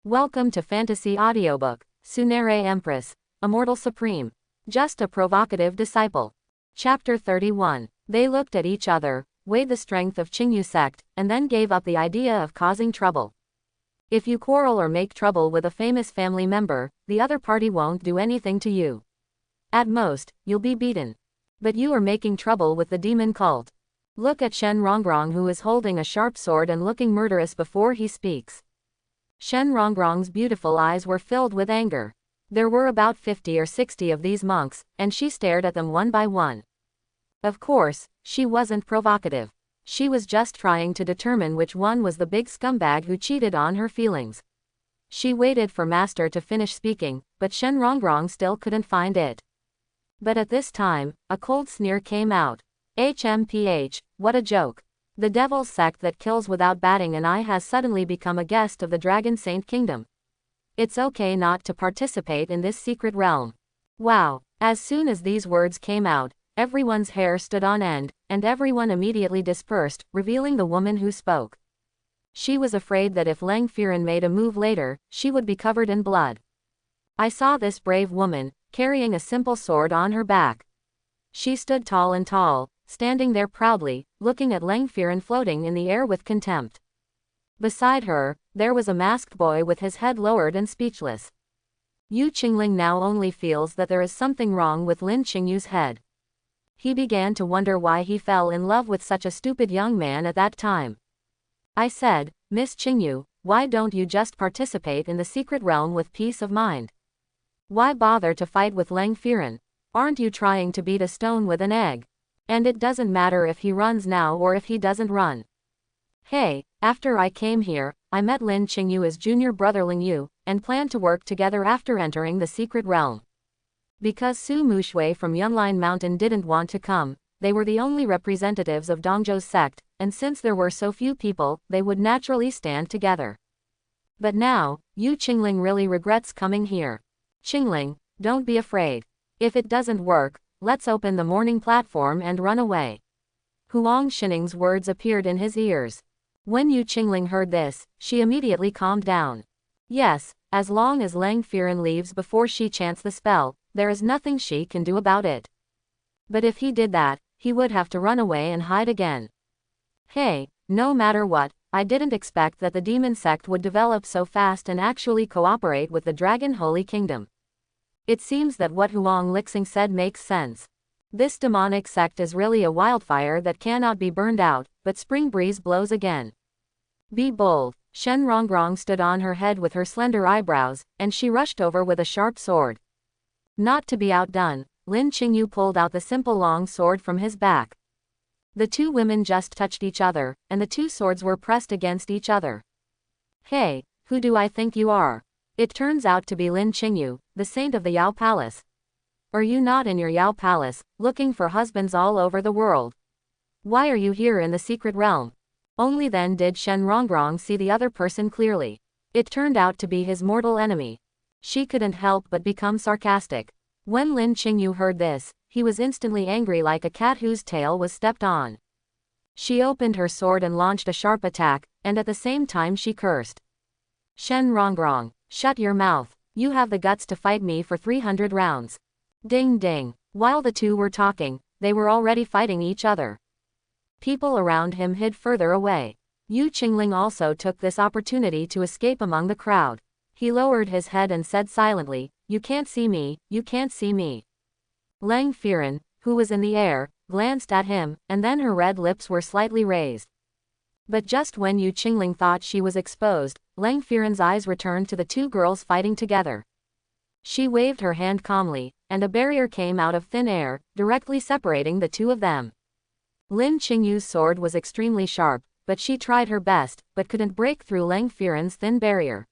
Welcome to Fantasy Audiobook, Tsundere Empress, Immortal Supreme. Just a Provocative Disciple. Chapter 31. They looked at each other, weighed the strength of Qingyu sect, and then gave up the idea of causing trouble. If you quarrel or make trouble with a famous family member, the other party won't do anything to you. At most, you'll be beaten. But you are making trouble with the demon cult. Look at Shen Rongrong, who is holding a sharp sword and looking murderous before he speaks. Shen Rongrong's beautiful eyes were filled with anger. There were about 50 or 60 of these monks, and she stared at them one by one. Of course, she wasn't provocative. She was just trying to determine which one was the big scumbag who cheated on her feelings. She waited for Master to finish speaking, but Shen Rongrong still couldn't find it. But at this time, a cold sneer came out. HMPH, what a joke. The devil's sect that kills without batting an eye has suddenly become a guest of the Dragon Saint Kingdom. It's okay not to participate in this secret realm. Wow. As soon as these words came out, everyone's hair stood on end, and everyone immediately dispersed, revealing the woman who spoke. She was afraid that if Lang Firen made a move later, she would be covered in blood. I saw this brave woman, carrying a simple sword on her back. She stood tall and tall, standing there proudly, looking at Lang Firen floating in the air with contempt. Beside her, there was a masked boy with his head lowered and speechless. Yu Qingling now only feels that there is something wrong with Lin Qingyu's head. He began to wonder why he fell in love with such a stupid young man at that time. I said, Miss Qingyu, why don't you just participate in the secret realm with peace of mind? Why bother to fight with Lang Firen? Aren't you trying to beat a stone with an egg? And it doesn't matter if he runs now or if he doesn't run. Hey, after I came here, I met Lin Qingyu as junior brother Ling Yu, and planned to work together after entering the secret realm. Because Su Mushui from Yunlin Mountain didn't want to come, they were the only representatives of Dongzhou's sect, and since there were so few people, they would naturally stand together. But now, Yu Qingling really regrets coming here. Qingling, don't be afraid. If it doesn't work, let's open the morning platform and run away. Huang Xining's words appeared in his ears. When Yu Qingling heard this, she immediately calmed down. Yes, as long as Lang Firen leaves before she chants the spell, there is nothing she can do about it. But if he did that, he would have to run away and hide again. Hey, no matter what, I didn't expect that the demon sect would develop so fast and actually cooperate with the Dragon Holy Kingdom. It seems that what Huang Lixing said makes sense. This demonic sect is really a wildfire that cannot be burned out, but spring breeze blows again. Be bold. Shen Rongrong stood on her head with her slender eyebrows, and she rushed over with a sharp sword. Not to be outdone, Lin Qingyu pulled out the simple long sword from his back. The two women just touched each other, and the two swords were pressed against each other. Hey, who do I think you are? It turns out to be Lin Qingyu, the saint of the Yao Palace. Are you not in your Yao Palace, looking for husbands all over the world? Why are you here in the secret realm? Only then did Shen Rongrong see the other person clearly. It turned out to be his mortal enemy. She couldn't help but become sarcastic. When Lin Qingyu heard this, he was instantly angry like a cat whose tail was stepped on. She opened her sword and launched a sharp attack, and at the same time she cursed. Shen Rongrong, shut your mouth. You have the guts to fight me for 300 rounds. Ding ding. While the two were talking, they were already fighting each other. People around him hid further away. Yu Qingling also took this opportunity to escape among the crowd. He lowered his head and said silently, You can't see me, you can't see me. Lang Firen, who was in the air, glanced at him, and then her red lips were slightly raised. But just when Yu Qingling thought she was exposed, Lang Firen's eyes returned to the two girls fighting together. She waved her hand calmly, and a barrier came out of thin air, directly separating the two of them. Lin Qingyu's sword was extremely sharp, but she tried her best, but couldn't break through Lang Firen's thin barrier.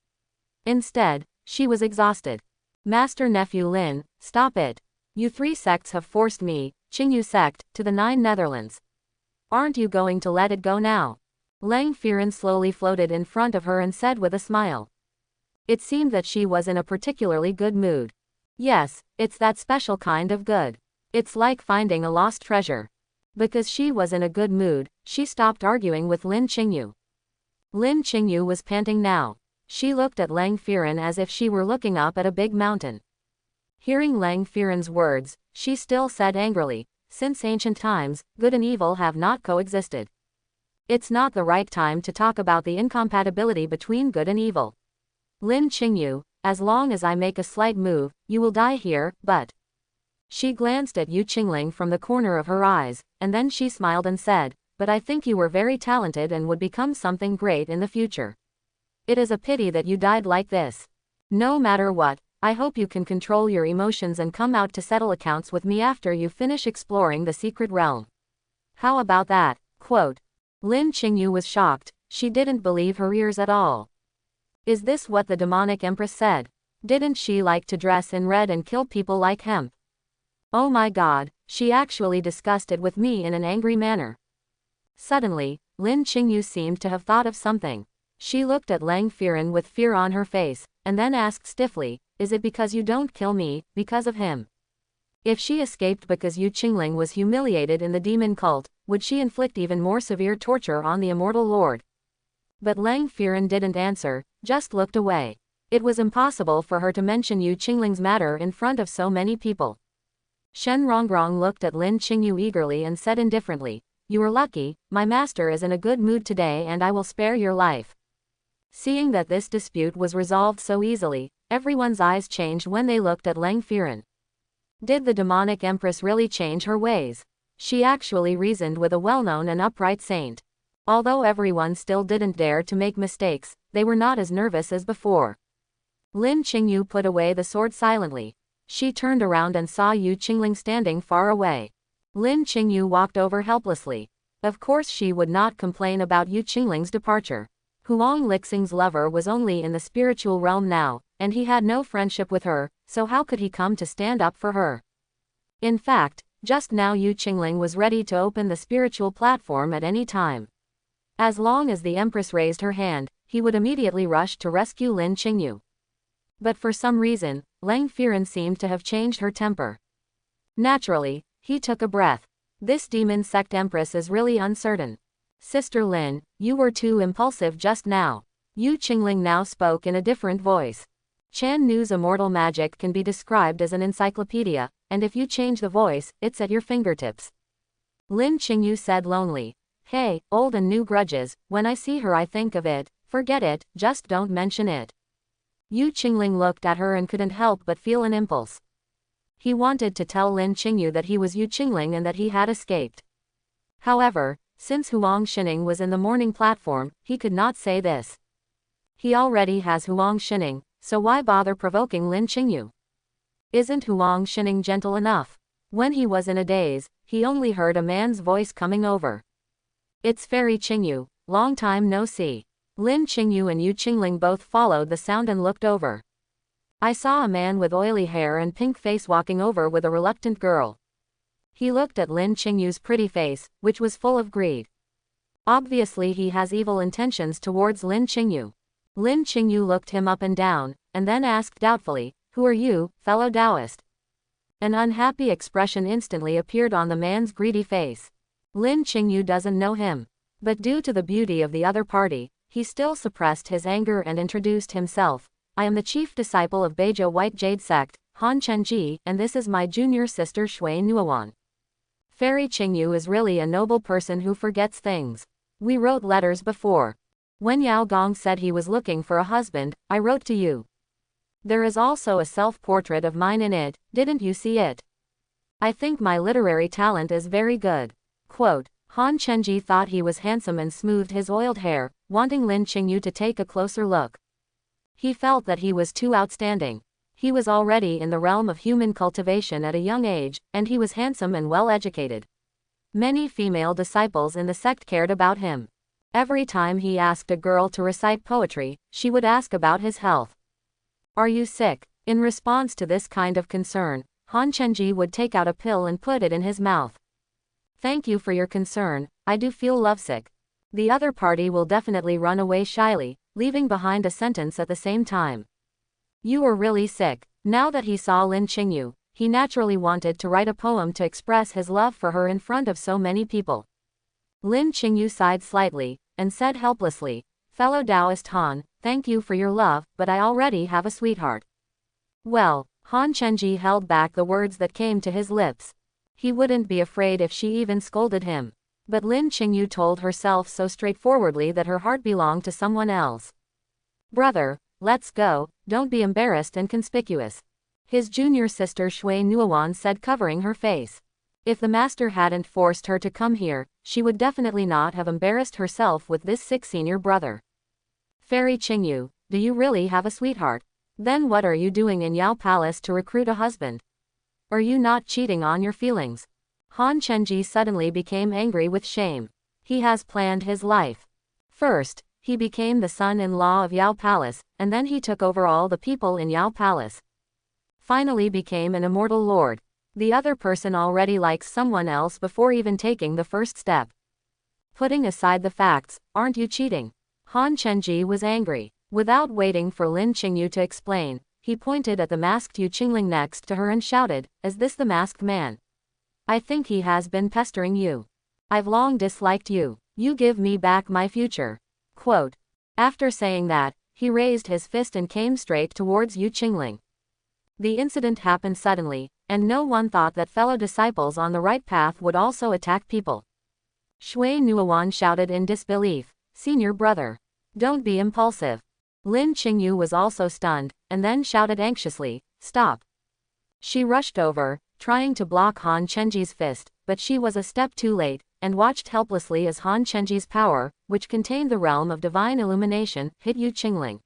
Instead, she was exhausted. Master Nephew Lin, stop it. You three sects have forced me, Qingyu sect, to the 9 Netherlands. Aren't you going to let it go now? Lang Firen slowly floated in front of her and said with a smile. It seemed that she was in a particularly good mood. Yes, it's that special kind of good. It's like finding a lost treasure. Because she was in a good mood, she stopped arguing with Lin Qingyu. Lin Qingyu was panting now. She looked at Lang Firen as if she were looking up at a big mountain. Hearing Lang Firen's words, she still said angrily, "Since ancient times, good and evil have not coexisted. It's not the right time to talk about the incompatibility between good and evil. Lin Qingyu, as long as I make a slight move, you will die here, but..." She glanced at Yu Qingling from the corner of her eyes, and then she smiled and said, "But I think you were very talented and would become something great in the future. It is a pity that you died like this. No matter what, I hope you can control your emotions and come out to settle accounts with me after you finish exploring the secret realm. How about that?" Quote. Lin Qingyu was shocked. She didn't believe her ears at all. Is this what the demonic empress said? Didn't she like to dress in red and kill people like hemp? Oh my god, she actually discussed it with me in an angry manner. Suddenly, Lin Qingyu seemed to have thought of something. She looked at Lang Firen with fear on her face, and then asked stiffly, "Is it because you don't kill me, because of him?" If she escaped because Yu Qingling was humiliated in the demon cult, would she inflict even more severe torture on the Immortal Lord? But Lang Firen didn't answer, just looked away. It was impossible for her to mention Yu Qingling's matter in front of so many people. Shen Rongrong looked at Lin Qingyu eagerly and said indifferently, "You are lucky, my master is in a good mood today and I will spare your life." Seeing that this dispute was resolved so easily, everyone's eyes changed when they looked at Lang Firen. Did the demonic empress really change her ways? She actually reasoned with a well-known and upright saint. Although everyone still didn't dare to make mistakes, they were not as nervous as before. Lin Qingyu put away the sword silently. She turned around and saw Yu Qingling standing far away. Lin Qingyu walked over helplessly. Of course she would not complain about Yu Qingling's departure. Huang Lixing's lover was only in the spiritual realm now, and he had no friendship with her, so how could he come to stand up for her? In fact, just now Yu Qingling was ready to open the spiritual platform at any time. As long as the Empress raised her hand, he would immediately rush to rescue Lin Qingyu. But for some reason, Lang Firen seemed to have changed her temper. Naturally, he took a breath. This demon sect Empress is really uncertain. "Sister Lin, you were too impulsive just now." Yu Qingling now spoke in a different voice. Chan Nu's immortal magic can be described as an encyclopedia, and if you change the voice, it's at your fingertips. Lin Qingyu said lonely. "Hey, old and new grudges, when I see her I think of it, forget it, just don't mention it." Yu Qingling looked at her and couldn't help but feel an impulse. He wanted to tell Lin Qingyu that he was Yu Qingling and that he had escaped. However, since Huang Xining was in the morning platform, he could not say this. He already has Huang Xining, so why bother provoking Lin Qingyu? Isn't Huang Xining gentle enough? When he was in a daze, he only heard a man's voice coming over. "It's Fairy Qingyu, long time no see." Lin Qingyu and Yu Qingling both followed the sound and looked over. "I saw a man with oily hair and pink face walking over with a reluctant girl." He looked at Lin Qingyu's pretty face, which was full of greed. Obviously he has evil intentions towards Lin Qingyu. Lin Qingyu looked him up and down, and then asked doubtfully, "Who are you, fellow Taoist?" An unhappy expression instantly appeared on the man's greedy face. Lin Qingyu doesn't know him. But due to the beauty of the other party, he still suppressed his anger and introduced himself. "I am the chief disciple of Beizhou White Jade Sect, Han Chenji, and this is my junior sister Shui Nuowan." Fairy Qingyu is really a noble person who forgets things. "We wrote letters before. When Yao Gong said he was looking for a husband, I wrote to you. There is also a self-portrait of mine in it, didn't you see it? I think my literary talent is very good." Quote. Han Chenji thought he was handsome and smoothed his oiled hair, wanting Lin Qingyu to take a closer look. He felt that he was too outstanding. He was already in the realm of human cultivation at a young age, and he was handsome and well-educated. Many female disciples in the sect cared about him. Every time he asked a girl to recite poetry, she would ask about his health. "Are you sick?" In response to this kind of concern, Han Chenji would take out a pill and put it in his mouth. "Thank you for your concern, I do feel lovesick." The other party will definitely run away shyly, leaving behind a sentence at the same time. "You are really sick." Now that he saw Lin Qingyu, he naturally wanted to write a poem to express his love for her in front of so many people. Lin Qingyu sighed slightly, and said helplessly, Fellow Taoist Han, thank you for your love, but I already have a sweetheart. Well, Han Chenji held back the words that came to his lips. He wouldn't be afraid if she even scolded him. But Lin Qingyu told herself so straightforwardly that her heart belonged to someone else. Brother, let's go, don't be embarrassed and conspicuous. His junior sister Shui Nuowan said, covering her face. If the master hadn't forced her to come here, she would definitely not have embarrassed herself with this sick senior brother. Fairy Qingyu, do you really have a sweetheart? Then what are you doing in Yao Palace to recruit a husband? Are you not cheating on your feelings? Han Chenji suddenly became angry with shame. He has planned his life. First, he became the son-in-law of Yao Palace, and then he took over all the people in Yao Palace. Finally became an immortal lord. The other person already likes someone else before even taking the first step. Putting aside the facts, aren't you cheating? Han Chenji was angry. Without waiting for Lin Qingyu to explain, he pointed at the masked Yu Qingling next to her and shouted, "Is this the masked man? I think he has been pestering you. I've long disliked you. You give me back my future." Quote. After saying that, he raised his fist and came straight towards Yu Qingling. The incident happened suddenly, and no one thought that fellow disciples on the right path would also attack people. Shui Nuowan shouted in disbelief, "Senior brother, don't be impulsive." Lin Qingyu was also stunned, and then shouted anxiously, "Stop." She rushed over, trying to block Han Chenji's fist, but she was a step too late, and watched helplessly as Han Chenji's power, which contained the realm of divine illumination, hit Yu Qingling.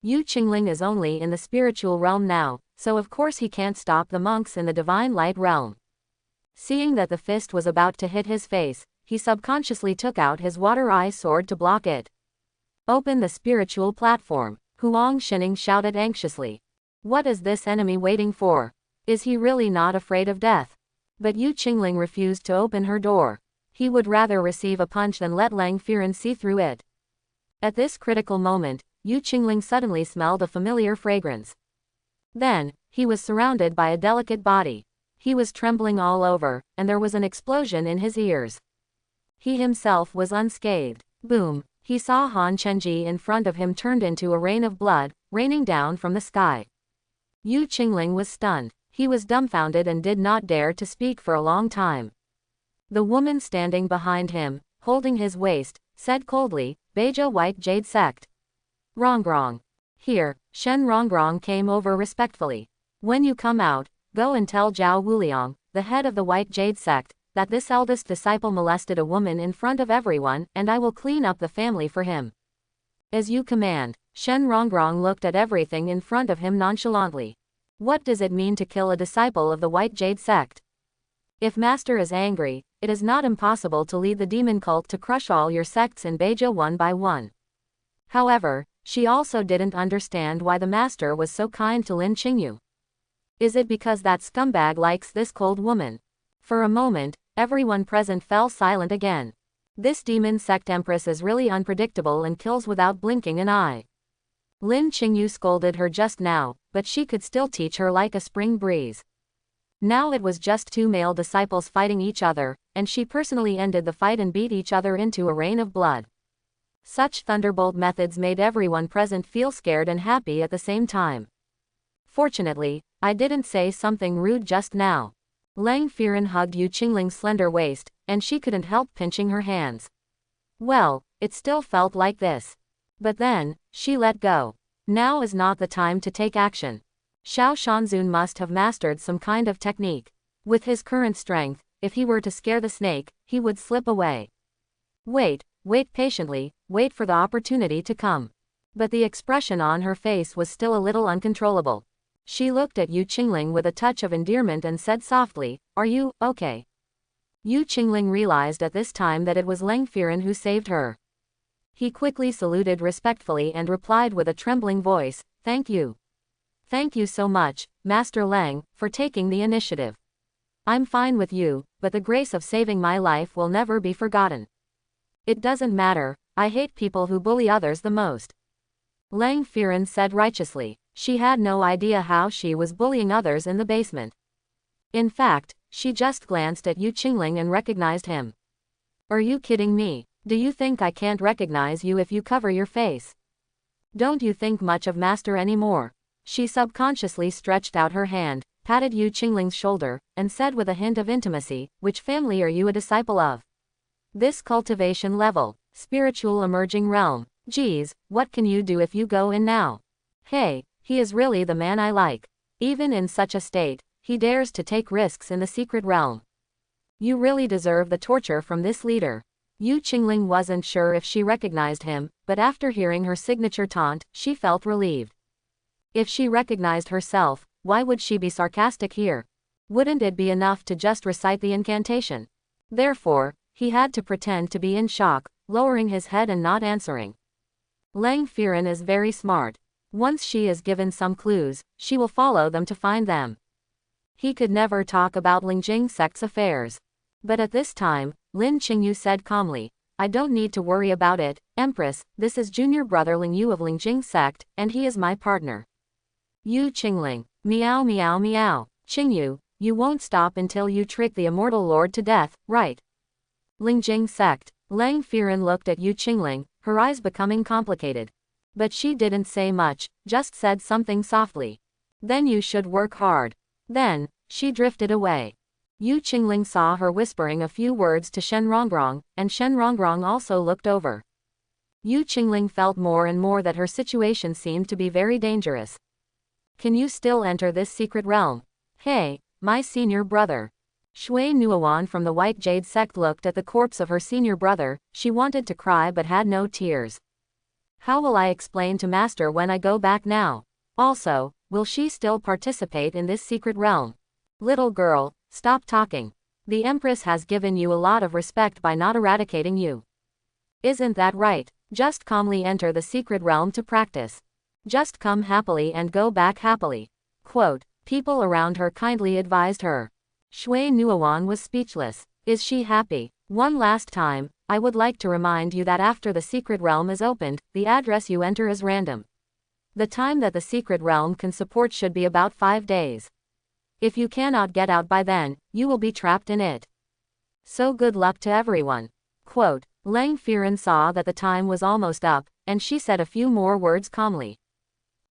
Yu Qingling is only in the spiritual realm now, so of course he can't stop the monks in the divine light realm. Seeing that the fist was about to hit his face, he subconsciously took out his water eye sword to block it. "Open the spiritual platform," Huang Xining shouted anxiously. What is this enemy waiting for? Is he really not afraid of death? But Yu Qingling refused to open her door. He would rather receive a punch than let Lang Firen see through it. At this critical moment, Yu Qingling suddenly smelled a familiar fragrance. Then, he was surrounded by a delicate body. He was trembling all over, and there was an explosion in his ears. He himself was unscathed. Boom! He saw Han Chenji in front of him turned into a rain of blood, raining down from the sky. Yu Qingling was stunned. He was dumbfounded and did not dare to speak for a long time. The woman standing behind him, holding his waist, said coldly, "Beizhou White Jade Sect." Rongrong. Here, Shen Rongrong came over respectfully. "When you come out, go and tell Zhao Wuliang, the head of the White Jade Sect, that this eldest disciple molested a woman in front of everyone, and I will clean up the family for him." "As you command." Shen Rongrong looked at everything in front of him nonchalantly. What does it mean to kill a disciple of the White Jade Sect? If Master is angry, it is not impossible to lead the demon cult to crush all your sects in Beizhou one by one. However, she also didn't understand why the Master was so kind to Lin Qingyu. Is it because that scumbag likes this cold woman? For a moment, everyone present fell silent again. This demon sect Empress is really unpredictable and kills without blinking an eye. Lin Qingyu scolded her just now, but she could still teach her like a spring breeze. Now it was just two male disciples fighting each other, and she personally ended the fight and beat each other into a rain of blood. Such thunderbolt methods made everyone present feel scared and happy at the same time. Fortunately, I didn't say something rude just now. Lang Firen hugged Yu Qingling's slender waist, and she couldn't help pinching her hands. Well, it still felt like this. But then, she let go. Now is not the time to take action. Xiao Shanzun must have mastered some kind of technique. With his current strength, if he were to scare the snake, he would slip away. Wait patiently, wait for the opportunity to come. But the expression on her face was still a little uncontrollable. She looked at Yu Qingling with a touch of endearment and said softly, "Are you okay?" Yu Qingling realized at this time that it was Lang Firen who saved her. He quickly saluted respectfully and replied with a trembling voice, "Thank you. Thank you so much, Master Lang, for taking the initiative. I'm fine with you, but the grace of saving my life will never be forgotten. It doesn't matter, I hate people who bully others the most." Lang Firen said righteously. She had no idea how she was bullying others in the basement. In fact, she just glanced at Yu Qingling and recognized him. "Are you kidding me? Do you think I can't recognize you if you cover your face? Don't you think much of Master anymore? She subconsciously stretched out her hand, patted Yu Qingling's shoulder, and said with a hint of intimacy, which family are you a disciple of? This cultivation level, spiritual emerging realm. Geez, what can you do if you go in now? Hey, he is really the man I like. Even in such a state, he dares to take risks in the secret realm. You really deserve the torture from this leader. Yu Qingling wasn't sure if she recognized him, but after hearing her signature taunt, she felt relieved. If she recognized herself, why would she be sarcastic here? Wouldn't it be enough to just recite the incantation? Therefore, he had to pretend to be in shock, lowering his head and not answering. Lang Firen is very smart. Once she is given some clues, she will follow them to find them. He could never talk about Lingjing sect's affairs. But at this time, Lin Qingyu said calmly, I don't need to worry about it, Empress, this is junior brother Ling Yu of Lingjing sect, and he is my partner. Yu Qingling, meow meow meow, Qingyu, you won't stop until you trick the Immortal Lord to death, right? Lingjing sect. Lang Firen looked at Yu Qingling, her eyes becoming complicated. But she didn't say much, just said something softly. Then you should work hard. Then, she drifted away. Yu Qingling saw her whispering a few words to Shen Rongrong, and Shen Rongrong also looked over. Yu Qingling felt more and more that her situation seemed to be very dangerous. Can you still enter this secret realm? Hey, my senior brother. Shui Nuowan from the White Jade sect looked at the corpse of her senior brother. She wanted to cry but had no tears. How will I explain to Master when I go back now? Also, will she still participate in this secret realm? Little girl, stop talking. The Empress has given you a lot of respect by not eradicating you. Isn't that right? Just calmly enter the secret realm to practice. Just come happily and go back happily. Quote, people around her kindly advised her. Shui Nuowan was speechless. Is she happy? One last time, I would like to remind you that after the secret realm is opened, the address you enter is random. The time that the secret realm can support should be about 5 days. If you cannot get out by then, you will be trapped in it. So good luck to everyone. Quote, Lang Firen saw that the time was almost up, and she said a few more words calmly.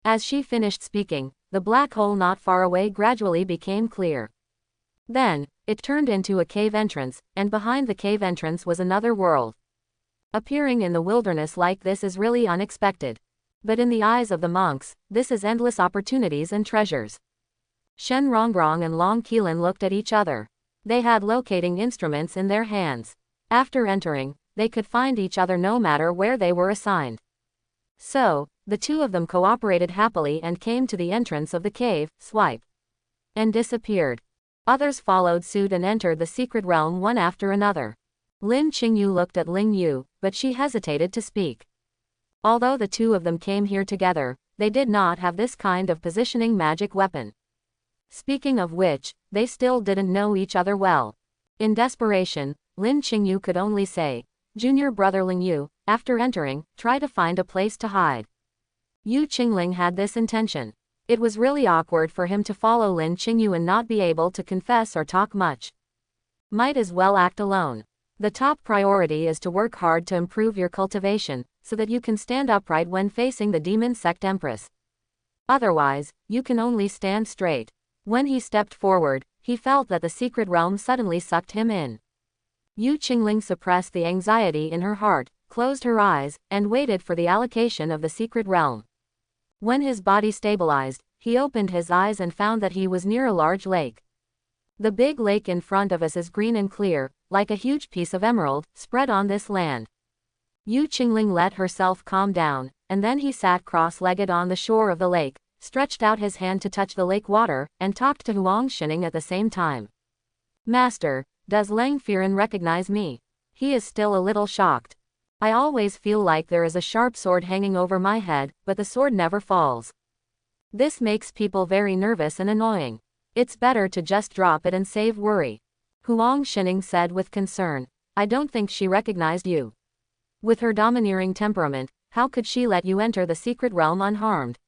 As she finished speaking, the black hole not far away gradually became clear. Then, it turned into a cave entrance, and behind the cave entrance was another world. Appearing in the wilderness like this is really unexpected. But in the eyes of the monks, this is endless opportunities and treasures. Shen Rongrong and Long Qilin looked at each other. They had locating instruments in their hands. After entering, they could find each other no matter where they were assigned. So, the two of them cooperated happily and came to the entrance of the cave, swiped, and disappeared. Others followed suit and entered the secret realm one after another. Lin Qingyu looked at Ling Yu, but she hesitated to speak. Although the two of them came here together, they did not have this kind of positioning magic weapon. Speaking of which, they still didn't know each other well. In desperation, Lin Qingyu could only say, Junior brother Ling Yu, after entering, try to find a place to hide. Yu Qingling had this intention. It was really awkward for him to follow Lin Qingyu and not be able to confess or talk much. Might as well act alone. The top priority is to work hard to improve your cultivation, so that you can stand upright when facing the demon sect Empress. Otherwise, you can only stand straight. When he stepped forward, he felt that the secret realm suddenly sucked him in. Yu Qingling suppressed the anxiety in her heart, closed her eyes, and waited for the allocation of the secret realm. When his body stabilized, he opened his eyes and found that he was near a large lake. The big lake in front of us is green and clear, like a huge piece of emerald, spread on this land. Yu Qingling let herself calm down, and then he sat cross-legged on the shore of the lake, stretched out his hand to touch the lake water, and talked to Huang Shining at the same time. Master, does Lang Firen recognize me? He is still a little shocked. I always feel like there is a sharp sword hanging over my head, but the sword never falls. This makes people very nervous and annoying. It's better to just drop it and save worry. Huang Shining said with concern. I don't think she recognized you. With her domineering temperament, how could she let you enter the secret realm unharmed?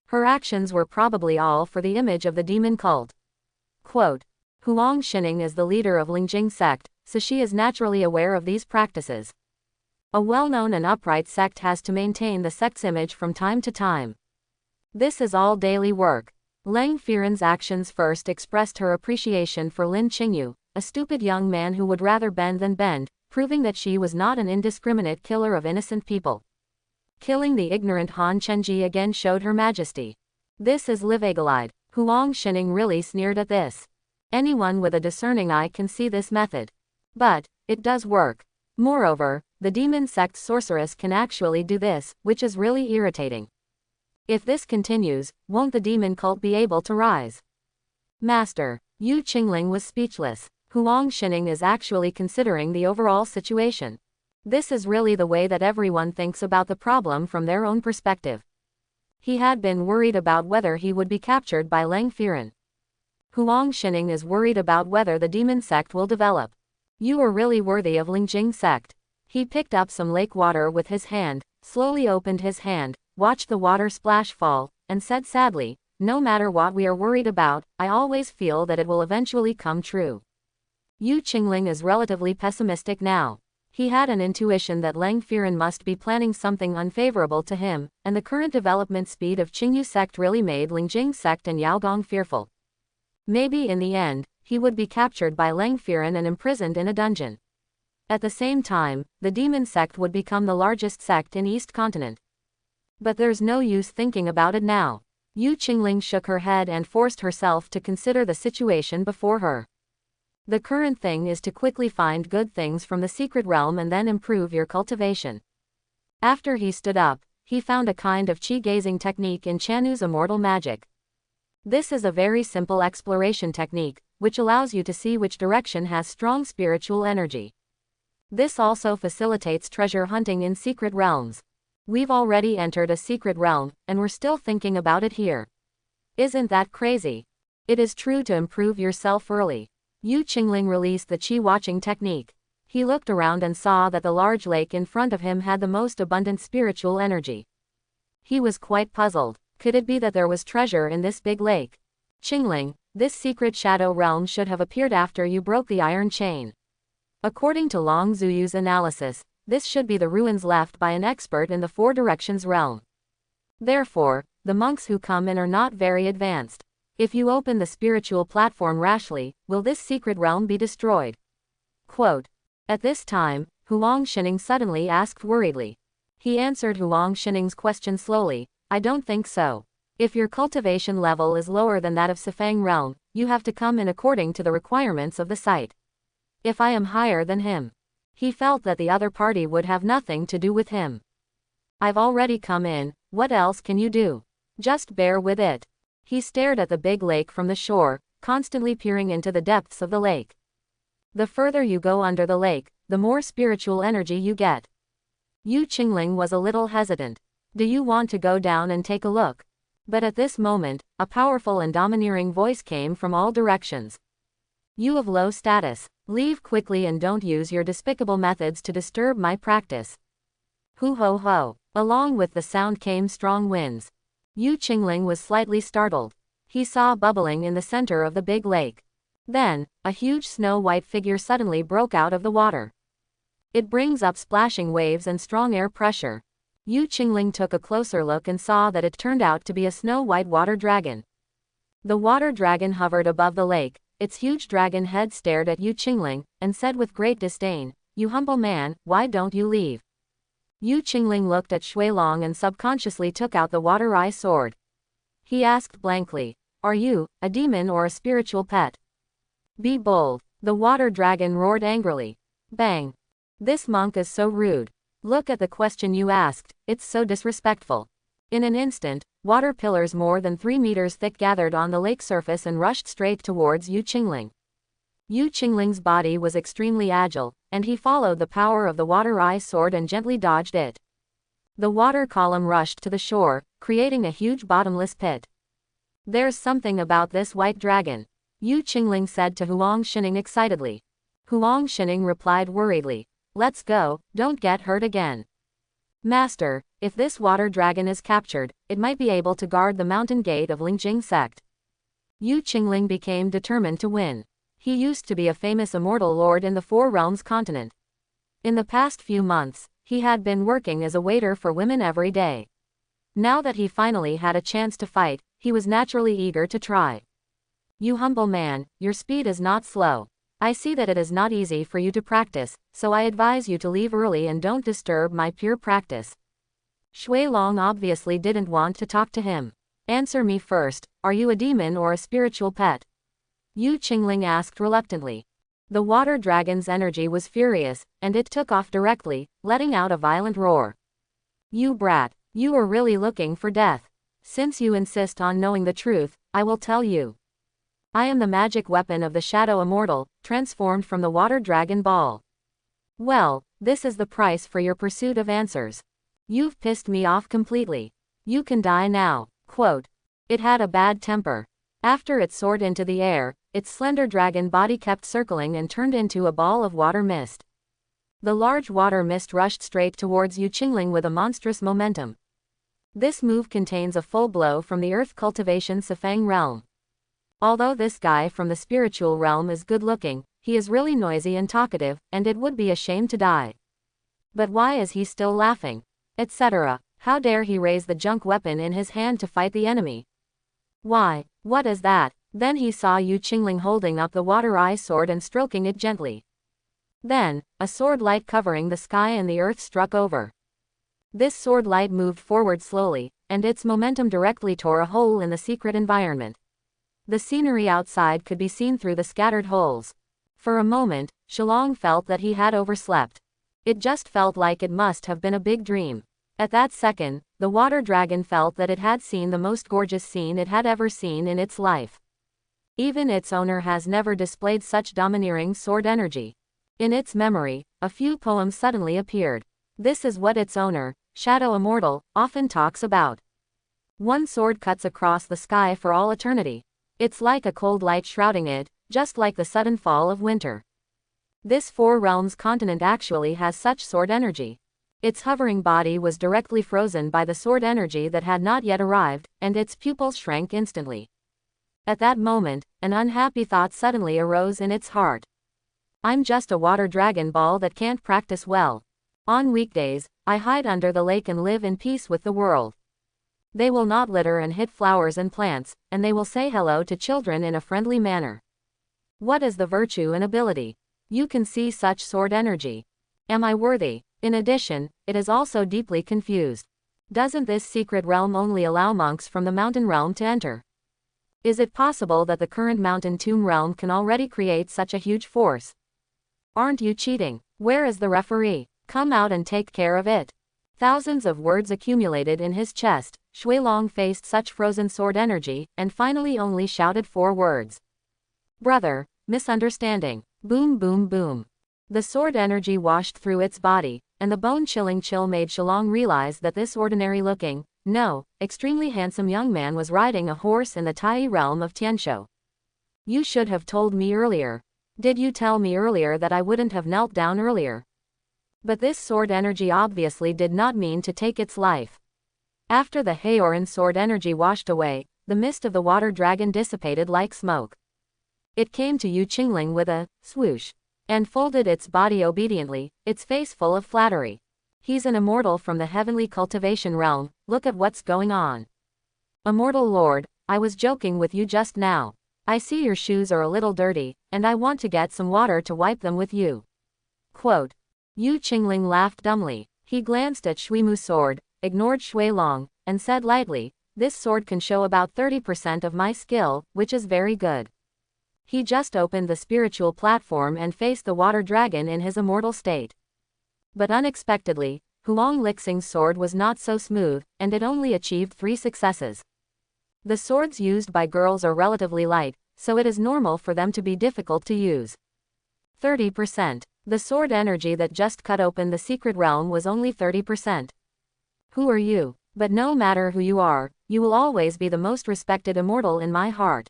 Her actions were probably all for the image of the demon cult. Quote, Huang Shining is the leader of Lingjing sect, so she is naturally aware of these practices. A well-known and upright sect has to maintain the sect's image from time to time. This is all daily work. Lang Firen's actions first expressed her appreciation for Lin Qingyu, a stupid young man who would rather bend than bend, proving that she was not an indiscriminate killer of innocent people. Killing the ignorant Han Chenji again showed her majesty. This is live-eagle-eyed. Huang Xining really sneered at this. Anyone with a discerning eye can see this method. But it does work. Moreover, the demon sect sorceress can actually do this, which is really irritating. If this continues, won't the demon cult be able to rise? Master, Yu Qingling was speechless. Huang Xining is actually considering the overall situation. This is really the way that everyone thinks about the problem from their own perspective. He had been worried about whether he would be captured by Lang Firen. Huang Xining is worried about whether the demon sect will develop. You are really worthy of Lingjing sect. He picked up some lake water with his hand, slowly opened his hand, watched the water splash fall, and said sadly, no matter what we are worried about, I always feel that it will eventually come true. Yu Qingling is relatively pessimistic now. He had an intuition that Lang Firen must be planning something unfavorable to him, and the current development speed of Qingyu sect really made Lingjing sect and Yaogong fearful. Maybe in the end, he would be captured by Lang Firen and imprisoned in a dungeon. At the same time, the demon sect would become the largest sect in East Continent. But there's no use thinking about it now. Yu Qingling shook her head and forced herself to consider the situation before her. The current thing is to quickly find good things from the secret realm and then improve your cultivation. After he stood up, he found a kind of chi-gazing technique in Chanu's immortal magic. This is a very simple exploration technique, which allows you to see which direction has strong spiritual energy. This also facilitates treasure hunting in secret realms. We've already entered a secret realm, and we're still thinking about it here. Isn't that crazy? It is true to improve yourself early. Yu Qingling released the chi-watching technique. He looked around and saw that the large lake in front of him had the most abundant spiritual energy. He was quite puzzled. Could it be that there was treasure in this big lake? Qingling, this secret shadow realm should have appeared after you broke the iron chain. According to Long Zuyu's analysis, this should be the ruins left by an expert in the Four Directions realm. Therefore, the monks who come in are not very advanced. If you open the spiritual platform rashly, will this secret realm be destroyed? Quote. At this time, Huang Xining suddenly asked worriedly. He answered Huang Xining's question slowly, I don't think so. If your cultivation level is lower than that of Sifang realm, you have to come in according to the requirements of the site. If I am higher than him. He felt that the other party would have nothing to do with him. I've already come in, what else can you do? Just bear with it. He stared at the big lake from the shore, constantly peering into the depths of the lake. The further you go under the lake, the more spiritual energy you get. Yu Qingling was a little hesitant. Do you want to go down and take a look? But at this moment, a powerful and domineering voice came from all directions. You of low status, leave quickly and don't use your despicable methods to disturb my practice. Hu ho ho. Along with the sound came strong winds. Yu Qingling was slightly startled. He saw bubbling in the center of the big lake. Then, a huge snow-white figure suddenly broke out of the water. It brings up splashing waves and strong air pressure. Yu Qingling took a closer look and saw that it turned out to be a snow-white water dragon. The water dragon hovered above the lake. Its huge dragon head stared at Yu Qingling, and said with great disdain, You humble man, why don't you leave? Yu Qingling looked at Shuilong and subconsciously took out the water-eye sword. He asked blankly, Are you, a demon or a spiritual pet? Be bold. The water dragon roared angrily. Bang. This monk is so rude. Look at the question you asked, it's so disrespectful. In an instant, water pillars more than 3 meters thick gathered on the lake surface and rushed straight towards Yu Qingling. Yu Qingling's body was extremely agile, and he followed the power of the water-eye sword and gently dodged it. The water column rushed to the shore, creating a huge bottomless pit. There's something about this white dragon, Yu Qingling said to Huang Xining excitedly. Huang Xining replied worriedly, Let's go, don't get hurt again. Master, if this water dragon is captured, it might be able to guard the mountain gate of Lingjing sect. Yu Qingling became determined to win. He used to be a famous immortal lord in the Four Realms continent. In the past few months, He had been working as a waiter for women every day. Now that he finally had a chance to fight, he was naturally eager to try. You humble man, your speed is not slow. I see that it is not easy for you to practice, so I advise you to leave early and don't disturb my pure practice. Shui Long obviously didn't want to talk to him. Answer me first, are you a demon or a spiritual pet? Yu Qingling asked reluctantly. The water dragon's energy was furious, and it took off directly, letting out a violent roar. You brat, you are really looking for death. Since you insist on knowing the truth, I will tell you. I am the magic weapon of the Shadow Immortal, transformed from the water dragon ball. Well, this is the price for your pursuit of answers. You've pissed me off completely. You can die now. Quote. It had a bad temper. After it soared into the air, its slender dragon body kept circling and turned into a ball of water mist. The large water mist rushed straight towards Yu Qingling with a monstrous momentum. This move contains a full blow from the earth cultivation Sifang realm. Although this guy from the spiritual realm is good looking, he is really noisy and talkative, and it would be a shame to die. But why is he still laughing? Etc. How dare he raise the junk weapon in his hand to fight the enemy? Why, what is that? Then he saw Yu Qingling holding up the water eye sword and stroking it gently. Then, a sword light covering the sky and the earth struck over. This sword light moved forward slowly, and its momentum directly tore a hole in the secret environment. The scenery outside could be seen through the scattered holes. For a moment, Shilong felt that he had overslept. It just felt like it must have been a big dream. At that second, the water dragon felt that it had seen the most gorgeous scene it had ever seen in its life. Even its owner has never displayed such domineering sword energy. In its memory, a few poems suddenly appeared. This is what its owner, Shadow Immortal, often talks about. One sword cuts across the sky for all eternity. It's like a cold light shrouding it, just like the sudden fall of winter. This Four Realms continent actually has such sword energy. Its hovering body was directly frozen by the sword energy that had not yet arrived, and its pupils shrank instantly. At that moment, an unhappy thought suddenly arose in its heart. I'm just a water dragon ball that can't practice well. On weekdays, I hide under the lake and live in peace with the world. They will not litter and hit flowers and plants, and they will say hello to children in a friendly manner. What is the virtue and ability? You can see such sword energy. Am I worthy? In addition, it is also deeply confused. Doesn't this secret realm only allow monks from the mountain realm to enter? Is it possible that the current mountain tomb realm can already create such a huge force? Aren't you cheating? Where is the referee? Come out and take care of it. Thousands of words accumulated in his chest. Shui Long faced such frozen sword energy, and finally only shouted 4 words. Brother, misunderstanding. Boom boom boom. The sword energy washed through its body, and the bone-chilling chill made Shilong realize that this ordinary-looking, extremely handsome young man was riding a horse in the Tai realm of Tianshou. You should have told me earlier. Did you tell me earlier that I wouldn't have knelt down earlier? But this sword energy obviously did not mean to take its life. After the Haoran sword energy washed away, the mist of the water dragon dissipated like smoke. It came to Yu Qingling with a swoosh, and folded its body obediently, its face full of flattery. He's an immortal from the heavenly cultivation realm, look at what's going on. Immortal Lord, I was joking with you just now. I see your shoes are a little dirty, and I want to get some water to wipe them with you. Quote. Yu Qingling laughed dumbly. He glanced at Shuimu's sword, ignored Shui Long, and said lightly, this sword can show about 30% of my skill, which is very good. He just opened the spiritual platform and faced the water dragon in his immortal state. But unexpectedly, Huang Lixing's sword was not so smooth, and it only achieved 3 successes. The swords used by girls are relatively light, so it is normal for them to be difficult to use. 30%. The sword energy that just cut open the secret realm was only 30%. Who are you? But no matter who you are, you will always be the most respected immortal in my heart.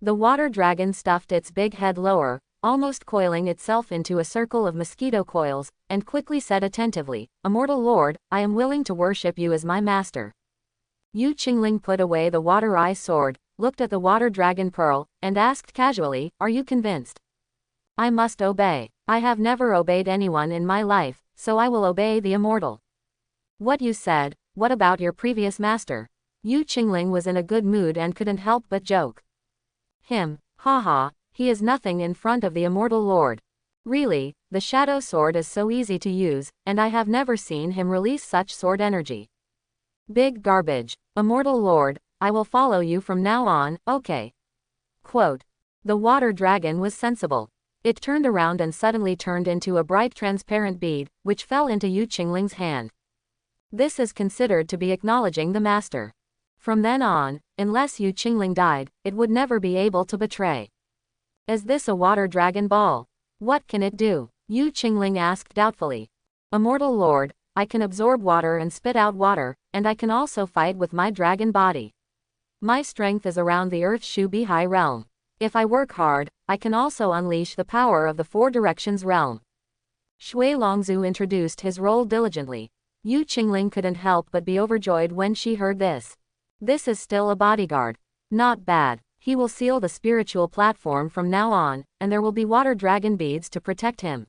The water dragon stuffed its big head lower, almost coiling itself into a circle of mosquito coils, and quickly said attentively, Immortal Lord, I am willing to worship you as my master. Yu Qingling put away the water eye sword, looked at the water dragon pearl, and asked casually, are you convinced? I must obey. I have never obeyed anyone in my life, so I will obey the immortal. What you said, what about your previous master? Yu Qingling was in a good mood and couldn't help but joke. Him, haha, he is nothing in front of the immortal lord. Really, the shadow sword is so easy to use, and I have never seen him release such sword energy. Big garbage. Immortal lord, I will follow you from now on, okay. Quote. The water dragon was sensible. It turned around and suddenly turned into a bright transparent bead, which fell into Yu Qingling's hand. This is considered to be acknowledging the master. From then on, unless Yu Qingling died, it would never be able to betray. Is this a water dragon ball? What can it do? Yu Qingling asked doubtfully. Immortal lord, I can absorb water and spit out water, and I can also fight with my dragon body. My strength is around the Earth Shu Bihai realm. If I work hard, I can also unleash the power of the Four Directions realm. Shui Longzhu introduced his role diligently. Yu Qingling couldn't help but be overjoyed when she heard this. This is still a bodyguard. Not bad. He will seal the spiritual platform from now on, and there will be water dragon beads to protect him.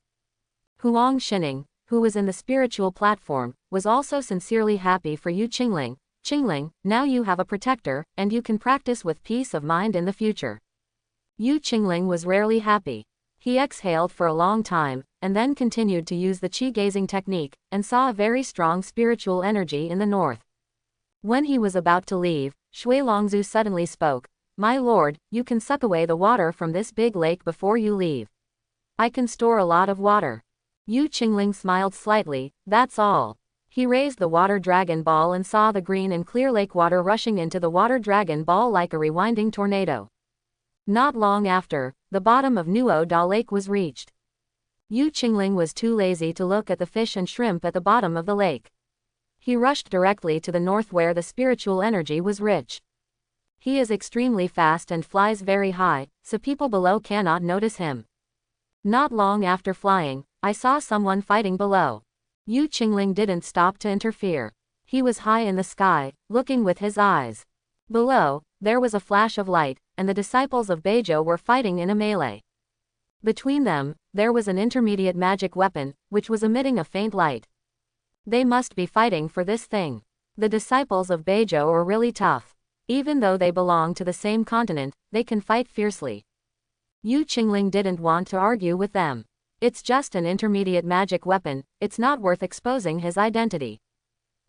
Huang Xining, who was in the spiritual platform, was also sincerely happy for Yu Qingling. Qingling, now you have a protector, and you can practice with peace of mind in the future. Yu Qingling was rarely happy. He exhaled for a long time, and then continued to use the qi-gazing technique, and saw a very strong spiritual energy in the north. When he was about to leave, Shui Longzhu suddenly spoke. My lord, you can suck away the water from this big lake before you leave. I can store a lot of water. Yu Qingling smiled slightly, that's all. He raised the water dragon ball and saw the green and clear lake water rushing into the water dragon ball like a rewinding tornado. Not long after, the bottom of Nuo Da Lake was reached. Yu Qingling was too lazy to look at the fish and shrimp at the bottom of the lake. He rushed directly to the north where the spiritual energy was rich. He is extremely fast and flies very high, so people below cannot notice him. Not long after flying, I saw someone fighting below. Yu Qingling didn't stop to interfere. He was high in the sky, looking with his eyes. Below, there was a flash of light, and the disciples of Beizhou were fighting in a melee. Between them, there was an intermediate magic weapon, which was emitting a faint light. They must be fighting for this thing. The disciples of Beizhou are really tough. Even though they belong to the same continent, they can fight fiercely. Yu Qingling didn't want to argue with them. It's just an intermediate magic weapon, it's not worth exposing his identity.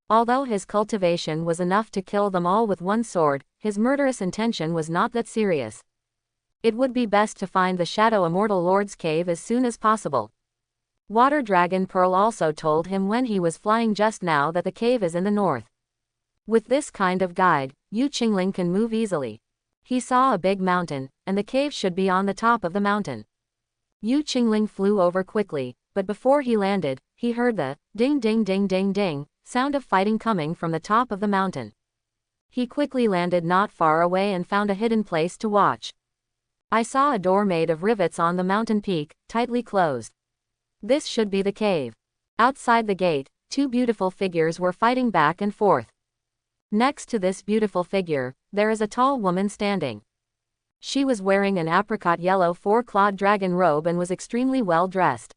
Although his cultivation was enough to kill them all with one sword, his murderous intention was not that serious. It would be best to find the Shadow Immortal Lord's cave as soon as possible. Water Dragon Pearl also told him when he was flying just now that the cave is in the north. With this kind of guide, Yu Qingling can move easily. He saw a big mountain, and the cave should be on the top of the mountain. Yu Qingling flew over quickly, but before he landed, he heard the ding ding ding ding ding sound of fighting coming from the top of the mountain. He quickly landed not far away and found a hidden place to watch. I saw a door made of rivets on the mountain peak, tightly closed. This should be the cave. Outside the gate, two beautiful figures were fighting back and forth. Next to this beautiful figure, there is a tall woman standing. She was wearing an apricot yellow four-clawed dragon robe and was extremely well dressed.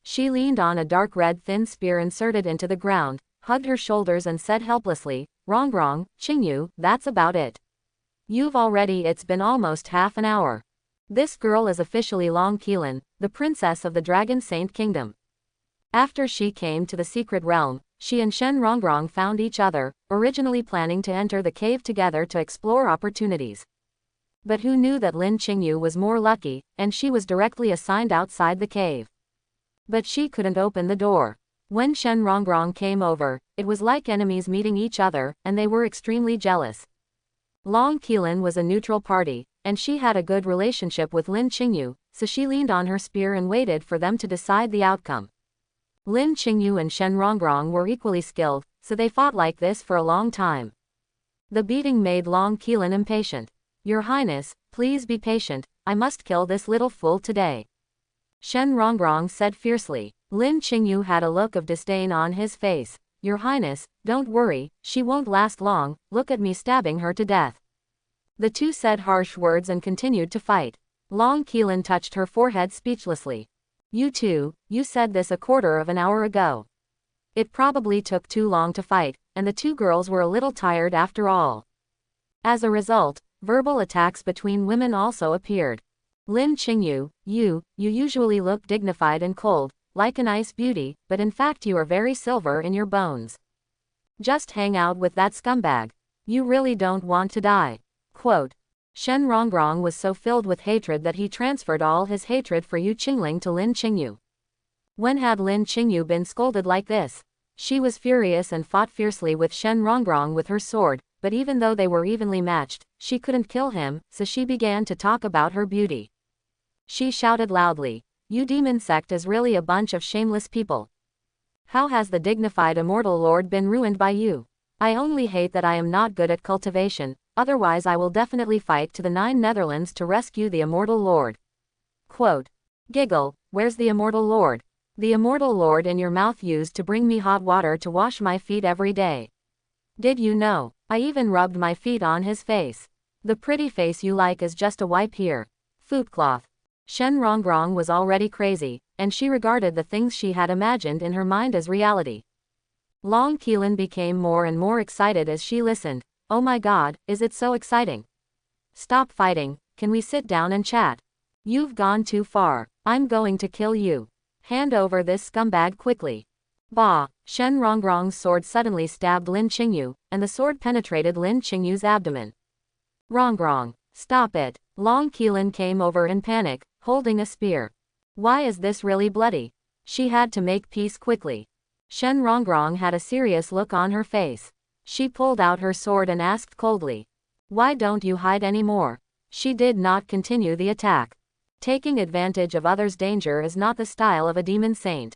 She leaned on a dark red thin spear inserted into the ground, hugged her shoulders and said helplessly, "Wrong, Qingyu, that's about it. It's been almost half an hour. This girl is officially Long Qilin, the princess of the Dragon Saint Kingdom." After she came to the secret realm, she and Shen Rongrong found each other, originally planning to enter the cave together to explore opportunities. But who knew that Lin Qingyu was more lucky, and she was directly assigned outside the cave. But she couldn't open the door. When Shen Rongrong came over, it was like enemies meeting each other, and they were extremely jealous. Long Qilin was a neutral party, and she had a good relationship with Lin Qingyu, so she leaned on her spear and waited for them to decide the outcome. Lin Qingyu and Shen Rongrong were equally skilled, so they fought like this for a long time. The beating made Long Qilin impatient. "Your Highness, please be patient, I must kill this little fool today," Shen Rongrong said fiercely. Lin Qingyu had a look of disdain on his face. "Your Highness, don't worry, she won't last long, look at me stabbing her to death." The two said harsh words and continued to fight. Long Qilin touched her forehead speechlessly. You two, you said this a quarter of an hour ago. It probably took too long to fight, and the two girls were a little tired after all. As a result, verbal attacks between women also appeared. Lin Qingyu, you usually look dignified and cold, like an ice beauty, but in fact you are very silver in your bones. Just hang out with that scumbag. You really don't want to die. Quote. Shen Rongrong was so filled with hatred that he transferred all his hatred for Yu Qingling to Lin Qingyu. When had Lin Qingyu been scolded like this? She was furious and fought fiercely with Shen Rongrong with her sword, but even though they were evenly matched, she couldn't kill him, so she began to talk about her beauty. She shouted loudly, "You demon sect is really a bunch of shameless people. How has the dignified immortal lord been ruined by you? I only hate that I am not good at cultivation, otherwise I will definitely fight to the 9 Netherlands to rescue the immortal lord." Quote. Giggle, where's the immortal lord? The immortal lord in your mouth used to bring me hot water to wash my feet every day. Did you know? I even rubbed my feet on his face. The pretty face you like is just a wipe here. Footcloth. Shen Rongrong was already crazy, and she regarded the things she had imagined in her mind as reality. Long Keelan became more and more excited as she listened. Oh my god, is it so exciting? Stop fighting, can we sit down and chat? You've gone too far. I'm going to kill you. Hand over this scumbag quickly. Bah! Shen Rongrong's sword suddenly stabbed Lin Qingyu, and the sword penetrated Lin Qingyu's abdomen. Rongrong, stop it! Long Keelan came over in panic, holding a spear. Why is this really bloody? She had to make peace quickly. Shen Rongrong had a serious look on her face. She pulled out her sword and asked coldly, "Why don't you hide anymore?" She did not continue the attack. Taking advantage of others' danger is not the style of a demon saint.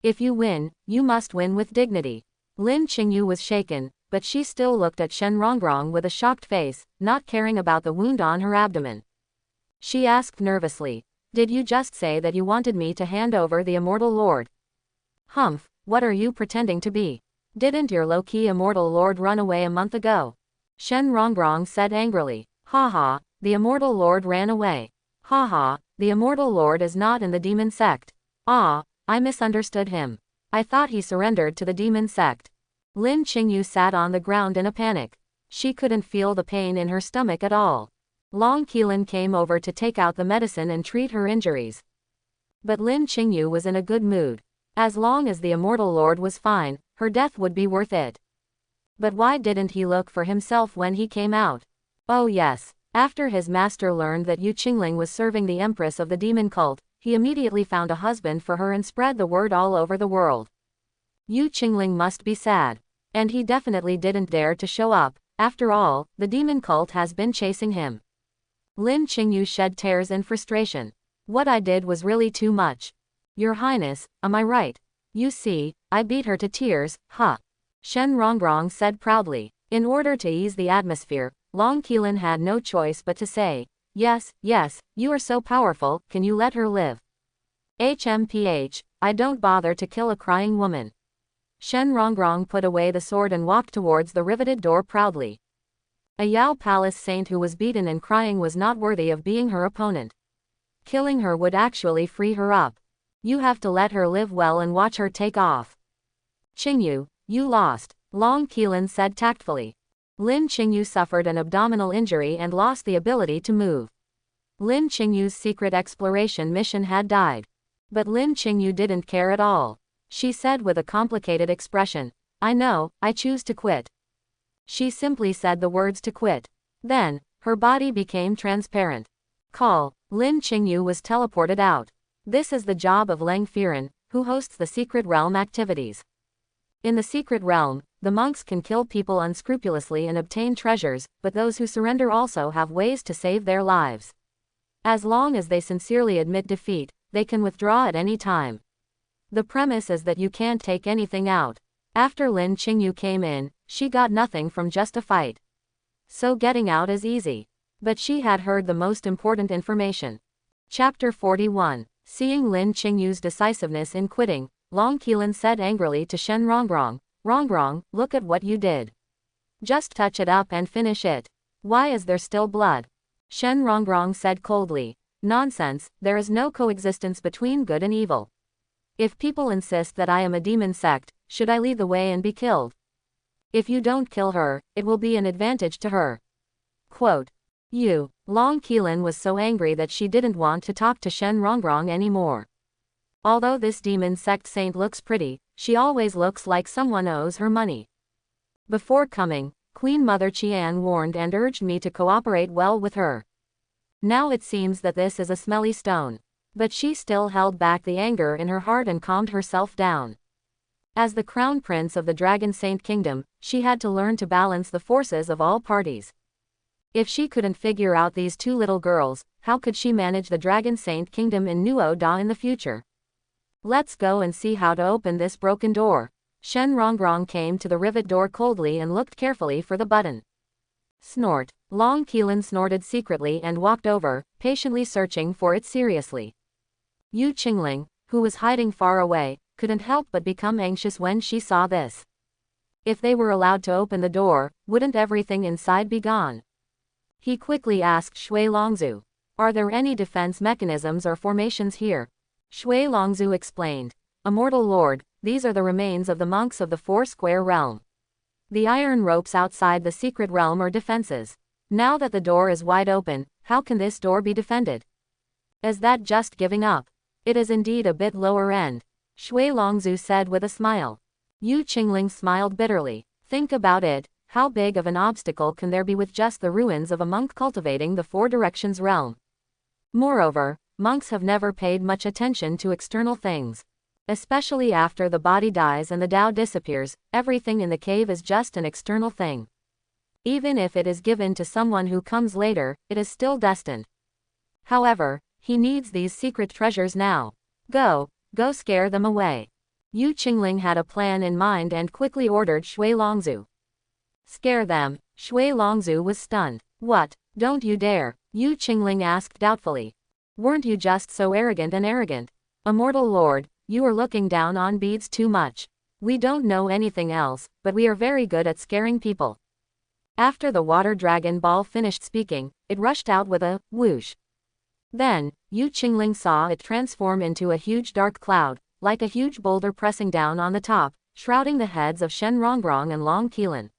If you win, you must win with dignity. Lin Qingyu was shaken, but she still looked at Shen Rongrong with a shocked face, not caring about the wound on her abdomen. She asked nervously, "Did you just say that you wanted me to hand over the immortal lord?" Humph, what are you pretending to be? Didn't your low-key immortal lord run away a month ago? Shen Rongrong said angrily. Haha, the immortal lord ran away. Haha, the immortal lord is not in the demon sect. Ah, I misunderstood him. I thought he surrendered to the demon sect. Lin Qingyu sat on the ground in a panic. She couldn't feel the pain in her stomach at all. Long Keelan came over to take out the medicine and treat her injuries. But Lin Qingyu was in a good mood. As long as the immortal lord was fine, her death would be worth it. But why didn't he look for himself when he came out? Oh yes, after his master learned that Yu Qingling was serving the empress of the demon cult, he immediately found a husband for her and spread the word all over the world. Yu Qingling must be sad. And he definitely didn't dare to show up. After all, the demon cult has been chasing him. Lin Qingyu shed tears in frustration. What I did was really too much. Your Highness, am I right? You see, I beat her to tears, huh? Shen Rongrong said proudly. In order to ease the atmosphere, Long Keelan had no choice but to say, yes, you are so powerful, can you let her live? HMPH, I don't bother to kill a crying woman. Shen Rongrong put away the sword and walked towards the riveted door proudly. A Yao Palace saint who was beaten and crying was not worthy of being her opponent. Killing her would actually free her up. You have to let her live well and watch her take off. Qingyu, you lost, Long Keelan said tactfully. Lin Qingyu suffered an abdominal injury and lost the ability to move. Lin Qingyu's secret exploration mission had died. But Lin Qingyu didn't care at all. She said with a complicated expression, I know, I choose to quit. She simply said the words to quit. Then, her body became transparent. Call, Lin Qingyu was teleported out. This is the job of Leng Firen, who hosts the Secret Realm activities. In the Secret Realm, the monks can kill people unscrupulously and obtain treasures, but those who surrender also have ways to save their lives. As long as they sincerely admit defeat, they can withdraw at any time. The premise is that you can't take anything out. After Lin Qingyu came in, she got nothing from just a fight. So getting out is easy. But she had heard the most important information. Chapter 41. Seeing Lin Qingyu's decisiveness in quitting, Long Keelan said angrily to Shen Rongrong, Rongrong, look at what you did. Just touch it up and finish it. Why is there still blood? Shen Rongrong said coldly, Nonsense, there is no coexistence between good and evil. If people insist that I am a demon sect, should I lead the way and be killed? If you don't kill her, it will be an advantage to her. Quote. Long Qilin was so angry that she didn't want to talk to Shen Rongrong anymore. Although this demon sect saint looks pretty, she always looks like someone owes her money. Before coming, Queen Mother Qian warned and urged me to cooperate well with her. Now it seems that this is a smelly stone. But she still held back the anger in her heart and calmed herself down. As the crown prince of the Dragon Saint Kingdom, she had to learn to balance the forces of all parties. If she couldn't figure out these two little girls, how could she manage the Dragon Saint Kingdom in Nuo Da in the future? Let's go and see how to open this broken door. Shen Rongrong came to the rivet door coldly and looked carefully for the button. Snort. Long Qilin snorted secretly and walked over, patiently searching for it seriously. Yu Qingling, who was hiding far away, couldn't help but become anxious when she saw this. If they were allowed to open the door, wouldn't everything inside be gone? He quickly asked Shui Longzhu, "Are there any defense mechanisms or formations here?" Shui Longzhu explained, "Immortal Lord, these are the remains of the monks of the Four-Square Realm. The iron ropes outside the secret realm are defenses. Now that the door is wide open, how can this door be defended? Is that just giving up? It is indeed a bit lower end," Shui Longzhu said with a smile. Yu Qingling smiled bitterly. Think about it, how big of an obstacle can there be with just the ruins of a monk cultivating the Four Directions realm? Moreover, monks have never paid much attention to external things. Especially after the body dies and the Tao disappears, everything in the cave is just an external thing. Even if it is given to someone who comes later, it is still destined. However, he needs these secret treasures now. Go scare them away. Yu Qingling had a plan in mind and quickly ordered Shui Longzhu. Scare them. Shui Longzhu was stunned. What? Don't you dare, Yu Qingling asked doubtfully. Weren't you just so arrogant? Immortal Lord, you are looking down on beads too much. We don't know anything else, but we are very good at scaring people. After the water dragon ball finished speaking, it rushed out with a whoosh. Then, Yu Qingling saw it transform into a huge dark cloud, like a huge boulder pressing down on the top, shrouding the heads of Shen Rongrong and Long Qilin.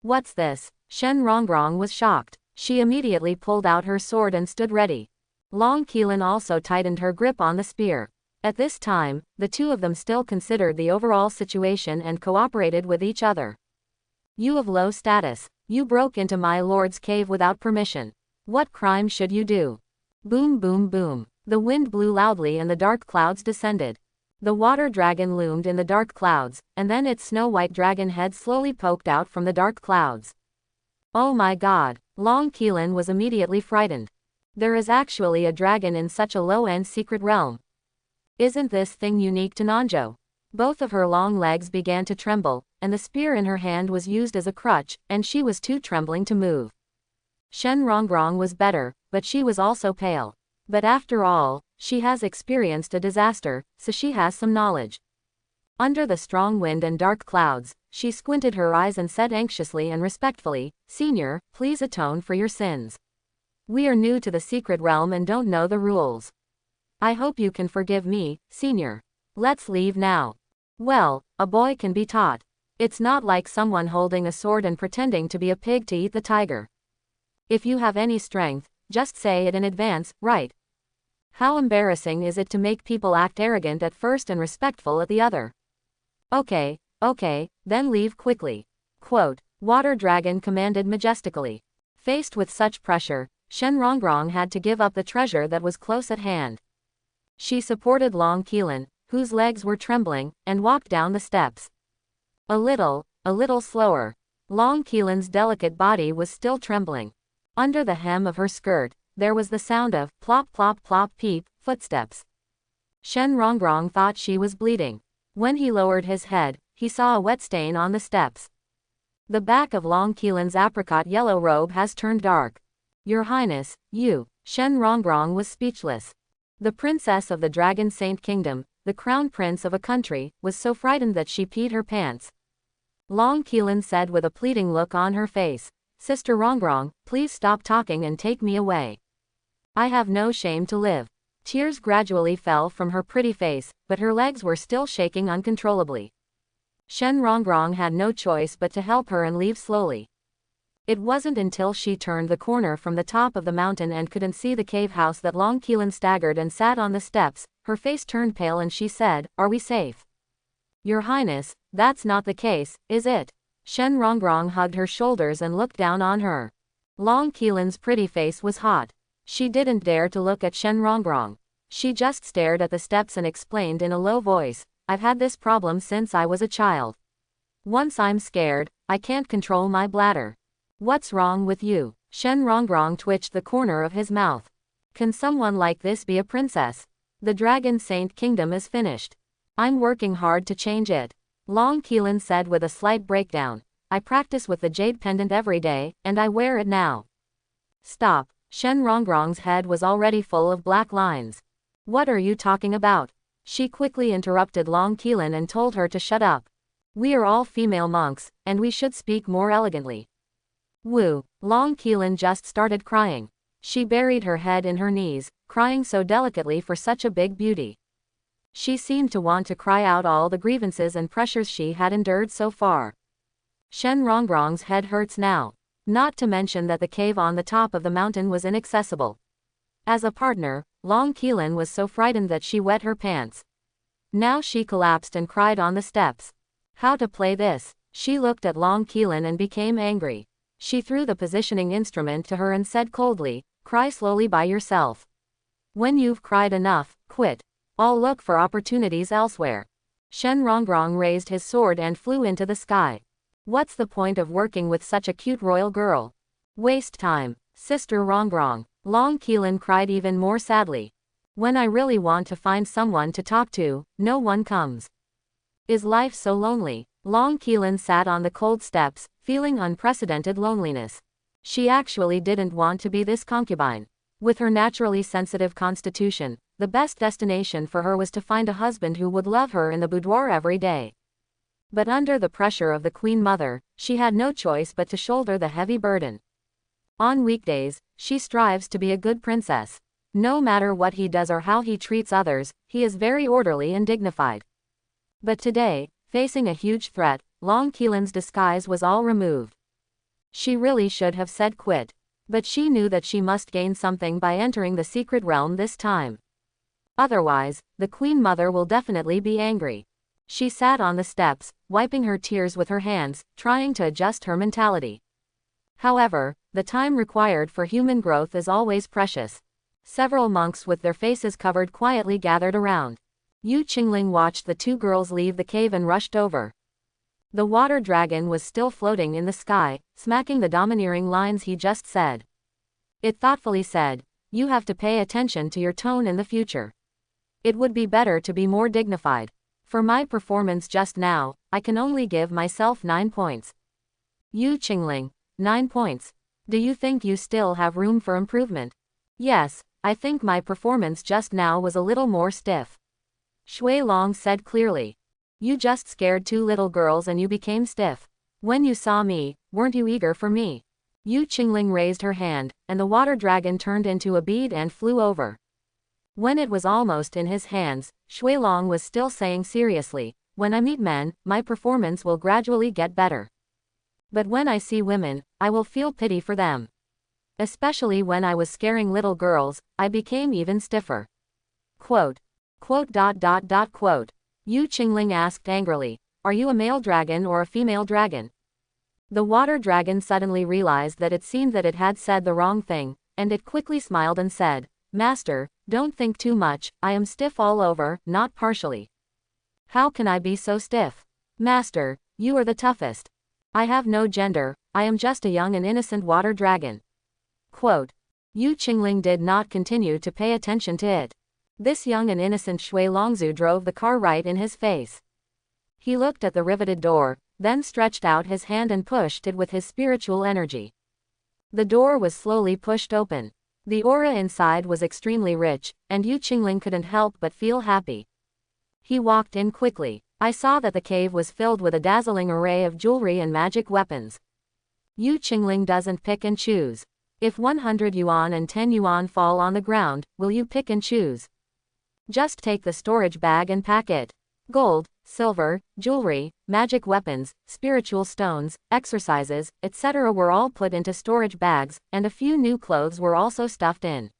What's this? Shen Rongrong was shocked. She immediately pulled out her sword and stood ready. Long Qilin also tightened her grip on the spear. At this time, the two of them still considered the overall situation and cooperated with each other. You of low status, you broke into my lord's cave without permission. What crime should you do? Boom boom boom. The wind blew loudly and the dark clouds descended. The water dragon loomed in the dark clouds, and then its snow-white dragon head slowly poked out from the dark clouds. Oh my god, Long Qilin was immediately frightened. There is actually a dragon in such a low-end secret realm. Isn't this thing unique to Nanzhou? Both of her long legs began to tremble, and the spear in her hand was used as a crutch, and she was too trembling to move. Shen Rongrong was better, but she was also pale. But after all, she has experienced a disaster, so she has some knowledge. Under the strong wind and dark clouds, she squinted her eyes and said anxiously and respectfully, "Senior, please atone for your sins. We are new to the secret realm and don't know the rules. I hope you can forgive me, Senior. Let's leave now." Well, a boy can be taught. It's not like someone holding a sword and pretending to be a pig to eat the tiger. If you have any strength, just say it in advance, right? How embarrassing is it to make people act arrogant at first and respectful at the other? Okay, then leave quickly. Quote, Water Dragon commanded majestically. Faced with such pressure, Shen Rongrong had to give up the treasure that was close at hand. She supported Long Qilin, whose legs were trembling, and walked down the steps. A little slower. Long Qilin's delicate body was still trembling. Under the hem of her skirt, there was the sound of plop plop plop peep, footsteps. Shen Rongrong thought she was bleeding. When he lowered his head, he saw a wet stain on the steps. The back of Long Qilin's apricot yellow robe has turned dark. Your Highness, Shen Rongrong was speechless. The princess of the Dragon Saint Kingdom, the crown prince of a country, was so frightened that she peed her pants. Long Qilin said with a pleading look on her face, "Sister Rongrong, please stop talking and take me away." I have no shame to live. Tears gradually fell from her pretty face, but her legs were still shaking uncontrollably. Shen Rongrong had no choice but to help her and leave slowly. It wasn't until she turned the corner from the top of the mountain and couldn't see the cave house that Long Qilin staggered and sat on the steps. Her face turned pale and she said, "Are we safe?" "Your Highness, that's not the case, is it?" Shen Rongrong hugged her shoulders and looked down on her. Long Qilin's pretty face was hot. She didn't dare to look at Shen Rongrong. She just stared at the steps and explained in a low voice, "I've had this problem since I was a child. Once I'm scared, I can't control my bladder." "What's wrong with you?" Shen Rongrong twitched the corner of his mouth. "Can someone like this be a princess? The Dragon Saint Kingdom is finished. I'm working hard to change it." Long Qilin said with a slight breakdown. "I practice with the jade pendant every day, and I wear it now." "Stop." Shen Rongrong's head was already full of black lines. "What are you talking about?" She quickly interrupted Long Qilin and told her to shut up. "We are all female monks, and we should speak more elegantly." "Woo." Long Qilin just started crying. She buried her head in her knees, crying so delicately for such a big beauty. She seemed to want to cry out all the grievances and pressures she had endured so far. Shen Rongrong's head hurts now. Not to mention that the cave on the top of the mountain was inaccessible. As a partner, Long Qilin was so frightened that she wet her pants. Now she collapsed and cried on the steps. How to play this? She looked at Long Qilin and became angry. She threw the positioning instrument to her and said coldly, "Cry slowly by yourself. When you've cried enough, quit. I'll look for opportunities elsewhere." Shen Rongrong raised his sword and flew into the sky. "What's the point of working with such a cute royal girl? Waste time." "Sister Rongrong." Long Qilin cried even more sadly. "When I really want to find someone to talk to, no one comes. Is life so lonely?" Long Qilin sat on the cold steps, feeling unprecedented loneliness. She actually didn't want to be this concubine. With her naturally sensitive constitution, the best destination for her was to find a husband who would love her in the boudoir every day. But under the pressure of the Queen Mother, she had no choice but to shoulder the heavy burden. On weekdays, she strives to be a good princess. No matter what he does or how he treats others, he is very orderly and dignified. But today, facing a huge threat, Long Qilin's disguise was all removed. She really should have said quit. But she knew that she must gain something by entering the secret realm this time. Otherwise, the Queen Mother will definitely be angry. She sat on the steps, wiping her tears with her hands, trying to adjust her mentality. However, the time required for human growth is always precious. Several monks with their faces covered quietly gathered around. Yu Qingling watched the two girls leave the cave and rushed over. The water dragon was still floating in the sky, smacking the domineering lines he just said. It thoughtfully said, "You have to pay attention to your tone in the future. It would be better to be more dignified. For my performance just now, I can only give myself 9 points." Yu Qingling, 9 points. Do you think you still have room for improvement? Yes, I think my performance just now was a little more stiff. Shui Long said clearly. You just scared 2 little girls and you became stiff. When you saw me, weren't you eager for me? Yu Qingling raised her hand, and the water dragon turned into a bead and flew over. When it was almost in his hands, Shui Long was still saying seriously, "When I meet men, my performance will gradually get better. But when I see women, I will feel pity for them. Especially when I was scaring little girls, I became even stiffer." Quote. Quote. Yu Qingling asked angrily, "Are you a male dragon or a female dragon?" The water dragon suddenly realized that it seemed that it had said the wrong thing, and it quickly smiled and said, "Master, don't think too much, I am stiff all over, not partially." "How can I be so stiff?" "Master, you are the toughest." "I have no gender, I am just a young and innocent water dragon." Quote. Yu Qingling did not continue to pay attention to it. This young and innocent Shui Longzhu drove the car right in his face. He looked at the riveted door, then stretched out his hand and pushed it with his spiritual energy. The door was slowly pushed open. The aura inside was extremely rich, and Yu Qingling couldn't help but feel happy. He walked in quickly. I saw that the cave was filled with a dazzling array of jewelry and magic weapons. Yu Qingling doesn't pick and choose. If 100 yuan and 10 yuan fall on the ground, will you pick and choose? Just take the storage bag and pack it. Gold, silver, jewelry, magic weapons, spiritual stones, exercises, etc. were all put into storage bags, and a few new clothes were also stuffed in.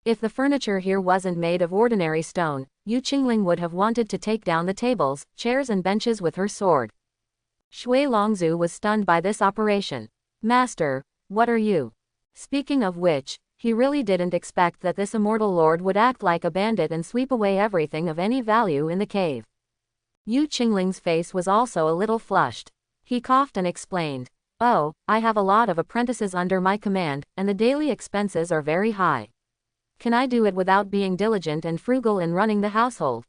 If the furniture here wasn't made of ordinary stone, Yu Qingling would have wanted to take down the tables, chairs and benches with her sword. Shui Longzhu was stunned by this operation. Master, what are you? Speaking of which, he really didn't expect that this immortal lord would act like a bandit and sweep away everything of any value in the cave. Yu Qingling's face was also a little flushed. He coughed and explained, "Oh, I have a lot of apprentices under my command, and the daily expenses are very high. Can I do it without being diligent and frugal in running the household?"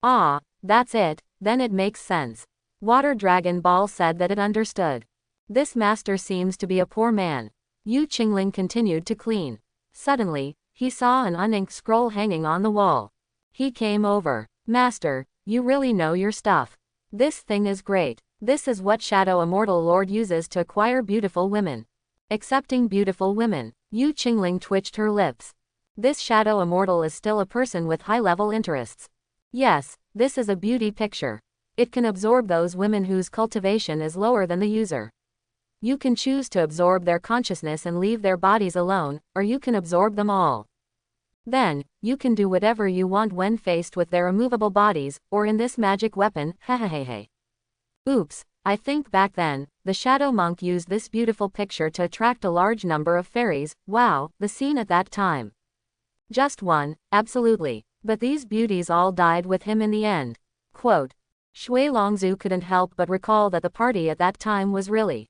"Ah, that's it, then it makes sense." Water Dragon Ball said that it understood. This master seems to be a poor man. Yu Qingling continued to clean. Suddenly, he saw an uninked scroll hanging on the wall. He came over. "Master, you really know your stuff. This thing is great. This is what Shadow Immortal Lord uses to acquire beautiful women." Accepting beautiful women. Yu Qingling twitched her lips. This Shadow Immortal is still a person with high-level interests. Yes, this is a beauty picture. It can absorb those women whose cultivation is lower than the user. You can choose to absorb their consciousness and leave their bodies alone, or you can absorb them all. Then, you can do whatever you want when faced with their immovable bodies, or in this magic weapon, hehehehe. Oops, I think back then, the Shadow Monk used this beautiful picture to attract a large number of fairies. Wow, the scene at that time. Just one, absolutely. But these beauties all died with him in the end. Quote. Shui Longzhu couldn't help but recall that the party at that time was really.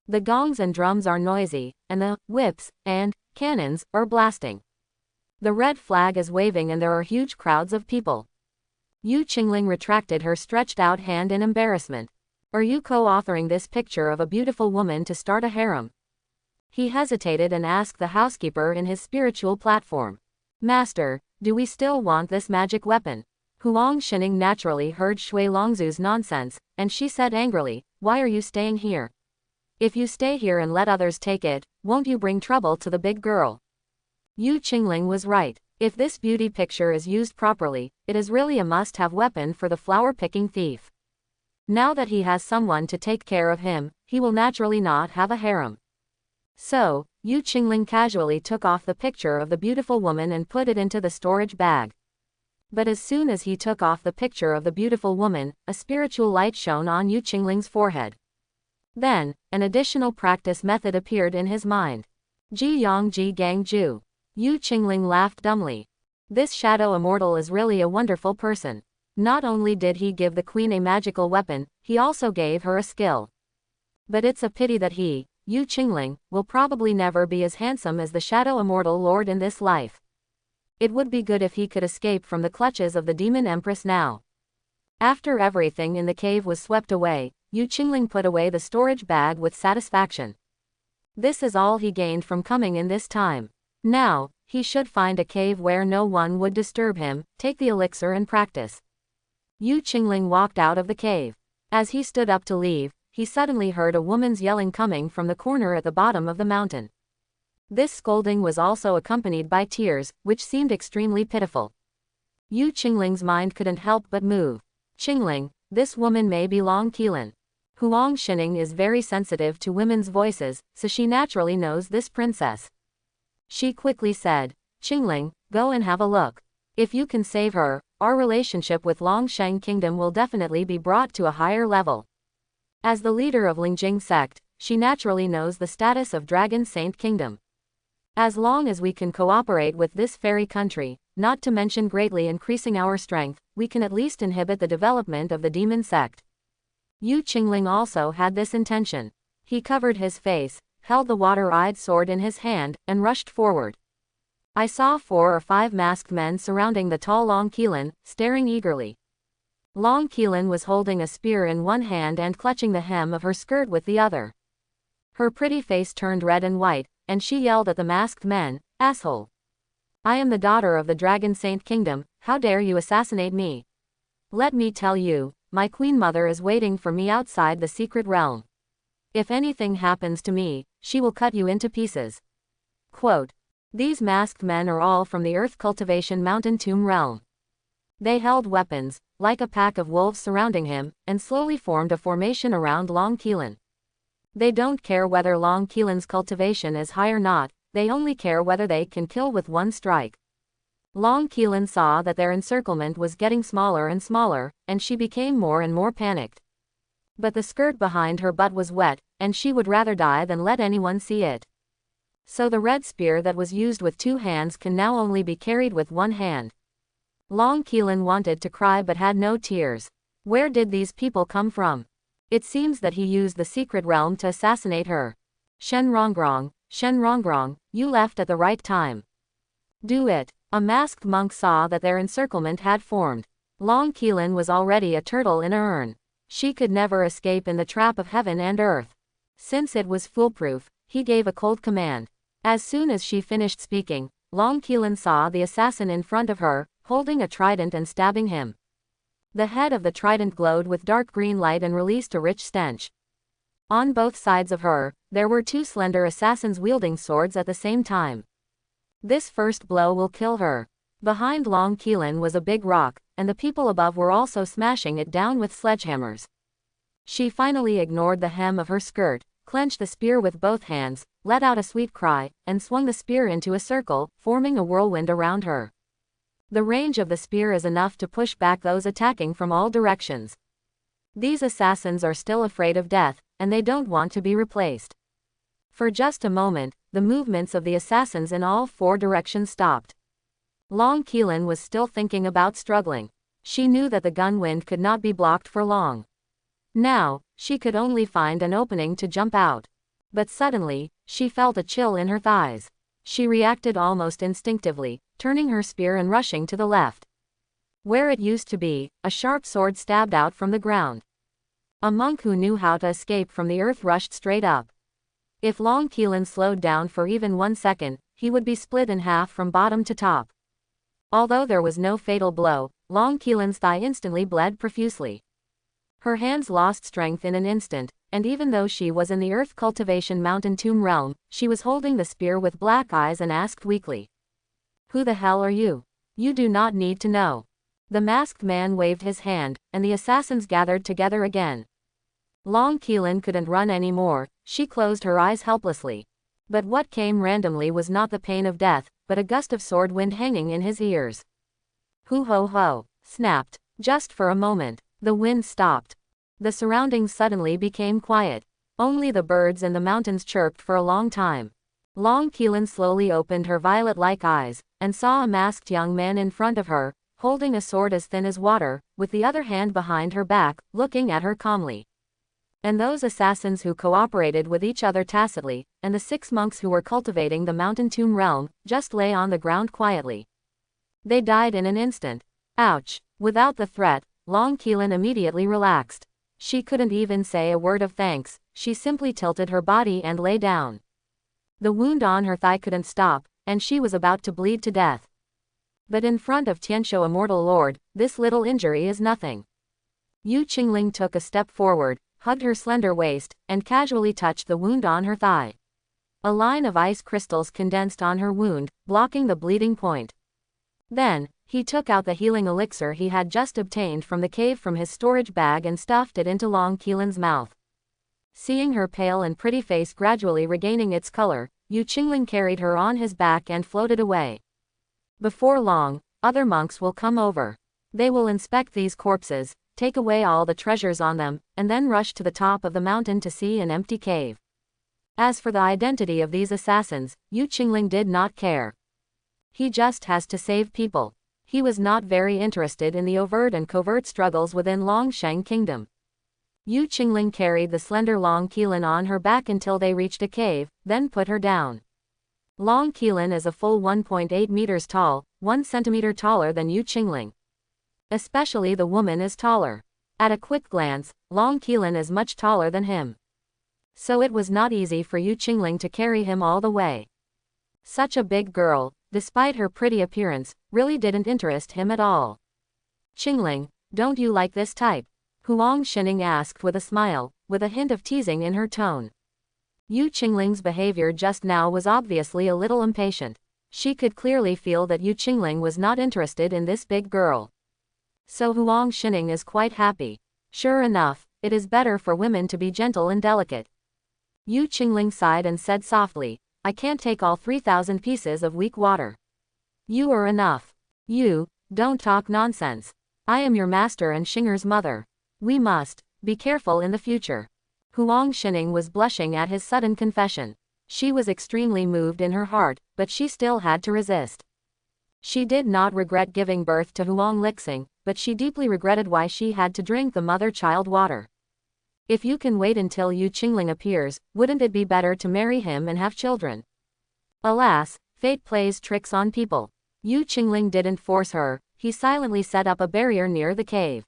The gongs and drums are noisy, and the whips and cannons are blasting. The red flag is waving and there are huge crowds of people. Yu Qingling retracted her stretched out hand in embarrassment. Are you co-authoring this picture of a beautiful woman to start a harem? He hesitated and asked the housekeeper in his spiritual platform. Master, do we still want this magic weapon? Huang Xining naturally heard Shui Longzhu's nonsense, and she said angrily, why are you staying here? If you stay here and let others take it, won't you bring trouble to the big girl? Yu Qingling was right. If this beauty picture is used properly, it is really a must-have weapon for the flower-picking thief. Now that he has someone to take care of him, he will naturally not have a harem. So, Yu Qingling casually took off the picture of the beautiful woman and put it into the storage bag. But as soon as he took off the picture of the beautiful woman, a spiritual light shone on Yu Qingling's forehead. Then, an additional practice method appeared in his mind. Ji Yang Ji Gang Ju. Yu Qingling laughed dumbly. This Shadow Immortal is really a wonderful person. Not only did he give the queen a magical weapon, he also gave her a skill. But it's a pity that he, Yu Qingling, will probably never be as handsome as the Shadow Immortal Lord in this life. It would be good if he could escape from the clutches of the Demon Empress now. After everything in the cave was swept away, Yu Qingling put away the storage bag with satisfaction. This is all he gained from coming in this time. Now, he should find a cave where no one would disturb him, take the elixir and practice. Yu Qingling walked out of the cave. As he stood up to leave, he suddenly heard a woman's yelling coming from the corner at the bottom of the mountain. This scolding was also accompanied by tears, which seemed extremely pitiful. Yu Qingling's mind couldn't help but move. Qingling, this woman may be Long Qilin. Huang Xining is very sensitive to women's voices, so she naturally knows this princess. She quickly said, Qingling, go and have a look. If you can save her, our relationship with Longsheng Kingdom will definitely be brought to a higher level. As the leader of Lingjing sect, she naturally knows the status of Dragon Saint Kingdom. As long as we can cooperate with this fairy country, not to mention greatly increasing our strength, we can at least inhibit the development of the demon sect. Yu Qingling also had this intention. He covered his face, held the water-eyed sword in his hand, and rushed forward. I saw 4 or 5 masked men surrounding the tall Long Qilin, staring eagerly. Long Qilin was holding a spear in one hand and clutching the hem of her skirt with the other. Her pretty face turned red and white, and she yelled at the masked men, asshole. I am the daughter of the Dragon Saint Kingdom, how dare you assassinate me? Let me tell you, my queen mother is waiting for me outside the secret realm. If anything happens to me, she will cut you into pieces. Quote, these masked men are all from the Earth Cultivation Mountain Tomb realm. They held weapons, like a pack of wolves surrounding him, and slowly formed a formation around Long Keelan. They don't care whether Long Keelan's cultivation is high or not, they only care whether they can kill with one strike. Long Keelan saw that their encirclement was getting smaller and smaller, and she became more and more panicked. But the skirt behind her butt was wet, and she would rather die than let anyone see it. So the red spear that was used with 2 hands can now only be carried with 1 hand. Long Keelan wanted to cry but had no tears. Where did these people come from? It seems that he used the secret realm to assassinate her. Shen Rongrong, you left at the right time. Do it. A masked monk saw that their encirclement had formed. Long Keelan was already a turtle in a urn. She could never escape in the trap of heaven and earth. Since it was foolproof, he gave a cold command. As soon as she finished speaking, Long Keelan saw the assassin in front of her, holding a trident and stabbing him. The head of the trident glowed with dark green light and released a rich stench. On both sides of her, there were 2 slender assassins wielding swords at the same time. This first blow will kill her. Behind Long Keelan was a big rock, and the people above were also smashing it down with sledgehammers. She finally ignored the hem of her skirt, clenched the spear with both hands, let out a sweet cry, and swung the spear into a circle, forming a whirlwind around her. The range of the spear is enough to push back those attacking from all directions. These assassins are still afraid of death, and they don't want to be replaced. For just a moment, the movements of the assassins in all 4 directions stopped. Long Keelan was still thinking about struggling. She knew that the gun wind could not be blocked for long. Now, she could only find an opening to jump out. But suddenly, she felt a chill in her thighs. She reacted almost instinctively, turning her spear and rushing to the left. Where it used to be, a sharp sword stabbed out from the ground. A monk who knew how to escape from the earth rushed straight up. If Long Keelan slowed down for even 1 second, he would be split in half from bottom to top. Although there was no fatal blow, Long Keelan's thigh instantly bled profusely. Her hands lost strength in an instant, and even though she was in the Earth Cultivation Mountain Tomb realm, she was holding the spear with black eyes and asked weakly, who the hell are you? You do not need to know. The masked man waved his hand, and the assassins gathered together again. Long Keelan couldn't run anymore, she closed her eyes helplessly. But what came randomly was not the pain of death, but a gust of sword wind hanging in his ears. Hoo ho ho, snapped. Just for a moment, the wind stopped. The surroundings suddenly became quiet. Only the birds in the mountains chirped for a long time. Long Keelan slowly opened her violet-like eyes, and saw a masked young man in front of her, holding a sword as thin as water, with the other hand behind her back, looking at her calmly. And those assassins who cooperated with each other tacitly, and the 6 monks who were cultivating the Mountain Tomb realm, just lay on the ground quietly. They died in an instant. Ouch! Without the threat, Long Keelan immediately relaxed. She couldn't even say a word of thanks, she simply tilted her body and lay down. The wound on her thigh couldn't stop, and she was about to bleed to death. But in front of Tianshou Immortal Lord, this little injury is nothing. Yu Qingling took a step forward, hugged her slender waist, and casually touched the wound on her thigh. A line of ice crystals condensed on her wound, blocking the bleeding point. Then, he took out the healing elixir he had just obtained from the cave from his storage bag and stuffed it into Long Keelan's mouth. Seeing her pale and pretty face gradually regaining its color, Yu Qingling carried her on his back and floated away. Before long, other monks will come over. They will inspect these corpses, take away all the treasures on them, and then rush to the top of the mountain to see an empty cave. As for the identity of these assassins, Yu Qingling did not care. He just has to save people. He was not very interested in the overt and covert struggles within Longsheng Kingdom. Yu Qingling carried the slender Long Keelan on her back until they reached a cave, then put her down. Long Keelan is a full 1.8 meters tall, 1 centimeter taller than Yu Qingling. Especially the woman is taller. At a quick glance, Long Keelan is much taller than him. So it was not easy for Yu Qingling to carry him all the way. Such a big girl, despite her pretty appearance, really didn't interest him at all. Qingling, don't you like this type? Huang Xining asked with a smile, with a hint of teasing in her tone. Yu Qingling's behavior just now was obviously a little impatient. She could clearly feel that Yu Qingling was not interested in this big girl. So Huang Xining is quite happy. Sure enough, it is better for women to be gentle and delicate. Yu Qingling sighed and said softly, I can't take all 3,000 pieces of weak water. You are enough. You, don't talk nonsense. I am your master and Xinger's mother. We must be careful in the future. Huang Xining was blushing at his sudden confession. She was extremely moved in her heart, but she still had to resist. She did not regret giving birth to Huang Lixing, but she deeply regretted why she had to drink the mother-child water. If you can wait until Yu Qingling appears, wouldn't it be better to marry him and have children? Alas, fate plays tricks on people. Yu Qingling didn't force her, he silently set up a barrier near the cave.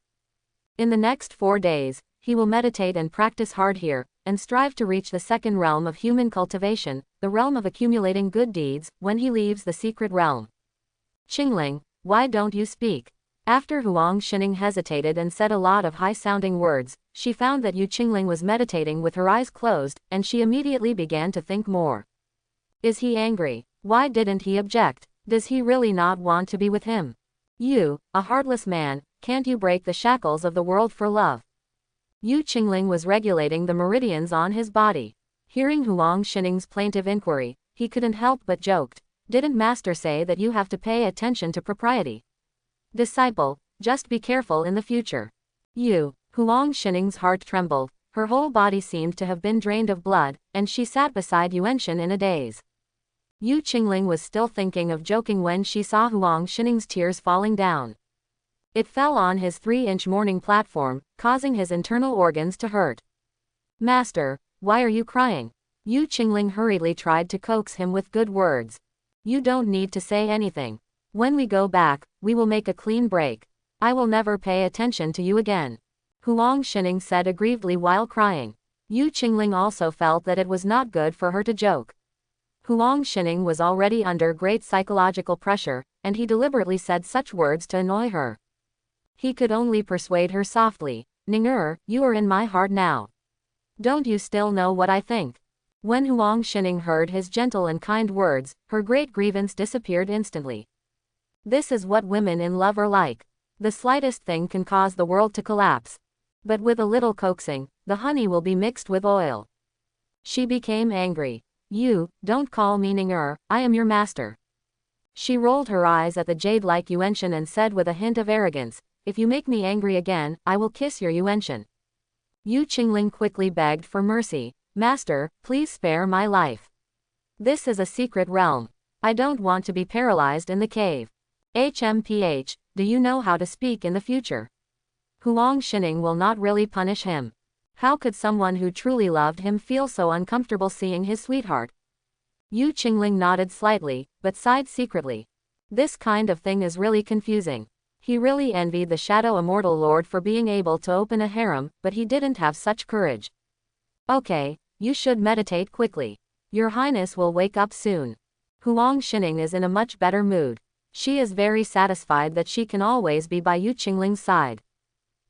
In the next 4 days, he will meditate and practice hard here, and strive to reach the second realm of human cultivation, the realm of accumulating good deeds, when he leaves the secret realm. Qingling, why don't you speak? After Huang Xining hesitated and said a lot of high-sounding words, she found that Yu Qingling was meditating with her eyes closed, and she immediately began to think more. Is he angry? Why didn't he object? Does he really not want to be with him? You, a heartless man, can't you break the shackles of the world for love? Yu Qingling was regulating the meridians on his body. Hearing Huang Xining's plaintive inquiry, he couldn't help but joked. Didn't master say that you have to pay attention to propriety? Disciple, just be careful in the future. Huang Xining's heart trembled, her whole body seemed to have been drained of blood, and she sat beside Yuanxin in a daze. Yu Qingling was still thinking of joking when she saw Huang Xining's tears falling down. It fell on his 3-inch morning platform, causing his internal organs to hurt. Master, why are you crying? Yu Qingling hurriedly tried to coax him with good words. You don't need to say anything. When we go back, we will make a clean break. I will never pay attention to you again. Huang Xining said aggrievedly while crying. Yu Qingling also felt that it was not good for her to joke. Huang Xining was already under great psychological pressure, and he deliberately said such words to annoy her. He could only persuade her softly. Ninger, you are in my heart now. Don't you still know what I think? When Huang Xining heard his gentle and kind words, her great grievance disappeared instantly. This is what women in love are like. The slightest thing can cause the world to collapse. But with a little coaxing, the honey will be mixed with oil. She became angry. You, don't call me Ninger, I am your master. She rolled her eyes at the jade-like Yuanxin and said with a hint of arrogance, if you make me angry again, I will kiss your Yuanxin. Yu Qingling quickly begged for mercy. Master, please spare my life. This is a secret realm. I don't want to be paralyzed in the cave. HMPH, do you know how to speak in the future? Huang Xining will not really punish him. How could someone who truly loved him feel so uncomfortable seeing his sweetheart? Yu Qingling nodded slightly, but sighed secretly. This kind of thing is really confusing. He really envied the Shadow Immortal Lord for being able to open a harem, but he didn't have such courage. Okay, you should meditate quickly. Your Highness will wake up soon. Huang Xining is in a much better mood. She is very satisfied that she can always be by Yu Qingling's side.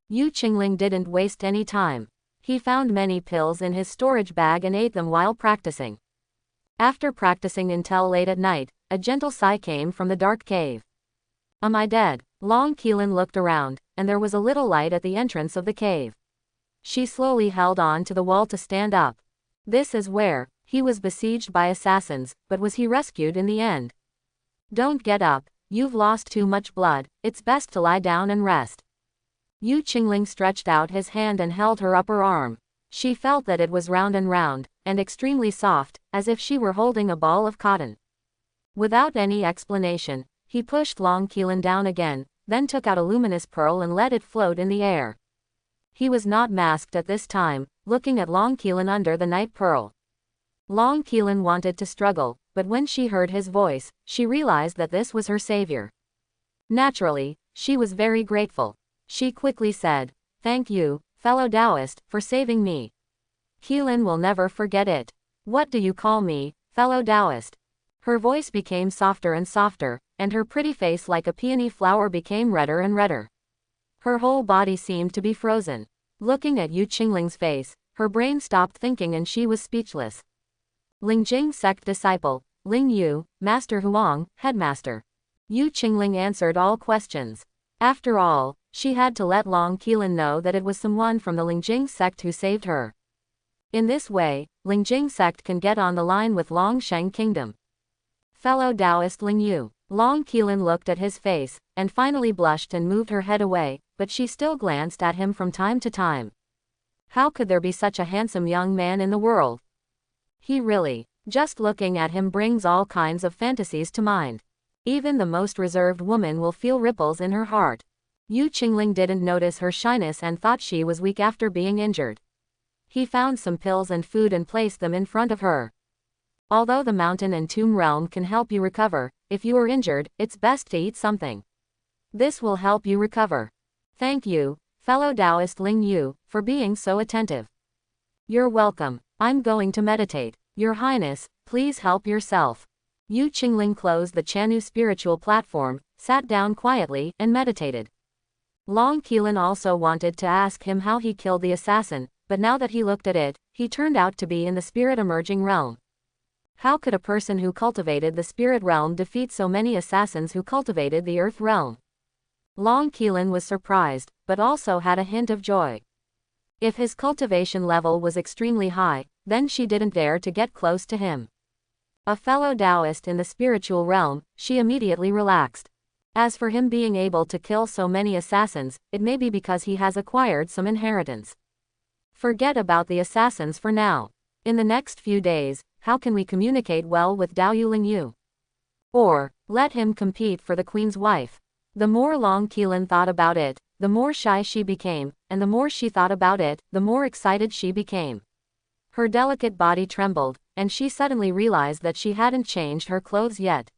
Yu Qingling didn't waste any time. He found many pills in his storage bag and ate them while practicing. After practicing until late at night, a gentle sigh came from the dark cave. Am I dead? Long Qilin looked around, and there was a little light at the entrance of the cave. She slowly held on to the wall to stand up. This is where he was besieged by assassins, but was he rescued in the end? Don't get up, you've lost too much blood, it's best to lie down and rest. Yu Qingling stretched out his hand and held her upper arm. She felt that it was round, and extremely soft, as if she were holding a ball of cotton. Without any explanation, he pushed Long Qilin down again, then took out a luminous pearl and let it float in the air. He was not masked at this time, looking at Long Qilin under the night pearl. Long Qilin wanted to struggle, but when she heard his voice, she realized that this was her savior. Naturally, she was very grateful. She quickly said, "Thank you, fellow Taoist, for saving me. Qilin will never forget it. What do you call me, fellow Taoist?" Her voice became softer and softer, and her pretty face like a peony flower became redder and redder. Her whole body seemed to be frozen. Looking at Yu Qingling's face, her brain stopped thinking and she was speechless. Lingjing sect disciple. Ling Yu, Master Huang, headmaster. Yu Qingling answered all questions. After all, she had to let Long Qilin know that it was someone from the Lingjing sect who saved her. In this way, Lingjing sect can get on the line with Long Sheng Kingdom. Fellow Taoist Ling Yu. Long Qilin looked at his face, and finally blushed and moved her head away, but she still glanced at him from time to time. How could there be such a handsome young man in the world? He really, just looking at him brings all kinds of fantasies to mind. Even the most reserved woman will feel ripples in her heart. Yu Qingling didn't notice her shyness and thought she was weak after being injured. He found some pills and food and placed them in front of her. Although the mountain and tomb realm can help you recover, if you are injured, it's best to eat something. This will help you recover. Thank you, fellow Taoist Ling Yu, for being so attentive. You're welcome. I'm going to meditate. Your Highness, please help yourself. Yu Qingling closed the Chanu spiritual platform, sat down quietly, and meditated. Long Qilin also wanted to ask him how he killed the assassin, but now that he looked at it, he turned out to be in the spirit emerging realm. How could a person who cultivated the spirit realm defeat so many assassins who cultivated the earth realm? Long Qilin was surprised, but also had a hint of joy. If his cultivation level was extremely high, then she didn't dare to get close to him. A fellow Taoist in the spiritual realm, she immediately relaxed. As for him being able to kill so many assassins, it may be because he has acquired some inheritance. Forget about the assassins for now. In the next few days, how can we communicate well with Dao Ling Yu? Or, let him compete for the queen's wife. The more Long Qilin thought about it, the more shy she became, and the more she thought about it, the more excited she became. Her delicate body trembled, and she suddenly realized that she hadn't changed her clothes yet.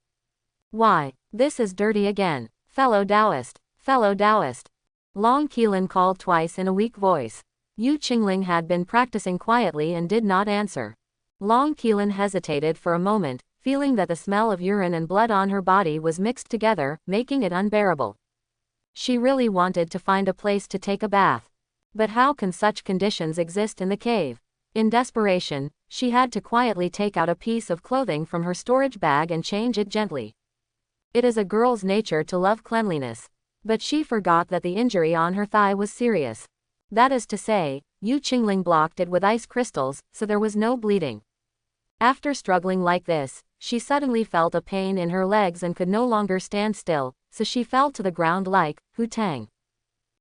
Why, this is dirty again. Fellow Taoist. Fellow Taoist. Long Qilin called twice in a weak voice. Yu Qingling had been practicing quietly and did not answer. Long Qilin hesitated for a moment, feeling that the smell of urine and blood on her body was mixed together, making it unbearable. She really wanted to find a place to take a bath. But how can such conditions exist in the cave? In desperation, she had to quietly take out a piece of clothing from her storage bag and change it gently. It is a girl's nature to love cleanliness. But she forgot that the injury on her thigh was serious. That is to say, Yu Qingling blocked it with ice crystals, so there was no bleeding. After struggling like this, she suddenly felt a pain in her legs and could no longer stand still, so she fell to the ground like, Hu Tang.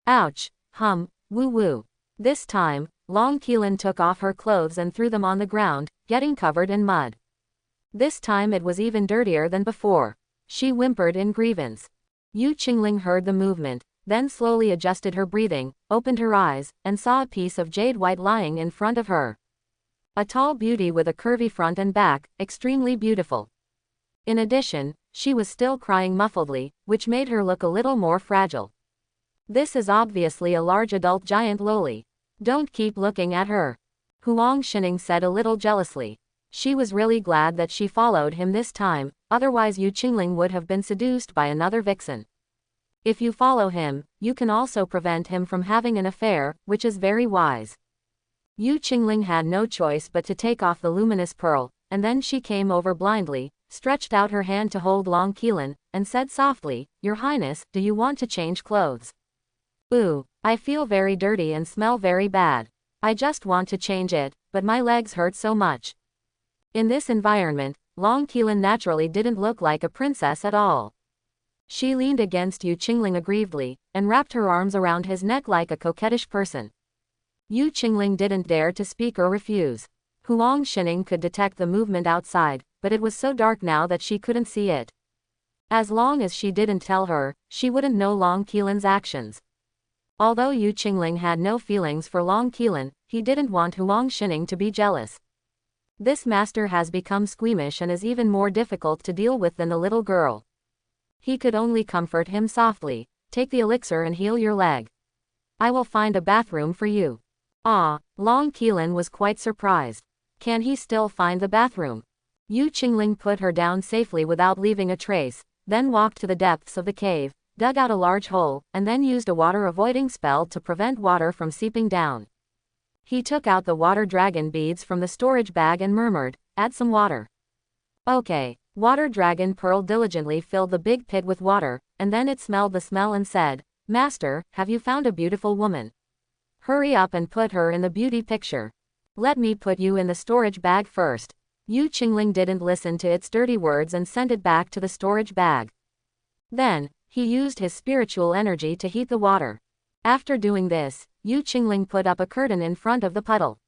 Ouch, woo woo. This time, Long Qilin took off her clothes and threw them on the ground, getting covered in mud. This time it was even dirtier than before. She whimpered in grievance. Yu Qingling heard the movement, then slowly adjusted her breathing, opened her eyes, and saw a piece of jade white lying in front of her. A tall beauty with a curvy front and back, extremely beautiful. In addition, she was still crying muffledly, which made her look a little more fragile. This is obviously a large adult giant loli. Don't keep looking at her. Huang Shining said a little jealously. She was really glad that she followed him this time, otherwise Yu Qingling would have been seduced by another vixen. If you follow him, you can also prevent him from having an affair, which is very wise. Yu Qingling had no choice but to take off the luminous pearl, and then she came over blindly, stretched out her hand to hold Long Qilin, and said softly, Your Highness, do you want to change clothes? Ooh, I feel very dirty and smell very bad. I just want to change it, but my legs hurt so much. In this environment, Long Qilin naturally didn't look like a princess at all. She leaned against Yu Qingling aggrievedly, and wrapped her arms around his neck like a coquettish person. Yu Qingling didn't dare to speak or refuse. Huang Shining could detect the movement outside, but it was so dark now that she couldn't see it. As long as she didn't tell her, she wouldn't know Long Qilin's actions. Although Yu Qingling had no feelings for Long Qilin, he didn't want Huang Shining to be jealous. This master has become squeamish and is even more difficult to deal with than the little girl. He could only comfort him softly. Take the elixir and heal your leg. I will find a bathroom for you. Ah, Long Qilin was quite surprised. Can he still find the bathroom? Yu Qingling put her down safely without leaving a trace, then walked to the depths of the cave, dug out a large hole, and then used a water-avoiding spell to prevent water from seeping down. He took out the water dragon beads from the storage bag and murmured, add some water. Okay. Water Dragon Pearl diligently filled the big pit with water, and then it smelled the smell and said, Master, have you found a beautiful woman? Hurry up and put her in the beauty picture. Let me put you in the storage bag first. Yu Qingling didn't listen to its dirty words and sent it back to the storage bag. Then, he used his spiritual energy to heat the water. After doing this, Yu Qingling put up a curtain in front of the puddle.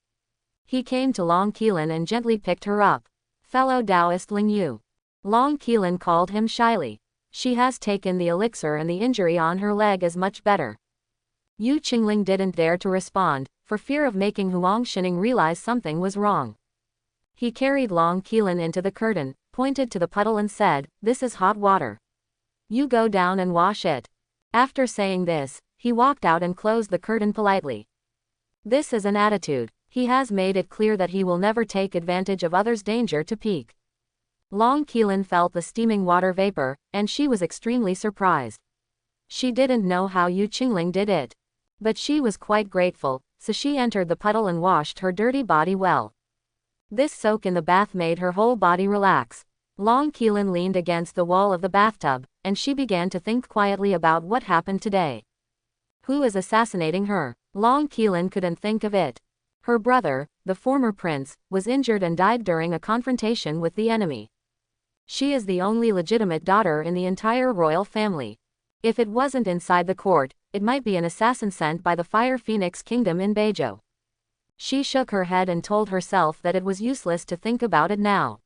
He came to Long Qilin and gently picked her up. Fellow Taoist Ling Yu. Long Qilin called him shyly. She has taken the elixir and the injury on her leg is much better. Yu Qingling didn't dare to respond, for fear of making Huang Xining realize something was wrong. He carried Long Qilin into the curtain, pointed to the puddle and said, This is hot water. You go down and wash it. After saying this, he walked out and closed the curtain politely. This is an attitude. He has made it clear that he will never take advantage of others' danger to peek. Long Qilin felt the steaming water vapor, and she was extremely surprised. She didn't know how Yu Qingling did it. But she was quite grateful, so she entered the puddle and washed her dirty body well. This soak in the bath made her whole body relax. Long Qilin leaned against the wall of the bathtub, and she began to think quietly about what happened today. Who is assassinating her? Long Qilin couldn't think of it. Her brother, the former prince, was injured and died during a confrontation with the enemy. She is the only legitimate daughter in the entire royal family. If it wasn't inside the court, it might be an assassin sent by the Fire Phoenix Kingdom in Beizhou. She shook her head and told herself that it was useless to think about it now.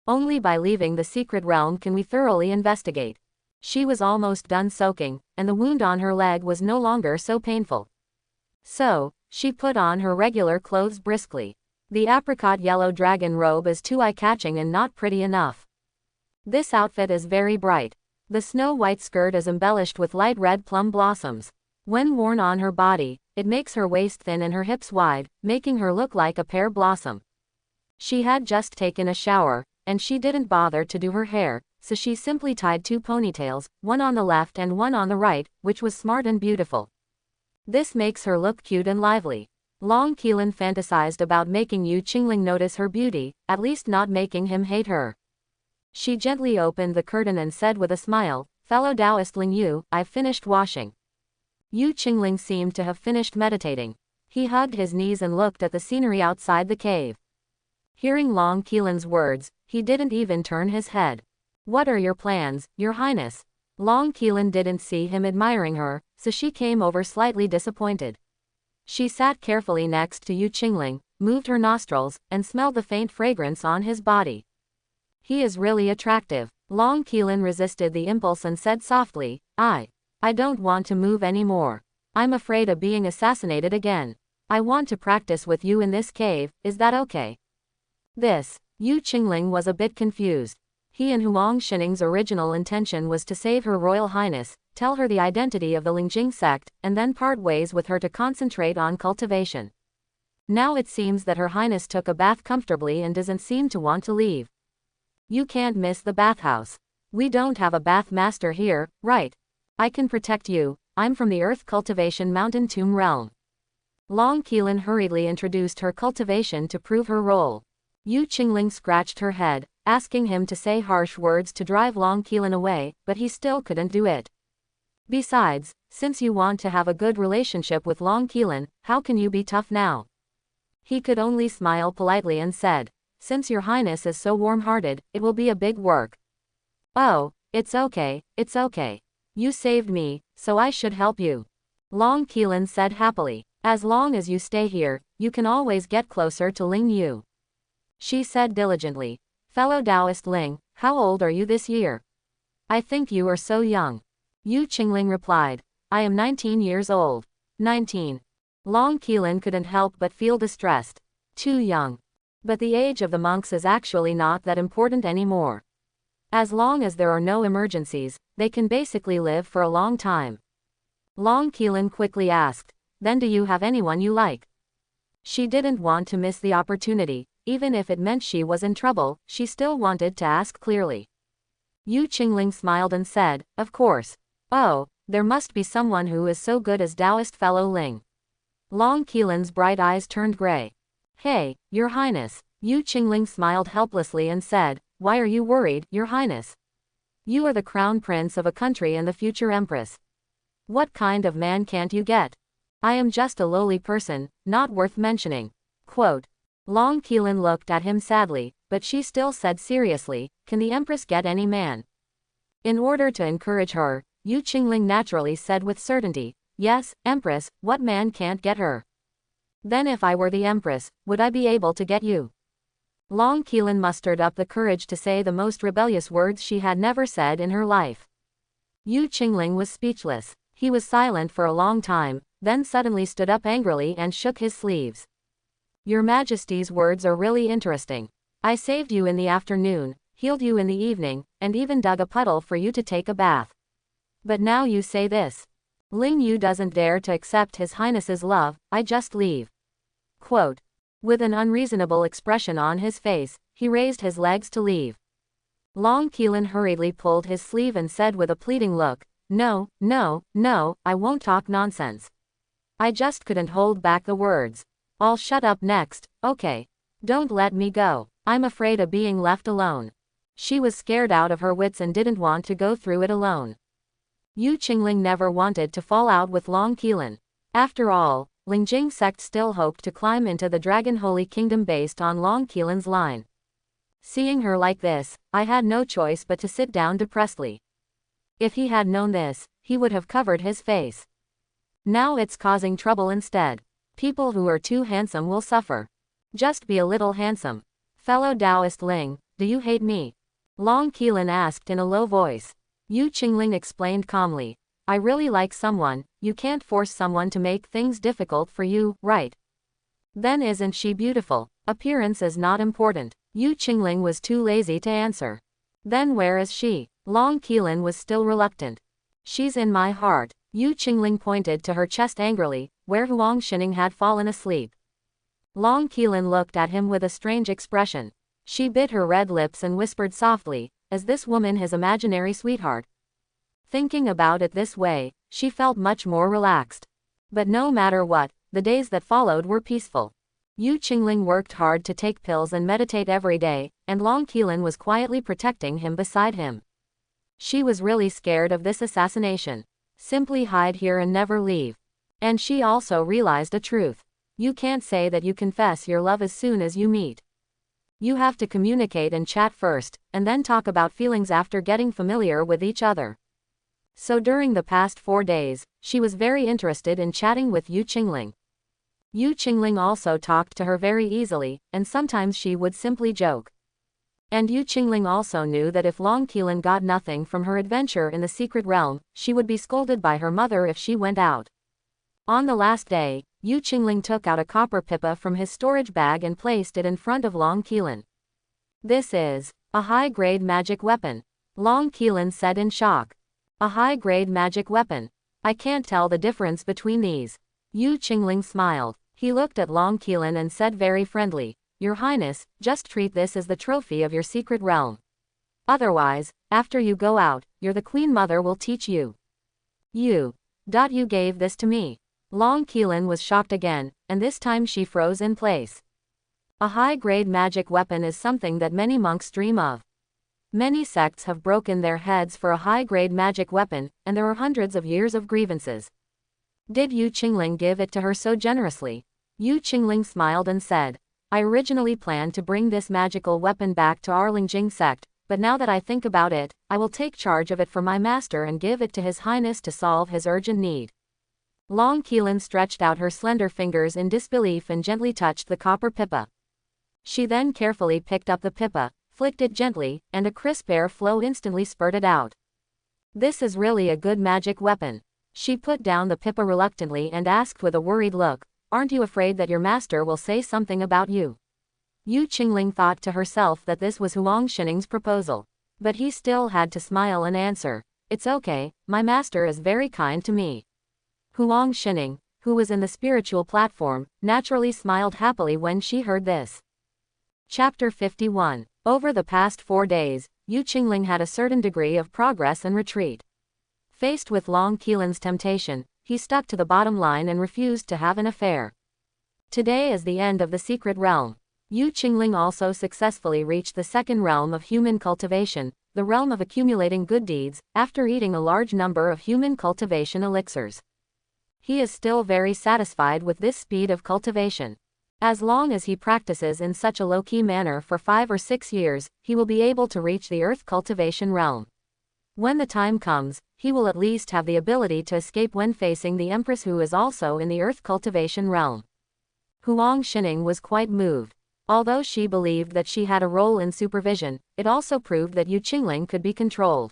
Only by leaving the secret realm can we thoroughly investigate. She was almost done soaking, and the wound on her leg was no longer so painful. So, she put on her regular clothes briskly. The apricot yellow dragon robe is too eye-catching and not pretty enough. This outfit is very bright. The snow-white skirt is embellished with light red plum blossoms. When worn on her body, it makes her waist thin and her hips wide, making her look like a pear blossom. She had just taken a shower, and she didn't bother to do her hair, so she simply tied 2 ponytails, one on the left and one on the right, which was smart and beautiful. This makes her look cute and lively. Long Qilin fantasized about making Yu Qingling notice her beauty, at least not making him hate her. She gently opened the curtain and said with a smile, Fellow Taoist Ling Yu, I've finished washing. Yu Qingling seemed to have finished meditating. He hugged his knees and looked at the scenery outside the cave. Hearing Long Qilin's words, he didn't even turn his head. What are your plans, Your Highness? Long Qilin didn't see him admiring her, so she came over slightly disappointed. She sat carefully next to Yu Qingling, moved her nostrils, and smelled the faint fragrance on his body. He is really attractive. Long Qilin resisted the impulse and said softly, I don't want to move anymore. I'm afraid of being assassinated again. I want to practice with you in this cave, is that okay? Yu Qingling was a bit confused. He and Huang Xining's original intention was to save Her Royal Highness, tell her the identity of the Lingjing sect, and then part ways with her to concentrate on cultivation. Now it seems that Her Highness took a bath comfortably and doesn't seem to want to leave. You can't miss the bathhouse. We don't have a bath master here, right? I can protect you. I'm from the Earth Cultivation Mountain Tomb Realm. Long Qilin hurriedly introduced her cultivation to prove her role. Yu Qingling scratched her head, asking him to say harsh words to drive Long Qilin away, but he still couldn't do it. Besides, since you want to have a good relationship with Long Qilin, how can you be tough now? He could only smile politely and said, Since Your Highness is so warm-hearted, it will be a big work. Oh, it's okay, it's okay. You saved me, so I should help you. Long Qilin said happily. As long as you stay here, you can always get closer to Ling Yu. She said diligently. Fellow Taoist Ling, how old are you this year? I think you are so young. Yu Qingling replied. I am 19 years old. 19. Long Qilin couldn't help but feel distressed. Too young. But the age of the monks is actually not that important anymore. As long as there are no emergencies, they can basically live for a long time. Long Qilin quickly asked, Then do you have anyone you like? She didn't want to miss the opportunity, even if it meant she was in trouble, she still wanted to ask clearly. Yu Qingling smiled and said, Of course. Oh, there must be someone who is so good as Taoist fellow Ling. Long Qilin's bright eyes turned gray. Hey, Your Highness, Yu Qingling smiled helplessly and said, "Why are you worried, Your Highness? You are the crown prince of a country and the future empress. What kind of man can't you get? I am just a lowly person, not worth mentioning." Quote. Long Qilin looked at him sadly, but she still said seriously, "Can the empress get any man?" In order to encourage her, Yu Qingling naturally said with certainty, "Yes, empress, what man can't get her? Then if I were the empress, would I be able to get you?" Long Qilin mustered up the courage to say the most rebellious words she had never said in her life. Yu Qingling was speechless. He was silent for a long time, then suddenly stood up angrily and shook his sleeves. "Your Majesty's words are really interesting. I saved you in the afternoon, healed you in the evening, and even dug a puddle for you to take a bath. But now you say this. Ling Yu doesn't dare to accept His Highness's love, I just leave." Quote. With an unreasonable expression on his face, he raised his legs to leave. Long Qilin hurriedly pulled his sleeve and said with a pleading look, "No, no, no, I won't talk nonsense. I just couldn't hold back the words. I'll shut up next, okay? Don't let me go. I'm afraid of being left alone." She was scared out of her wits and didn't want to go through it alone. Yu Qingling never wanted to fall out with Long Qilin. After all, Lingjing sect still hoped to climb into the Dragon Holy Kingdom based on Long Qilin's line. Seeing her like this, I had no choice but to sit down depressedly. If he had known this, he would have covered his face. Now it's causing trouble instead. People who are too handsome will suffer. Just be a little handsome. Fellow Taoist Ling, do you hate me? Long Qilin asked in a low voice. Yu Qingling explained calmly. I really like someone, you can't force someone to make things difficult for you, right? Then isn't she beautiful? Appearance is not important. Yu Qingling was too lazy to answer. Then where is she? Long Qilin was still reluctant. She's in my heart. Yu Qingling pointed to her chest angrily, where Huang Xining had fallen asleep. Long Qilin looked at him with a strange expression. She bit her red lips and whispered softly, "Is this woman his imaginary sweetheart?" Thinking about it this way, she felt much more relaxed. But no matter what, the days that followed were peaceful. Yu Qingling worked hard to take pills and meditate every day, and Long Qilin was quietly protecting him beside him. She was really scared of this assassination. Simply hide here and never leave. And she also realized a truth. You can't say that you confess your love as soon as you meet. You have to communicate and chat first, and then talk about feelings after getting familiar with each other. So during the past 4 days, she was very interested in chatting with Yu Qingling. Yu Qingling also talked to her very easily, and sometimes she would simply joke. And Yu Qingling also knew that if Long Qilin got nothing from her adventure in the secret realm, she would be scolded by her mother if she went out. On the last day, Yu Qingling took out a copper pipa from his storage bag and placed it in front of Long Qilin. "This is a high-grade magic weapon," Long Qilin said in shock. "A high-grade magic weapon? I can't tell the difference between these." Yu Qingling smiled. He looked at Long Qilin and said very friendly, "Your Highness, just treat this as the trophy of your secret realm. Otherwise, after you go out, the Queen Mother will teach you." You gave this to me." Long Qilin was shocked again, and this time she froze in place. A high-grade magic weapon is something that many monks dream of. Many sects have broken their heads for a high-grade magic weapon, and there are hundreds of years of grievances. Did Yu Qingling give it to her so generously? Yu Qingling smiled and said, "I originally planned to bring this magical weapon back to our Lingjing sect, but now that I think about it, I will take charge of it for my master and give it to His Highness to solve his urgent need." Long Qilin stretched out her slender fingers in disbelief and gently touched the copper pipa. She then carefully picked up the pipa, flicked it gently, and a crisp air flow instantly spurted out. "This is really a good magic weapon." She put down the pipa reluctantly and asked with a worried look, "Aren't you afraid that your master will say something about you?" Yu Qingling thought to herself that this was Huang Xining's proposal. But he still had to smile and answer, "It's okay, my master is very kind to me." Huang Xining, who was in the spiritual platform, naturally smiled happily when she heard this. Chapter 51. Over the past 4 days, Yu Qingling had a certain degree of progress and retreat. Faced with Long Qilin's temptation, he stuck to the bottom line and refused to have an affair. Today is the end of the secret realm. Yu Qingling also successfully reached the second realm of human cultivation, the realm of accumulating good deeds, after eating a large number of human cultivation elixirs. He is still very satisfied with this speed of cultivation. As long as he practices in such a low-key manner for 5 or 6 years, he will be able to reach the earth cultivation realm. When the time comes, he will at least have the ability to escape when facing the Empress, who is also in the earth cultivation realm. Huang Xining was quite moved. Although she believed that she had a role in supervision, it also proved that Yu Qingling could be controlled.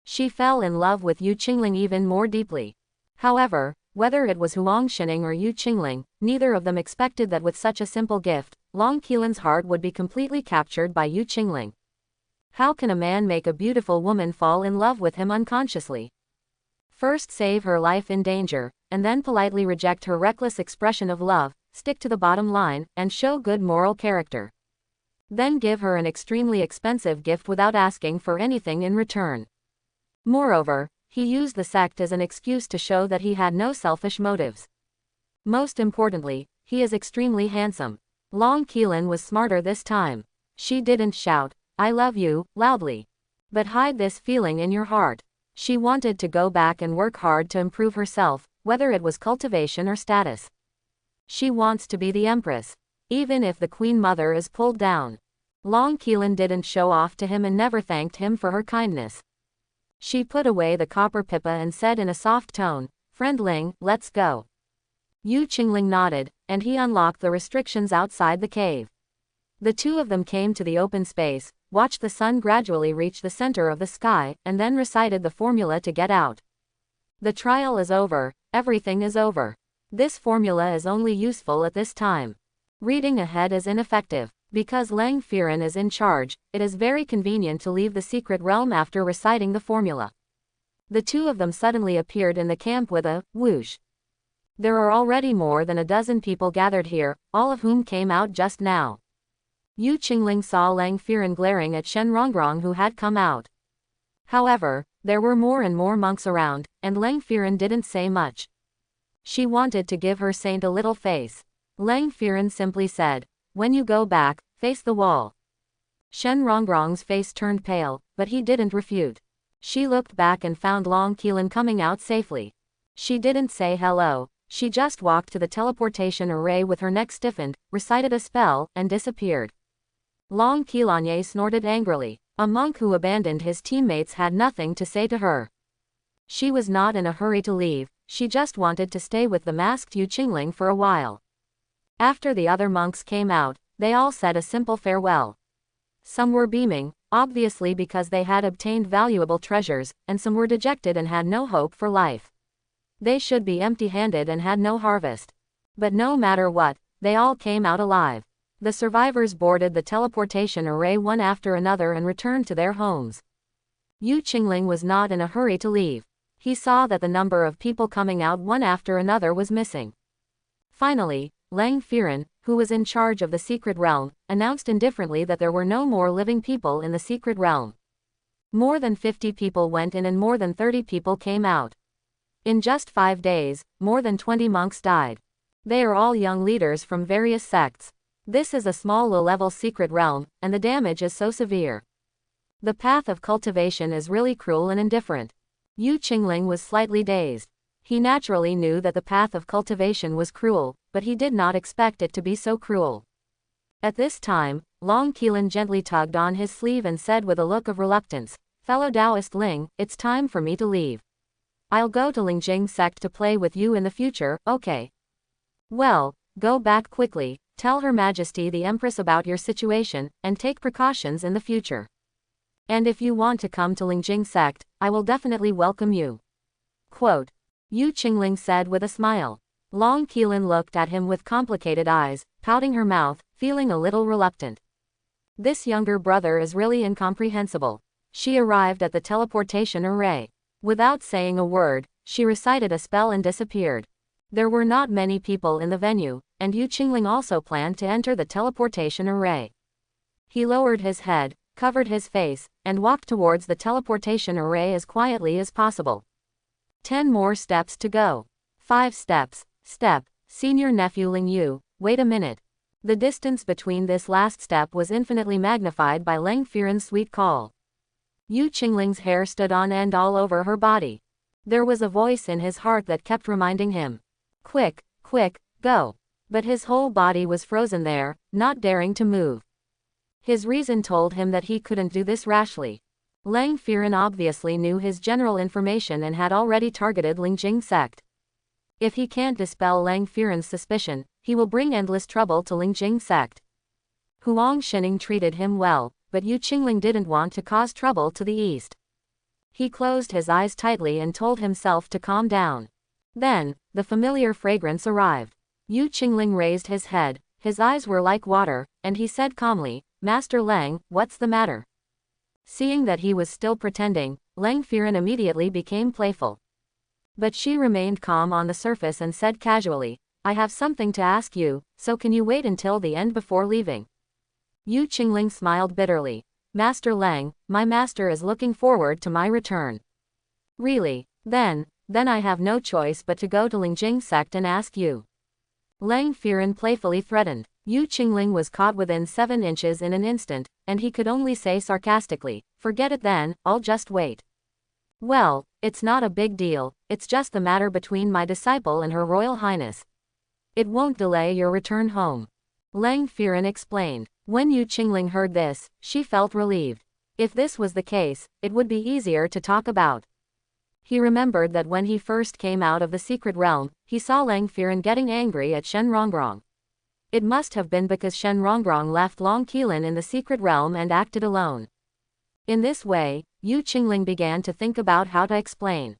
She fell in love with Yu Qingling even more deeply. However, whether it was Huang Xining or Yu Qingling, neither of them expected that with such a simple gift, Long Qilan's heart would be completely captured by Yu Qingling. How can a man make a beautiful woman fall in love with him unconsciously? First save her life in danger, and then politely reject her reckless expression of love, stick to the bottom line, and show good moral character. Then give her an extremely expensive gift without asking for anything in return. Moreover, he used the sect as an excuse to show that he had no selfish motives. Most importantly, he is extremely handsome. Long Qilan was smarter this time. She didn't shout, "I love you," loudly. But hide this feeling in your heart. She wanted to go back and work hard to improve herself, whether it was cultivation or status. She wants to be the Empress. Even if the Queen Mother is pulled down. Long Qilan didn't show off to him and never thanked him for her kindness. She put away the copper pipa and said in a soft tone, "Friend Ling, let's go." Yu Qingling nodded, and he unlocked the restrictions outside the cave. The two of them came to the open space, watched the sun gradually reach the center of the sky, and then recited the formula to get out. The trial is over, everything is over. This formula is only useful at this time. Reading ahead is ineffective. Because Lang Firen is in charge, it is very convenient to leave the secret realm after reciting the formula. The two of them suddenly appeared in the camp with a whoosh. There are already more than a dozen people gathered here, all of whom came out just now. Yu Qingling saw Lang Firen glaring at Shen Rongrong, who had come out. However, there were more and more monks around, and Lang Firen didn't say much. She wanted to give her saint a little face. Lang Firen simply said, "When you go back, face the wall." Shen Rongrong's face turned pale, but he didn't refute. She looked back and found Long Qilan coming out safely. She didn't say hello, she just walked to the teleportation array with her neck stiffened, recited a spell, and disappeared. Long Qilan snorted angrily. A monk who abandoned his teammates had nothing to say to her. She was not in a hurry to leave, she just wanted to stay with the masked Yu Qingling for a while. After the other monks came out, they all said a simple farewell. Some were beaming, obviously because they had obtained valuable treasures, and some were dejected and had no hope for life. They should be empty-handed and had no harvest. But no matter what, they all came out alive. The survivors boarded the teleportation array one after another and returned to their homes. Yu Qingling was not in a hurry to leave. He saw that the number of people coming out one after another was missing. Finally, Lang Firen, who was in charge of the secret realm, announced indifferently that there were no more living people in the secret realm. More than 50 people went in and more than 30 people came out. In just 5 days, more than 20 monks died. They are all young leaders from various sects. This is a small low-level secret realm, and the damage is so severe. The path of cultivation is really cruel and indifferent. Yu Qingling was slightly dazed. He naturally knew that the path of cultivation was cruel, but he did not expect it to be so cruel. At this time, Long Qilan gently tugged on his sleeve and said with a look of reluctance, "Fellow Taoist Ling, it's time for me to leave. I'll go to Lingjing sect to play with you in the future, okay? Well, go back quickly, tell Her Majesty the Empress about your situation, and take precautions in the future. And if you want to come to Lingjing sect, I will definitely welcome you." Quote. Yu Qingling said with a smile. Long Qilan looked at him with complicated eyes, pouting her mouth, feeling a little reluctant. This younger brother is really incomprehensible. She arrived at the teleportation array. Without saying a word, she recited a spell and disappeared. There were not many people in the venue, and Yu Qingling also planned to enter the teleportation array. He lowered his head, covered his face, and walked towards the teleportation array as quietly as possible. 10 more steps to go. 5 steps. Step. Senior nephew Ling Yu, wait a minute. The distance between this last step was infinitely magnified by Lang Firen's sweet call. Yu Qingling's hair stood on end all over her body. There was a voice in his heart that kept reminding him, "Quick, quick, go." But his whole body was frozen there, not daring to move. His reason told him that he couldn't do this rashly. Lang Firen obviously knew his general information and had already targeted Lingjing sect. If he can't dispel Lang Firen's suspicion, he will bring endless trouble to Lingjing sect. Huang Xining treated him well, but Yu Qingling didn't want to cause trouble to the east. He closed his eyes tightly and told himself to calm down. Then, the familiar fragrance arrived. Yu Qingling raised his head, his eyes were like water, and he said calmly, "Master Lang, what's the matter?" Seeing that he was still pretending, Lang Firen immediately became playful. But she remained calm on the surface and said casually, "I have something to ask you, so can you wait until the end before leaving?" Yu Qingling smiled bitterly. "Master Lang, my master is looking forward to my return." "Really? Then I have no choice but to go to Lingjing sect and ask you." Lang Firen playfully threatened. Yu Qingling was caught within 7 inches in an instant, and he could only say sarcastically, "Forget it then, I'll just wait." "Well, it's not a big deal, it's just the matter between my disciple and Her Royal Highness. It won't delay your return home," Lang Firen explained. When Yu Qingling heard this, she felt relieved. If this was the case, it would be easier to talk about. He remembered that when he first came out of the secret realm, he saw Lang Firen getting angry at Shen Rongrong. It must have been because Shen Rongrong left Long Qilin in the secret realm and acted alone. In this way, Yu Qingling began to think about how to explain.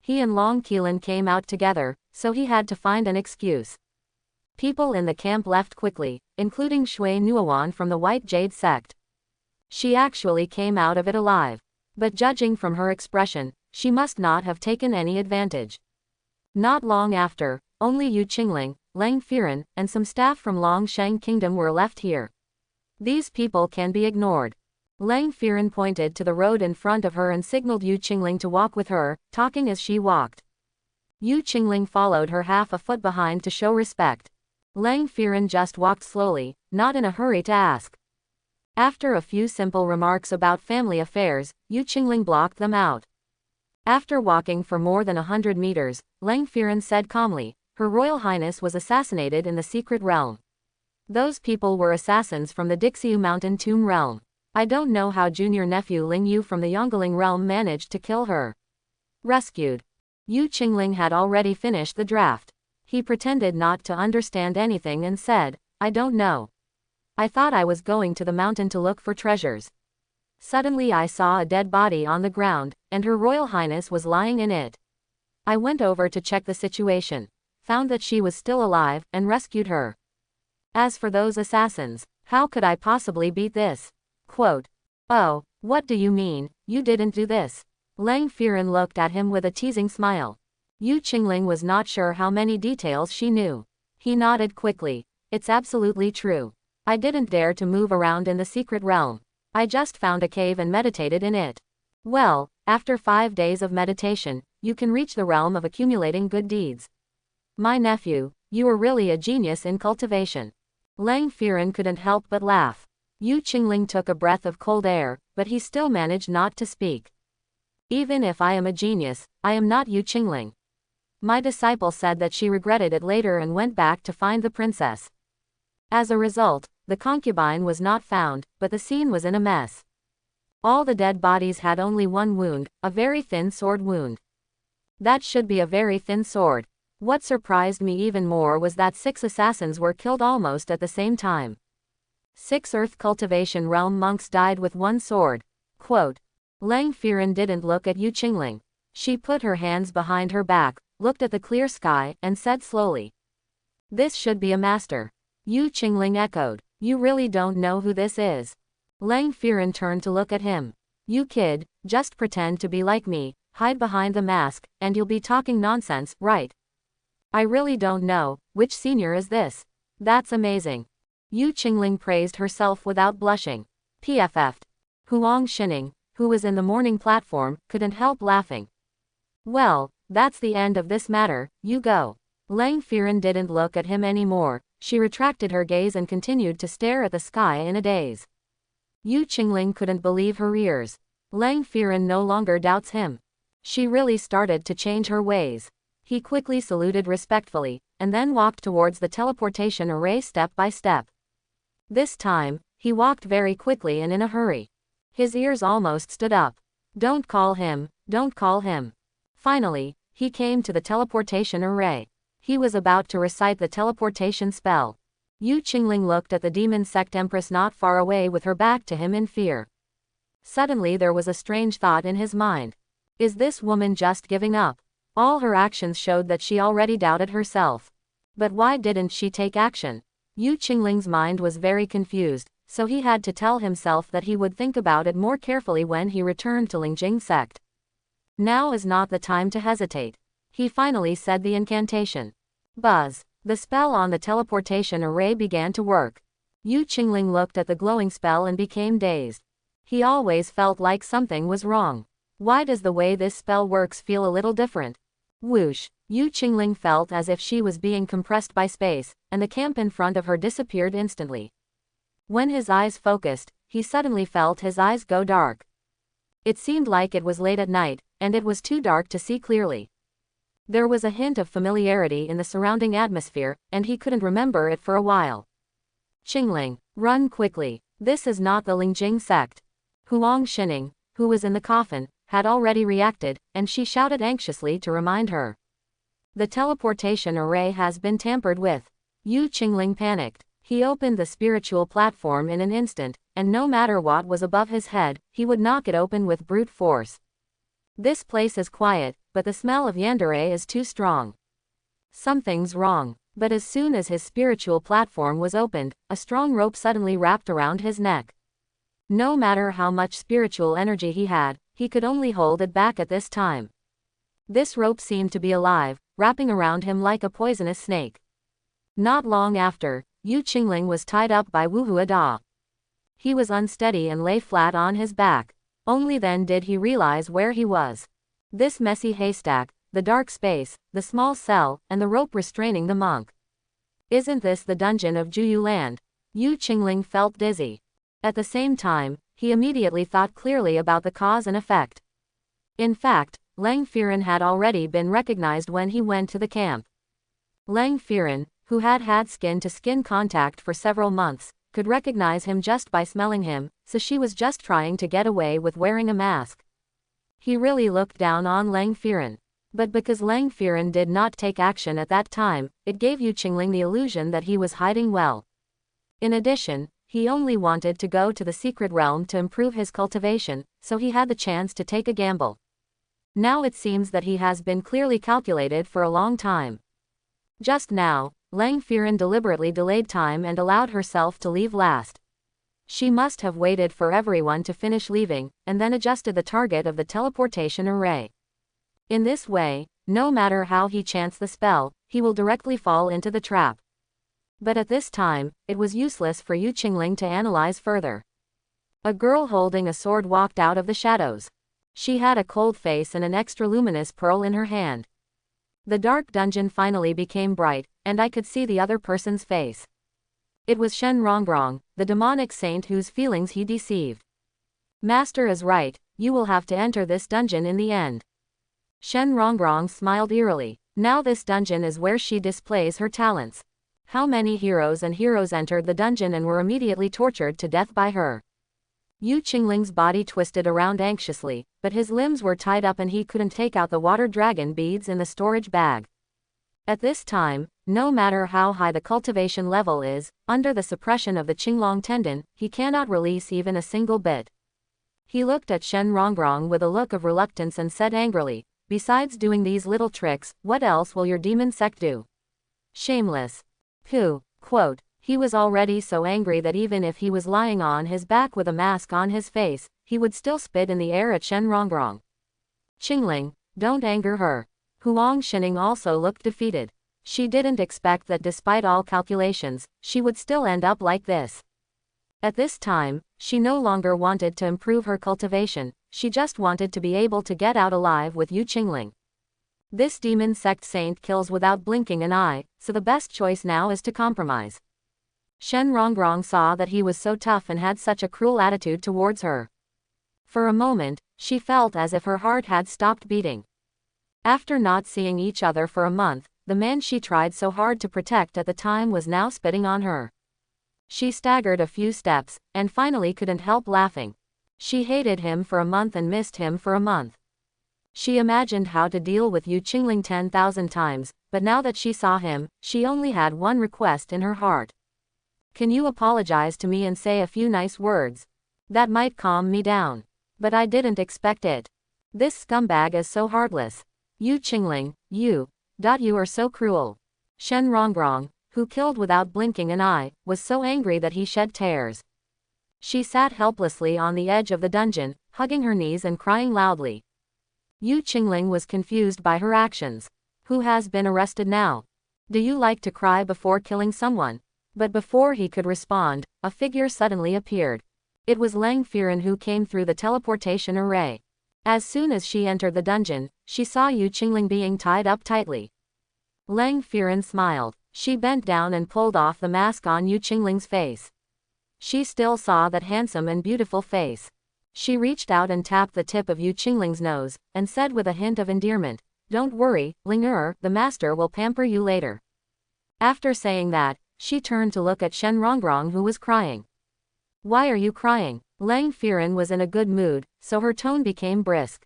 He and Long Qilin came out together, so he had to find an excuse. People in the camp left quickly, including Shui Nuowan from the White Jade sect. She actually came out of it alive. But judging from her expression, she must not have taken any advantage. Not long after, only Yu Qingling, Lang Firen, and some staff from Long Sheng Kingdom were left here. These people can be ignored. Lang Firen pointed to the road in front of her and signaled Yu Qingling to walk with her, talking as she walked. Yu Qingling followed her half a foot behind to show respect. Lang Firen just walked slowly, not in a hurry to ask. After a few simple remarks about family affairs, Yu Qingling blocked them out. After walking for more than 100 meters, Lang Firen said calmly, "Her Royal Highness was assassinated in the secret realm. Those people were assassins from the Dixiu Mountain Tomb realm. I don't know how junior nephew Ling Yu from the Yongling realm managed to kill her." Rescued. Yu Qingling had already finished the draft. He pretended not to understand anything and said, "I don't know. I thought I was going to the mountain to look for treasures. Suddenly I saw a dead body on the ground, and Her Royal Highness was lying in it. I went over to check the situation, found that she was still alive, and rescued her. As for those assassins, how could I possibly beat this?" Quote. "Oh, what do you mean, you didn't do this?" Lang Firen looked at him with a teasing smile. Yu Qingling was not sure how many details she knew. He nodded quickly. "It's absolutely true. I didn't dare to move around in the secret realm. I just found a cave and meditated in it. Well, after 5 days of meditation, you can reach the realm of accumulating good deeds. My nephew, you are really a genius in cultivation." Lang Firen couldn't help but laugh. Yu Qingling took a breath of cold air, but he still managed not to speak. "Even if I am a genius, I am not Yu Qingling. My disciple said that she regretted it later and went back to find the princess. As a result, the concubine was not found, but the scene was in a mess. All the dead bodies had only one wound, a very thin sword wound. That should be a very thin sword. What surprised me even more was that 6 assassins were killed almost at the same time. 6 Earth Cultivation Realm monks died with one sword." Quote. Lang Firen didn't look at Yu Qingling. She put her hands behind her back, looked at the clear sky, and said slowly, "This should be a master." Yu Qingling echoed, "You really don't know who this is?" Lang Firen turned to look at him. "You kid, just pretend to be like me, hide behind the mask, and you'll be talking nonsense, right? I really don't know, which senior is this? That's amazing." Yu Qingling praised herself without blushing. PFF'd. Huang Xining, who was in the morning platform, couldn't help laughing. "Well, that's the end of this matter, you go." Lang Firen didn't look at him anymore, she retracted her gaze and continued to stare at the sky in a daze. Yu Qingling couldn't believe her ears. Lang Firen no longer doubts him. She really started to change her ways. He quickly saluted respectfully, and then walked towards the teleportation array step by step. This time, he walked very quickly and in a hurry. His ears almost stood up. Don't call him, don't call him. Finally, he came to the teleportation array. He was about to recite the teleportation spell. Yu Qingling looked at the demon sect empress not far away with her back to him in fear. Suddenly there was a strange thought in his mind. Is this woman just giving up? All her actions showed that she already doubted herself. But why didn't she take action? Yu Qingling's mind was very confused, so he had to tell himself that he would think about it more carefully when he returned to Lingjing sect. Now is not the time to hesitate. He finally said the incantation. Buzz. The spell on the teleportation array began to work. Yu Qingling looked at the glowing spell and became dazed. He always felt like something was wrong. Why does the way this spell works feel a little different? Whoosh. Yu Qingling felt as if she was being compressed by space, and the camp in front of her disappeared instantly. When his eyes focused, he suddenly felt his eyes go dark. It seemed like it was late at night, and it was too dark to see clearly. There was a hint of familiarity in the surrounding atmosphere, and he couldn't remember it for a while. Qingling, run quickly. This is not the Lingjing sect. Huang Xining, who was in the coffin, had already reacted, and she shouted anxiously to remind her. The teleportation array has been tampered with. Yu Qingling panicked. He opened the spiritual platform in an instant, and no matter what was above his head, he would knock it open with brute force. This place is quiet, but the smell of yandere is too strong. Something's wrong. But as soon as his spiritual platform was opened, a strong rope suddenly wrapped around his neck. No matter how much spiritual energy he had, he could only hold it back at this time. This rope seemed to be alive, wrapping around him like a poisonous snake. Not long after, Yu Qingling was tied up by Wu Huada. He was unsteady and lay flat on his back. Only then did he realize where he was. This messy haystack, the dark space, the small cell, and the rope restraining the monk. Isn't this the dungeon of Juyu Land? Yu Qingling felt dizzy. At the same time, he immediately thought clearly about the cause and effect. In fact, Lang Firen had already been recognized when he went to the camp. Lang Firen, who had had skin-to-skin contact for several months, could recognize him just by smelling him, so she was just trying to get away with wearing a mask. He really looked down on Lang Firen. But because Lang Firen did not take action at that time, it gave Yu Qingling the illusion that he was hiding well. In addition, he only wanted to go to the secret realm to improve his cultivation, so he had the chance to take a gamble. Now it seems that he has been clearly calculated for a long time. Just now, Lang Firen deliberately delayed time and allowed herself to leave last. She must have waited for everyone to finish leaving, and then adjusted the target of the teleportation array. In this way, no matter how he chants the spell, he will directly fall into the trap. But at this time, it was useless for Yu Qingling to analyze further. A girl holding a sword walked out of the shadows. She had a cold face and an extra luminous pearl in her hand. The dark dungeon finally became bright, and I could see the other person's face. It was Shen Rongrong, the demonic saint whose feelings he deceived. Master is right, you will have to enter this dungeon in the end. Shen Rongrong smiled eerily. Now this dungeon is where she displays her talents. How many heroes entered the dungeon and were immediately tortured to death by her? Yu Qingling's body twisted around anxiously, but his limbs were tied up and he couldn't take out the water dragon beads in the storage bag. At this time, no matter how high the cultivation level is, under the suppression of the Qinglong tendon, he cannot release even a single bit. He looked at Shen Rongrong with a look of reluctance and said angrily, besides doing these little tricks, what else will your demon sect do? Shameless. Pooh. Quote. He was already so angry that even if he was lying on his back with a mask on his face, he would still spit in the air at Shen Rongrong. Qingling, don't anger her. Huang Xining also looked defeated. She didn't expect that despite all calculations, she would still end up like this. At this time, she no longer wanted to improve her cultivation, she just wanted to be able to get out alive with Yu Qingling. This demon sect saint kills without blinking an eye, so the best choice now is to compromise. Shen Rongrong saw that he was so tough and had such a cruel attitude towards her. For a moment, she felt as if her heart had stopped beating. After not seeing each other for a month, the man she tried so hard to protect at the time was now spitting on her. She staggered a few steps, and finally couldn't help laughing. She hated him for a month and missed him for a month. She imagined how to deal with Yu Qingling 10,000 times, but now that she saw him, she only had one request in her heart. Can you apologize to me and say a few nice words? That might calm me down. But I didn't expect it. This scumbag is so heartless. Yu Qingling, you are so cruel. Shen Rongrong, who killed without blinking an eye, was so angry that he shed tears. She sat helplessly on the edge of the dungeon, hugging her knees and crying loudly. Yu Qingling was confused by her actions. Who has been arrested now? Do you like to cry before killing someone? But before he could respond, a figure suddenly appeared. It was Lang Firen who came through the teleportation array. As soon as she entered the dungeon, she saw Yu Qingling being tied up tightly. Lang Firen smiled. She bent down and pulled off the mask on Yu Qingling's face. She still saw that handsome and beautiful face. She reached out and tapped the tip of Yu Qingling's nose, and said with a hint of endearment, "Don't worry, Ling the master will pamper you later." After saying that, she turned to look at Shen Rongrong who was crying. Why are you crying? Lang Firen was in a good mood, so her tone became brisk.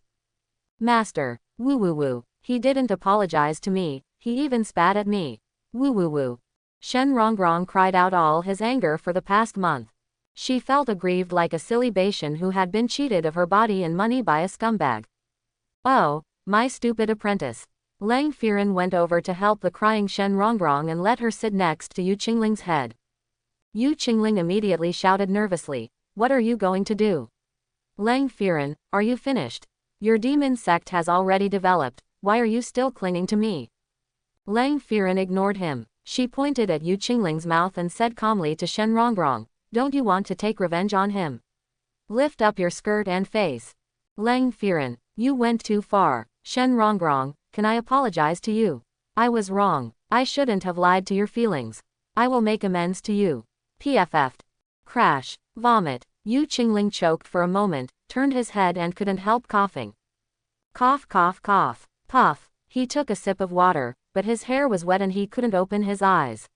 Master, woo. He didn't apologize to me, he even spat at me. Woo. Shen Rongrong cried out all his anger for the past month. She felt aggrieved like a silly Bashan who had been cheated of her body and money by a scumbag. Oh, my stupid apprentice. Lang Firen went over to help the crying Shen Rongrong and let her sit next to Yu Qingling's head. Yu Qingling immediately shouted nervously, "What are you going to do?" Lang Firen, are you finished? Your demon sect has already developed, why are you still clinging to me? Lang Firen ignored him. She pointed at Yu Qingling's mouth and said calmly to Shen Rongrong, "Don't you want to take revenge on him? Lift up your skirt and face." Lang Firen, you went too far. Shen Rongrong, can I apologize to you? I was wrong. I shouldn't have lied to your feelings. I will make amends to you. PFF'd. Crash. Vomit. Yu Qingling choked for a moment, turned his head and couldn't help coughing. Cough. Puff. He took a sip of water, but his hair was wet and he couldn't open his eyes.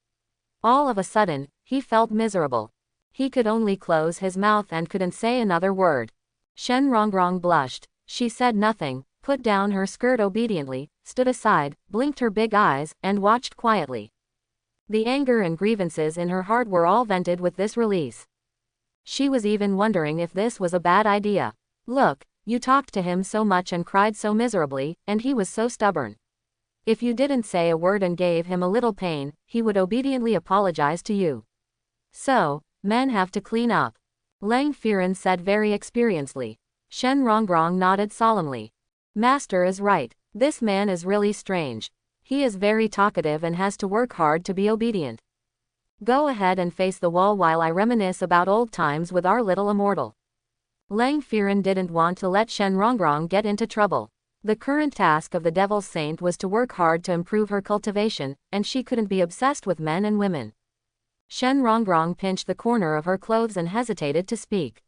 All of a sudden, he felt miserable. He could only close his mouth and couldn't say another word. Shen Rongrong blushed. She said nothing, put down her skirt obediently, stood aside, blinked her big eyes, and watched quietly. The anger and grievances in her heart were all vented with this release. She was even wondering if this was a bad idea. Look, you talked to him so much and cried so miserably, and he was so stubborn. If you didn't say a word and gave him a little pain, he would obediently apologize to you. So, men have to clean up. Lang Firen said very experiencedly. Shen Rongrong nodded solemnly. Master is right. This man is really strange. He is very talkative and has to work hard to be obedient. Go ahead and face the wall while I reminisce about old times with our little immortal. Lang Firen didn't want to let Shen Rongrong get into trouble. The current task of the Devil's Saint was to work hard to improve her cultivation, and she couldn't be obsessed with men and women. Shen Rongrong pinched the corner of her clothes and hesitated to speak.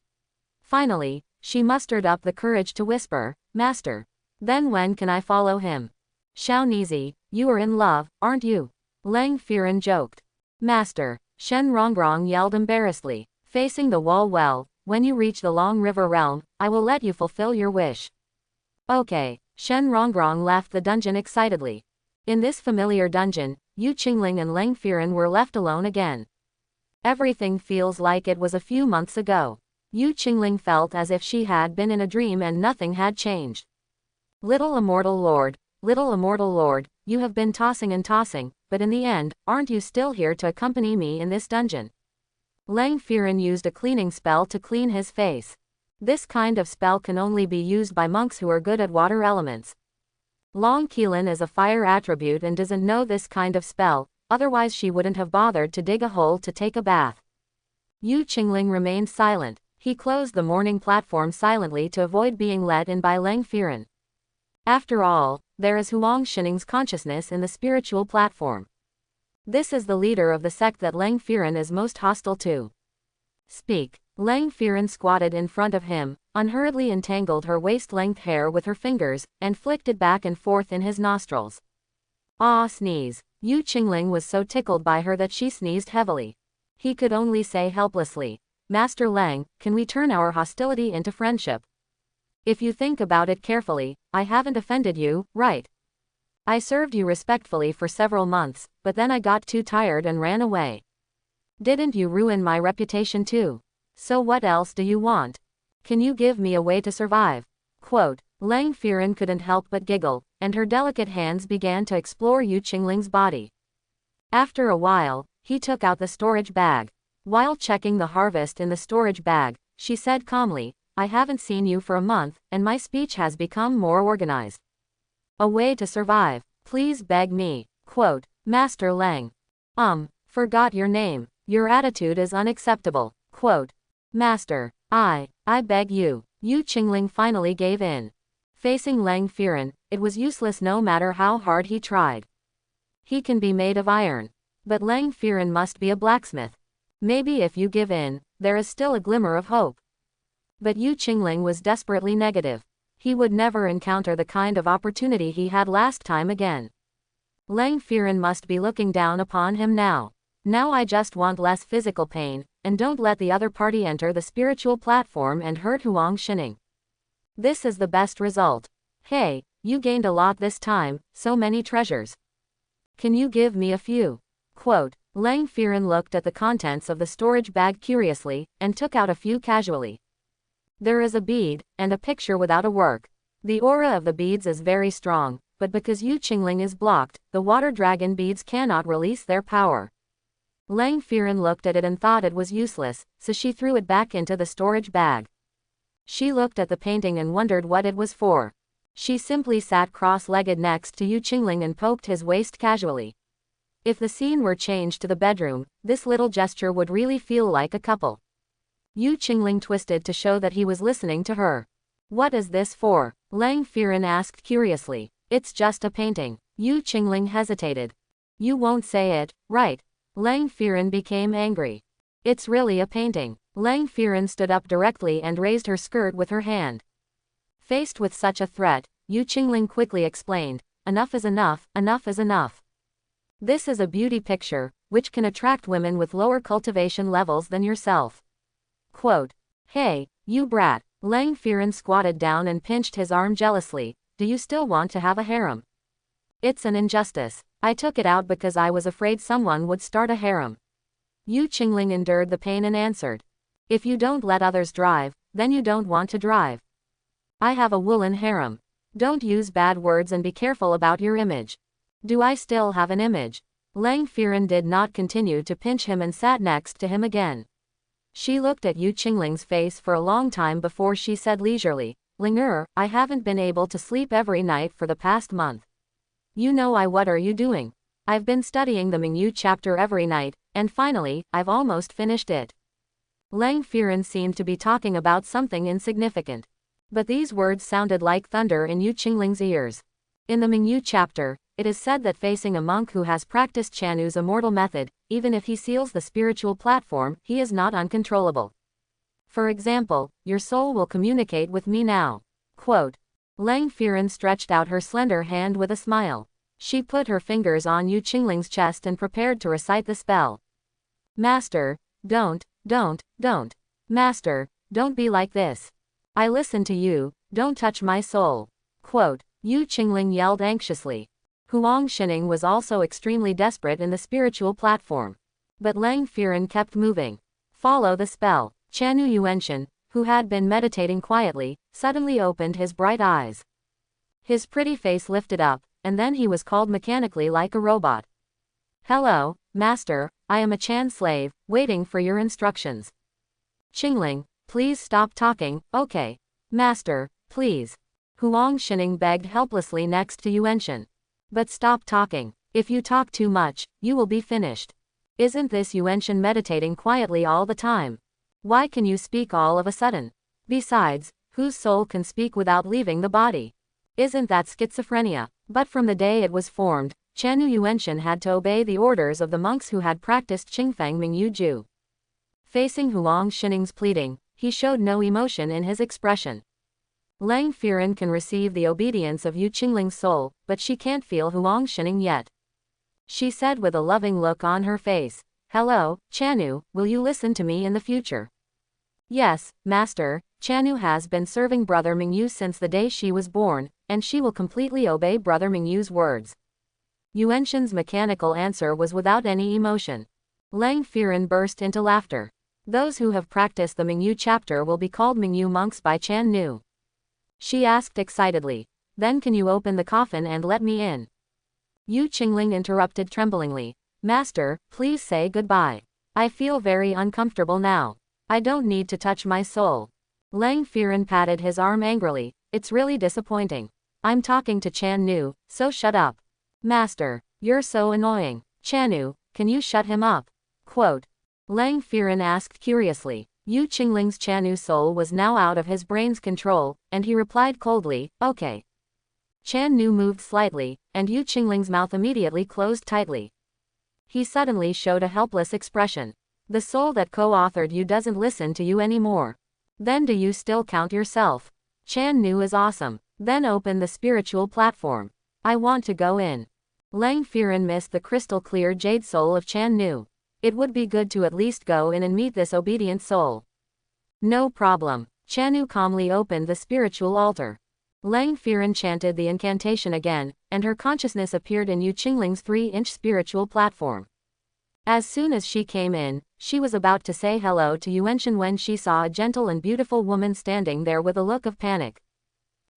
Finally, she mustered up the courage to whisper, Master. Then when can I follow him? Xiao Nizi, you are in love, aren't you? Lang Firen joked. Master, Shen Rongrong yelled embarrassedly, facing the wall. Well, when you reach the Long River realm, I will let you fulfill your wish. Okay, Shen Rongrong left the dungeon excitedly. In this familiar dungeon, Yu Qingling and Lang Firen were left alone again. Everything feels like it was a few months ago. Yu Qingling felt as if she had been in a dream and nothing had changed. Little Immortal Lord, you have been tossing and tossing, but in the end, aren't you still here to accompany me in this dungeon? Lang Firen used a cleaning spell to clean his face. This kind of spell can only be used by monks who are good at water elements. Long Qilin is a fire attribute and doesn't know this kind of spell, otherwise she wouldn't have bothered to dig a hole to take a bath. Yu Qingling remained silent. He closed the morning platform silently to avoid being let in by Lang Firen. After all, there is Huang Xining's consciousness in the spiritual platform. This is the leader of the sect that Lang Firen is most hostile to. Speak. Lang Firen squatted in front of him, unhurriedly entangled her waist-length hair with her fingers, and flicked it back and forth in his nostrils. Ah, sneeze. Yu Qingling was so tickled by her that she sneezed heavily. He could only say helplessly, Master Lang, can we turn our hostility into friendship? If you think about it carefully, I haven't offended you, right? I served you respectfully for several months, but then I got too tired and ran away. Didn't you ruin my reputation too? So what else do you want? Can you give me a way to survive? Quote. Lang Firen couldn't help but giggle, and her delicate hands began to explore Yu Qingling's body. After a while, he took out the storage bag. While checking the harvest in the storage bag, she said calmly, I haven't seen you for a month, and my speech has become more organized. A way to survive. Please beg me. Quote. Master Lang. Forgot your name. Your attitude is unacceptable. Quote. Master. I beg you. Yu Qingling finally gave in. Facing Lang Firen, it was useless no matter how hard he tried. He can be made of iron. But Lang Firen must be a blacksmith. Maybe if you give in, there is still a glimmer of hope. But Yu Qingling was desperately negative. He would never encounter the kind of opportunity he had last time again. Lang Firen must be looking down upon him now. Now I just want less physical pain, and don't let the other party enter the spiritual platform and hurt Huang Xining. This is the best result. Hey, you gained a lot this time, so many treasures. Can you give me a few? Quote. Lang Firen looked at the contents of the storage bag curiously, and took out a few casually. There is a bead, and a picture without a work. The aura of the beads is very strong, but because Yu Qingling is blocked, the water dragon beads cannot release their power. Lang Firen looked at it and thought it was useless, so she threw it back into the storage bag. She looked at the painting and wondered what it was for. She simply sat cross-legged next to Yu Qingling and poked his waist casually. If the scene were changed to the bedroom, this little gesture would really feel like a couple. Yu Qingling twisted to show that he was listening to her. What is this for? Lang Firen asked curiously. It's just a painting. Yu Qingling hesitated. You won't say it, right? Lang Firen became angry. It's really a painting. Lang Firen stood up directly and raised her skirt with her hand. Faced with such a threat, Yu Qingling quickly explained, enough is enough, enough is enough. This is a beauty picture, which can attract women with lower cultivation levels than yourself. Quote. Hey, you brat. Lang Firen squatted down and pinched his arm jealously. Do you still want to have a harem? It's an injustice. I took it out because I was afraid someone would start a harem. Yu Qingling endured the pain and answered. If you don't let others drive, then you don't want to drive. I have a woolen harem. Don't use bad words and be careful about your image. Do I still have an image? Lang Firen did not continue to pinch him and sat next to him again. She looked at Yu Qingling's face for a long time before she said leisurely, Linger, I haven't been able to sleep every night for the past month. You know what are you doing? I've been studying the Mingyu chapter every night, and finally, I've almost finished it. Lang Firen seemed to be talking about something insignificant. But these words sounded like thunder in Yu Qingling's ears. In the Mingyu chapter, it is said that facing a monk who has practiced Chanu's immortal method, even if he seals the spiritual platform, he is not uncontrollable. For example, your soul will communicate with me now. Quote. Lang Firen stretched out her slender hand with a smile. She put her fingers on Yu Qingling's chest and prepared to recite the spell. Master, don't. Master, don't be like this. I listen to you, don't touch my soul. Quote. Yu Qingling yelled anxiously. Huang Xining was also extremely desperate in the spiritual platform. But Lang Firen kept moving. Follow the spell. Chanu Yuanxian, who had been meditating quietly, suddenly opened his bright eyes. His pretty face lifted up, and then he was called mechanically like a robot. Hello, Master, I am a Chan slave, waiting for your instructions. Qingling, please stop talking, okay. Master, please. Huang Xining begged helplessly next to Yuanxian. But stop talking. If you talk too much, you will be finished. Isn't this Yuanxian meditating quietly all the time? Why can you speak all of a sudden? Besides, whose soul can speak without leaving the body? Isn't that schizophrenia? But from the day it was formed, Chanu Yuenshin had to obey the orders of the monks who had practiced Qingfeng Mingyu Ju. Facing Huang Xining's pleading, he showed no emotion in his expression. Lang Firen can receive the obedience of Yu Qingling's soul, but she can't feel Huang Xining yet. She said with a loving look on her face, "Hello, Chanu, will you listen to me in the future?" "Yes, master." Chanu has been serving Brother Mingyu since the day she was born, and she will completely obey Brother Mingyu's words. Yuenshin's mechanical answer was without any emotion. Lang Firen burst into laughter. Those who have practiced the Mingyu chapter will be called Mingyu monks by Chan Nu. She asked excitedly, "Then can you open the coffin and let me in?" Yu Qingling interrupted tremblingly, "Master, please say goodbye. I feel very uncomfortable now. I don't need to touch my soul." Lang Firen patted his arm angrily, "It's really disappointing. I'm talking to Chan Nu, so shut up." "Master, you're so annoying. Chanu, can you shut him up?" Quote. Lang Firen asked curiously. Yu Qingling's Chanu's soul was now out of his brain's control, and he replied coldly, "Okay." Chan Nu moved slightly, and Yu Qingling's mouth immediately closed tightly. He suddenly showed a helpless expression. "The soul that co-authored you doesn't listen to you anymore. Then do you still count yourself? Chan Nu is awesome. Then open the spiritual platform. I want to go in." Lang Firen missed the crystal-clear jade soul of Chan Nu. It would be good to at least go in and meet this obedient soul. "No problem." Chanu calmly opened the spiritual altar. Lang Firen chanted the incantation again, and her consciousness appeared in Yu Qingling's 3-inch spiritual platform. As soon as she came in, she was about to say hello to Yuenshin when she saw a gentle and beautiful woman standing there with a look of panic.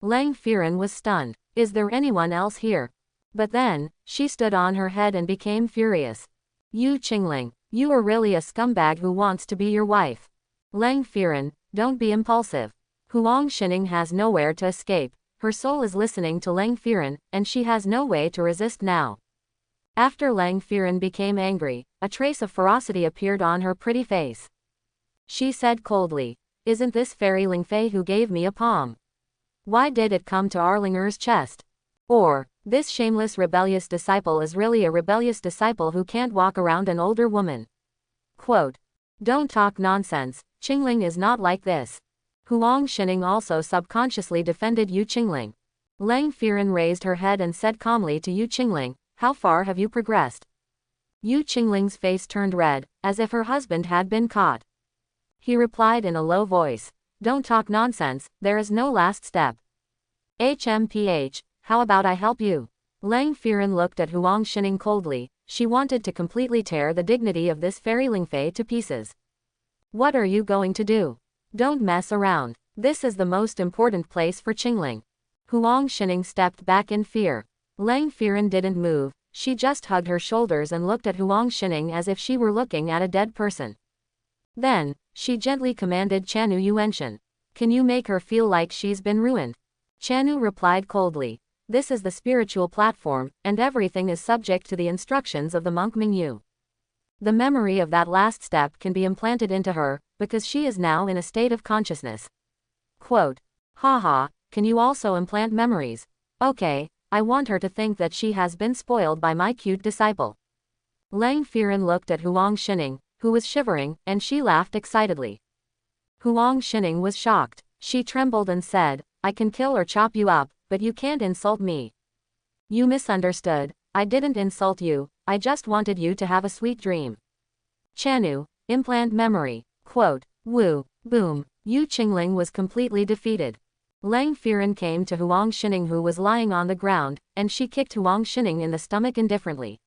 Lang Firen was stunned. "Is there anyone else here?" But then, she stood on her head and became furious. "Yu Qingling, you are really a scumbag who wants to be your wife. Lang Firen, don't be impulsive. Huang Xining has nowhere to escape. Her soul is listening to Lang Firen, and she has no way to resist now." After Lang Firen became angry, a trace of ferocity appeared on her pretty face. She said coldly, "Isn't this Fairy Lingfei who gave me a palm? Why did it come to Erlinger's chest? Or, this shameless rebellious disciple is really a rebellious disciple who can't walk around an older woman." Quote. "Don't talk nonsense, Qingling is not like this." Huang Xining also subconsciously defended Yu Qingling. Lang Firen raised her head and said calmly to Yu Qingling, "How far have you progressed?" Yu Qingling's face turned red, as if her husband had been caught. He replied in a low voice, "Don't talk nonsense, there is no last step. HMPH, how about I help you?" Lang Firen looked at Huang Xining coldly. She wanted to completely tear the dignity of this Fairy Lingfei to pieces. "What are you going to do? Don't mess around. This is the most important place for Qingling." Huang Xining stepped back in fear. Lang Firen didn't move, she just hugged her shoulders and looked at Huang Xining as if she were looking at a dead person. Then, she gently commanded Chanu Yuenshin, "Can you make her feel like she's been ruined?" Chanu replied coldly, "This is the spiritual platform, and everything is subject to the instructions of the monk Mingyu. The memory of that last step can be implanted into her, because she is now in a state of consciousness." Quote. "Haha, can you also implant memories? Okay, I want her to think that she has been spoiled by my cute disciple." Lang Firen looked at Huang Xining, who was shivering, and she laughed excitedly. Huang Xining was shocked. She trembled and said, "I can kill or chop you up, but you can't insult me." "You misunderstood. I didn't insult you, I just wanted you to have a sweet dream." Chanu, implant memory. Quote. Woo, boom. Yu Qingling was completely defeated. Lang Firen came to Huang Xining who was lying on the ground, and she kicked Huang Xining in the stomach indifferently.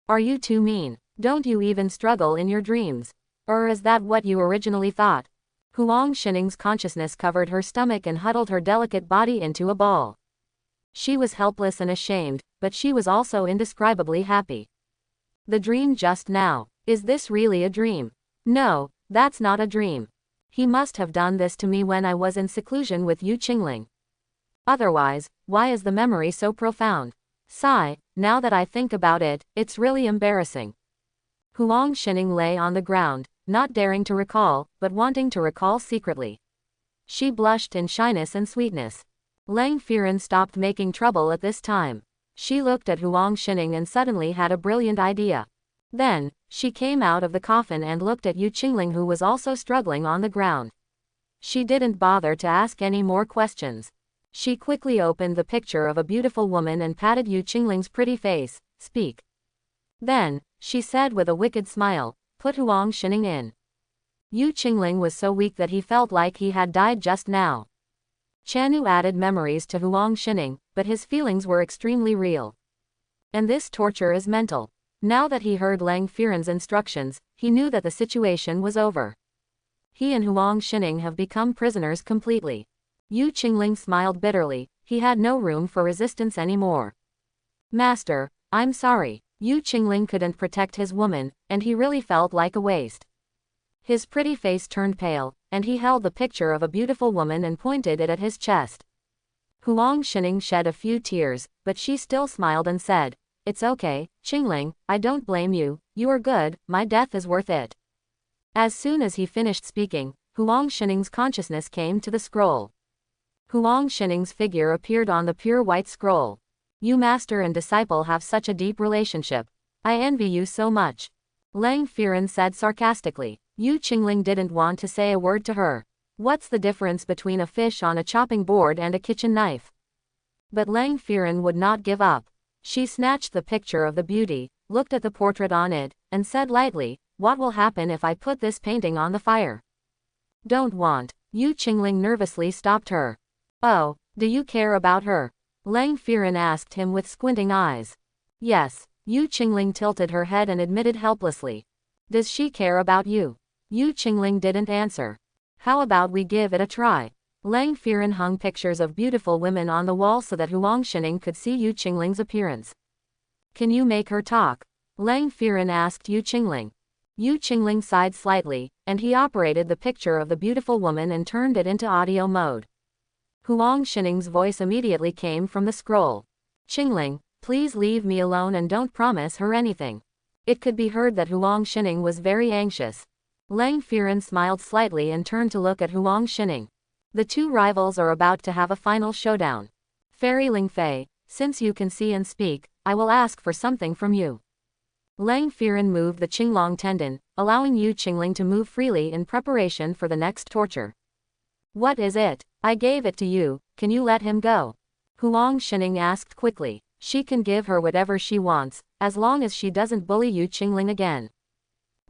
"Are you too mean? Don't you even struggle in your dreams? Or is that what you originally thought?" Huang Xining's consciousness covered her stomach and huddled her delicate body into a ball. She was helpless and ashamed, but she was also indescribably happy. "The dream just now. Is this really a dream? No, that's not a dream. He must have done this to me when I was in seclusion with Yu Qingling. Otherwise, why is the memory so profound? Sigh, now that I think about it, it's really embarrassing." Huang Xining lay on the ground, not daring to recall, but wanting to recall secretly. She blushed in shyness and sweetness. Lang Firen stopped making trouble at this time. She looked at Huang Xining and suddenly had a brilliant idea. Then, she came out of the coffin and looked at Yu Qingling, who was also struggling on the ground. She didn't bother to ask any more questions. She quickly opened the picture of a beautiful woman and patted Yu Qingling's pretty face. Speak. Then, she said with a wicked smile, put Huang Xining in. Yu Qingling was so weak that he felt like he had died just now. Chanu added memories to Huang Xining, but his feelings were extremely real. And this torture is mental. Now that he heard Lang Firen's instructions, he knew that the situation was over. He and Huang Xining have become prisoners completely. Yu Qingling smiled bitterly. He had no room for resistance anymore. Master, I'm sorry. Yu Qingling couldn't protect his woman, and he really felt like a waste. His pretty face turned pale, and he held the picture of a beautiful woman and pointed it at his chest. Huang Xining shed a few tears, but she still smiled and said, "It's okay, Qingling, I don't blame you, you are good, my death is worth it." As soon as he finished speaking, Huang Xining's consciousness came to the scroll. Huang Xining's figure appeared on the pure white scroll. You master and disciple have such a deep relationship. I envy you so much. Lang Firen said sarcastically. Yu Qingling didn't want to say a word to her. What's the difference between a fish on a chopping board and a kitchen knife? But Lang Firen would not give up. She snatched the picture of the beauty, looked at the portrait on it, and said lightly, "What will happen if I put this painting on the fire?" Don't want. Yu Qingling nervously stopped her. Oh, do you care about her? Lang Firen asked him with squinting eyes. Yes. Yu Qingling tilted her head and admitted helplessly. Does she care about you? Yu Qingling didn't answer. How about we give it a try? Lang Firen hung pictures of beautiful women on the wall so that Huang Xining could see Yu Qingling's appearance. Can you make her talk? Lang Firen asked Yu Qingling. Yu Qingling sighed slightly, and he operated the picture of the beautiful woman and turned it into audio mode. Huang Xining's voice immediately came from the scroll. Qingling, please leave me alone and don't promise her anything. It could be heard that Huang Xining was very anxious. Lang Firen smiled slightly and turned to look at Huang Xining. The two rivals are about to have a final showdown. Fairy Lingfei, since you can see and speak, I will ask for something from you. Lang Firen moved the Qinglong tendon, allowing Yu Qingling to move freely in preparation for the next torture. What is it? I gave it to you, can you let him go? Huang Xining asked quickly. She can give her whatever she wants, as long as she doesn't bully Yu Qingling again.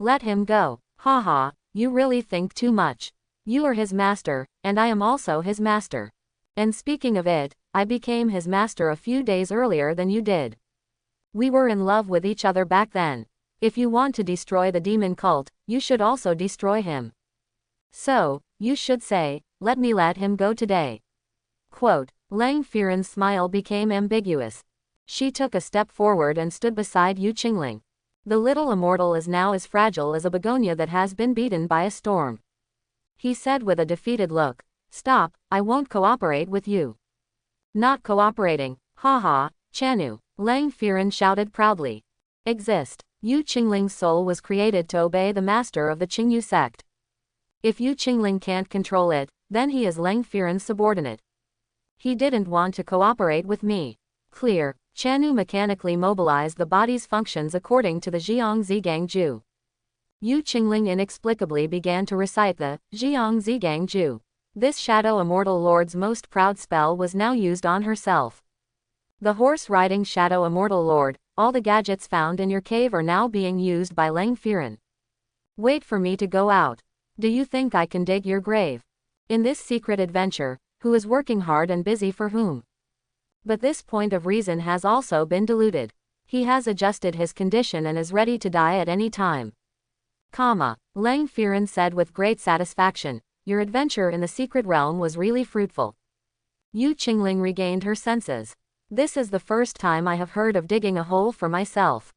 Let him go. Haha, you really think too much. You are his master, and I am also his master. And speaking of it, I became his master a few days earlier than you did. We were in love with each other back then. If you want to destroy the demon cult, you should also destroy him. So, you should say, let me let him go today. Quote, Lang Firen's smile became ambiguous. She took a step forward and stood beside Yu Qingling. The little immortal is now as fragile as a begonia that has been beaten by a storm. He said with a defeated look, stop, I won't cooperate with you. Not cooperating, haha, Chanu, Lang Firen shouted proudly. Exist. Yu Qingling's soul was created to obey the master of the Qingyu sect. If Yu Qingling can't control it, then he is Lang Firen's subordinate. He didn't want to cooperate with me. Clear. Chanu mechanically mobilized the body's functions according to the Jiang Zigang Ju. Yu Qingling inexplicably began to recite the Jiang Zigang Ju. This Shadow Immortal Lord's most proud spell was now used on herself. The horse-riding Shadow Immortal Lord, all the gadgets found in your cave are now being used by Lang Firen. Wait for me to go out. Do you think I can dig your grave? In this secret adventure, who is working hard and busy for whom? But this point of reason has also been diluted. He has adjusted his condition and is ready to die at any time. Lang Firen said with great satisfaction, your adventure in the secret realm was really fruitful. Yu Qingling regained her senses. This is the first time I have heard of digging a hole for myself.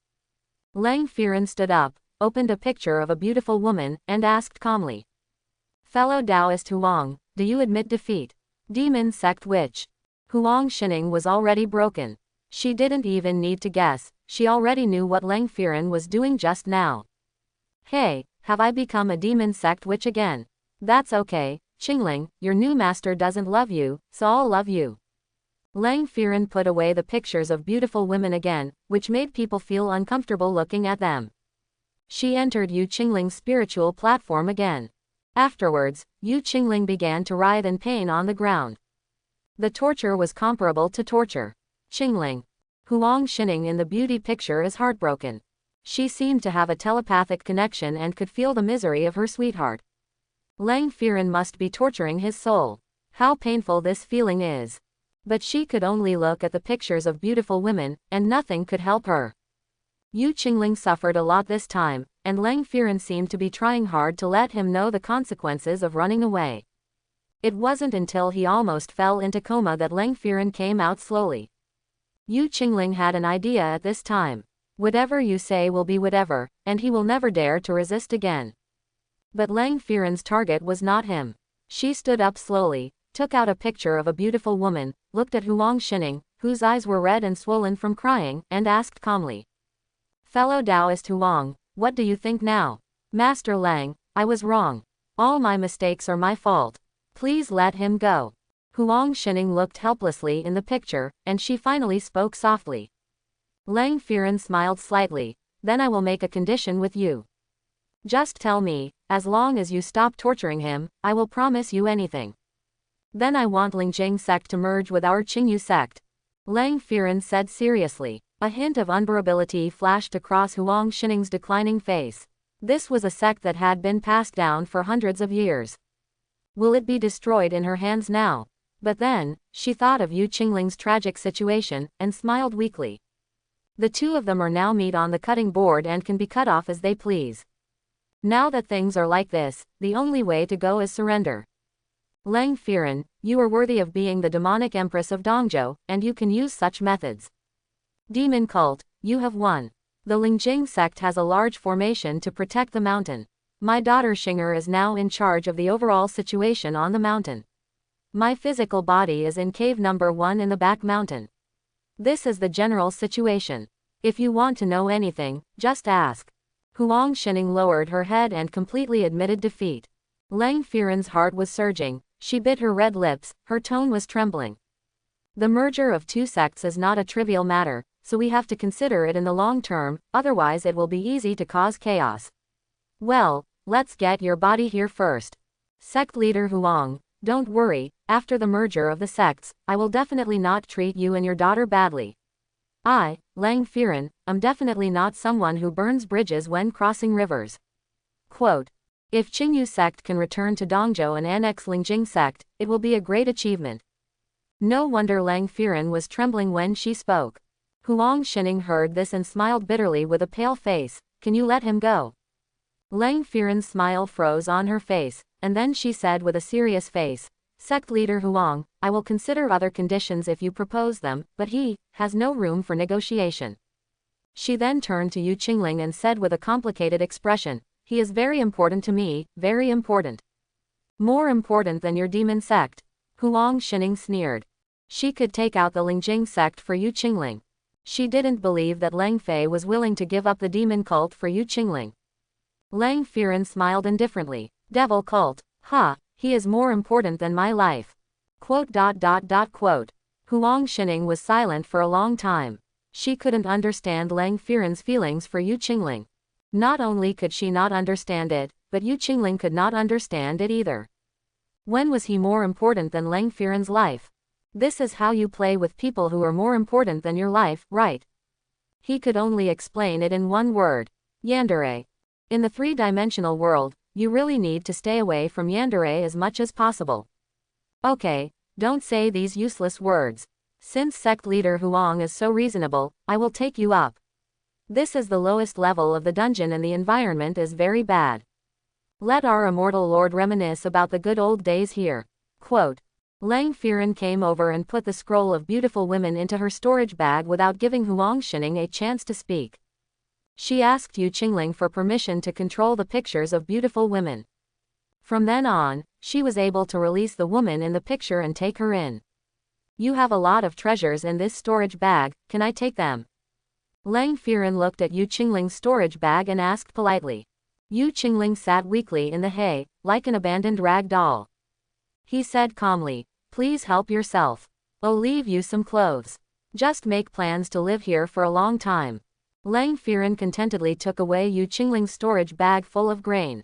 Lang Firen stood up, opened a picture of a beautiful woman, and asked calmly. Fellow Taoist Huang, do you admit defeat? Demon sect witch. Huang Xining was already broken. She didn't even need to guess, she already knew what Lang Firen was doing just now. Hey, have I become a demon sect witch again? That's okay, Qingling, your new master doesn't love you, so I'll love you. Lang Firen put away the pictures of beautiful women again, which made people feel uncomfortable looking at them. She entered Yu Qingling's spiritual platform again. Afterwards, Yu Qingling began to writhe in pain on the ground. The torture was comparable to torture. Qingling. Huang Xining in the beauty picture is heartbroken. She seemed to have a telepathic connection and could feel the misery of her sweetheart. Lang Firen must be torturing his soul. How painful this feeling is. But she could only look at the pictures of beautiful women, and nothing could help her. Yu Qingling suffered a lot this time, and Lang Firen seemed to be trying hard to let him know the consequences of running away. It wasn't until he almost fell into coma that Lang Firen came out slowly. Yu Qingling had an idea at this time. Whatever you say will be whatever, and he will never dare to resist again. But Lang Firen's target was not him. She stood up slowly, took out a picture of a beautiful woman, looked at Huang Xining, whose eyes were red and swollen from crying, and asked calmly. Fellow Taoist Huang, what do you think now? Master Lang, I was wrong. All my mistakes are my fault. Please let him go. Huang Xining looked helplessly in the picture, and she finally spoke softly. Lang Firen smiled slightly. Then I will make a condition with you. Just tell me, as long as you stop torturing him, I will promise you anything. Then I want Lingjing sect to merge with our Qingyu sect. Lang Firen said seriously. A hint of unbearability flashed across Huang Xining's declining face. This was a sect that had been passed down for hundreds of years. Will it be destroyed in her hands now? But then, she thought of Yu Qingling's tragic situation, and smiled weakly. The two of them are now meat on the cutting board and can be cut off as they please. Now that things are like this, the only way to go is surrender. Lang Firen, you are worthy of being the demonic empress of Dongzhou, and you can use such methods. Demon cult, you have won. The Lingjing sect has a large formation to protect the mountain. My daughter Xinger is now in charge of the overall situation on the mountain. My physical body is in cave number 1 in the back mountain. This is the general situation. If you want to know anything, just ask. Huang Xining lowered her head and completely admitted defeat. Lang Firen's heart was surging. She bit her red lips, her tone was trembling. The merger of two sects is not a trivial matter, so we have to consider it in the long term, otherwise it will be easy to cause chaos. Well, let's get your body here first. Sect leader Huang, don't worry, after the merger of the sects, I will definitely not treat you and your daughter badly. I, Lang Firen, am definitely not someone who burns bridges when crossing rivers. Quote, if Qingyu sect can return to Dongzhou and annex Lingjing sect, it will be a great achievement. No wonder Lang Firen was trembling when she spoke. Huang Xining heard this and smiled bitterly with a pale face. Can you let him go? Lang Firen's smile froze on her face, and then she said with a serious face, Sect leader Huang, I will consider other conditions if you propose them, but he has no room for negotiation. She then turned to Yu Qingling and said with a complicated expression, he is very important to me, very important. More important than your demon sect. Huang Xining sneered. She could take out the Lingjing sect for Yu Qingling. She didn't believe that Lang Fei was willing to give up the demon cult for Yu Qingling. Lang Firen smiled indifferently. Devil cult. Ha, he is more important than my life. Quote. Huang Xining was silent for a long time. She couldn't understand Lang Firen's feelings for Yu Qingling. Not only could she not understand it, but Yu Qingling could not understand it either. When was he more important than Lang Firen's life? This is how you play with people who are more important than your life, right? He could only explain it in one word. Yandere. In the three-dimensional world, you really need to stay away from Yandere as much as possible. Okay, don't say these useless words. Since sect leader Huang is so reasonable, I will take you up. This is the lowest level of the dungeon and the environment is very bad. Let our immortal lord reminisce about the good old days here. Quote. Lang Firen came over and put the scroll of beautiful women into her storage bag without giving Huang Xining a chance to speak. She asked Yu Qingling for permission to control the pictures of beautiful women. From then on, she was able to release the woman in the picture and take her in. You have a lot of treasures in this storage bag, can I take them? Lang Firen looked at Yu Qingling's storage bag and asked politely. Yu Qingling sat weakly in the hay, like an abandoned rag doll. He said calmly, please help yourself. I'll leave you some clothes. Just make plans to live here for a long time. Lang Firen contentedly took away Yu Qingling's storage bag full of grain.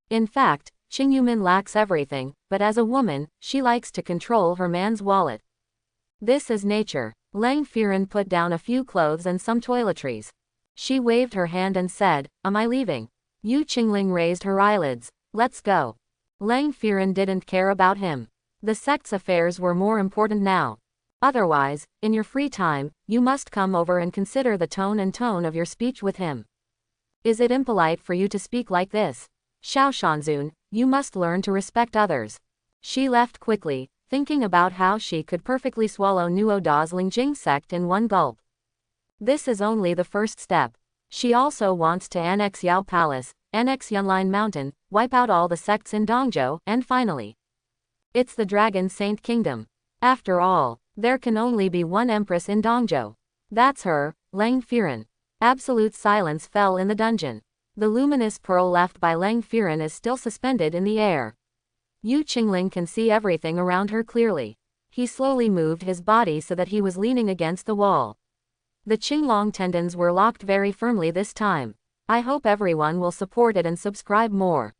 In fact, Qing Yumin lacks everything, but as a woman, she likes to control her man's wallet. This is nature. Lang Firen put down a few clothes and some toiletries. She waved her hand and said, "Am I leaving?" Yu Qingling raised her eyelids. "Let's go." Lang Firen didn't care about him. The sect's affairs were more important now. Otherwise, in your free time, you must come over and consider the tone of your speech with him. Is it impolite for you to speak like this? Xiao Shanzun, you must learn to respect others. She left quickly, thinking about how she could perfectly swallow Nuo Da's Lingjing sect in one gulp. This is only the first step. She also wants to annex Yao Palace, annex Yunlin Mountain, wipe out all the sects in Dongzhou, and finally, it's the Dragon Saint Kingdom. After all, there can only be one empress in Dongzhou. That's her, Lang Firen. Absolute silence fell in the dungeon. The luminous pearl left by Lang Firen is still suspended in the air. Yu Qingling can see everything around her clearly. He slowly moved his body so that he was leaning against the wall. The Qinglong tendons were locked very firmly this time. I hope everyone will support it and subscribe more.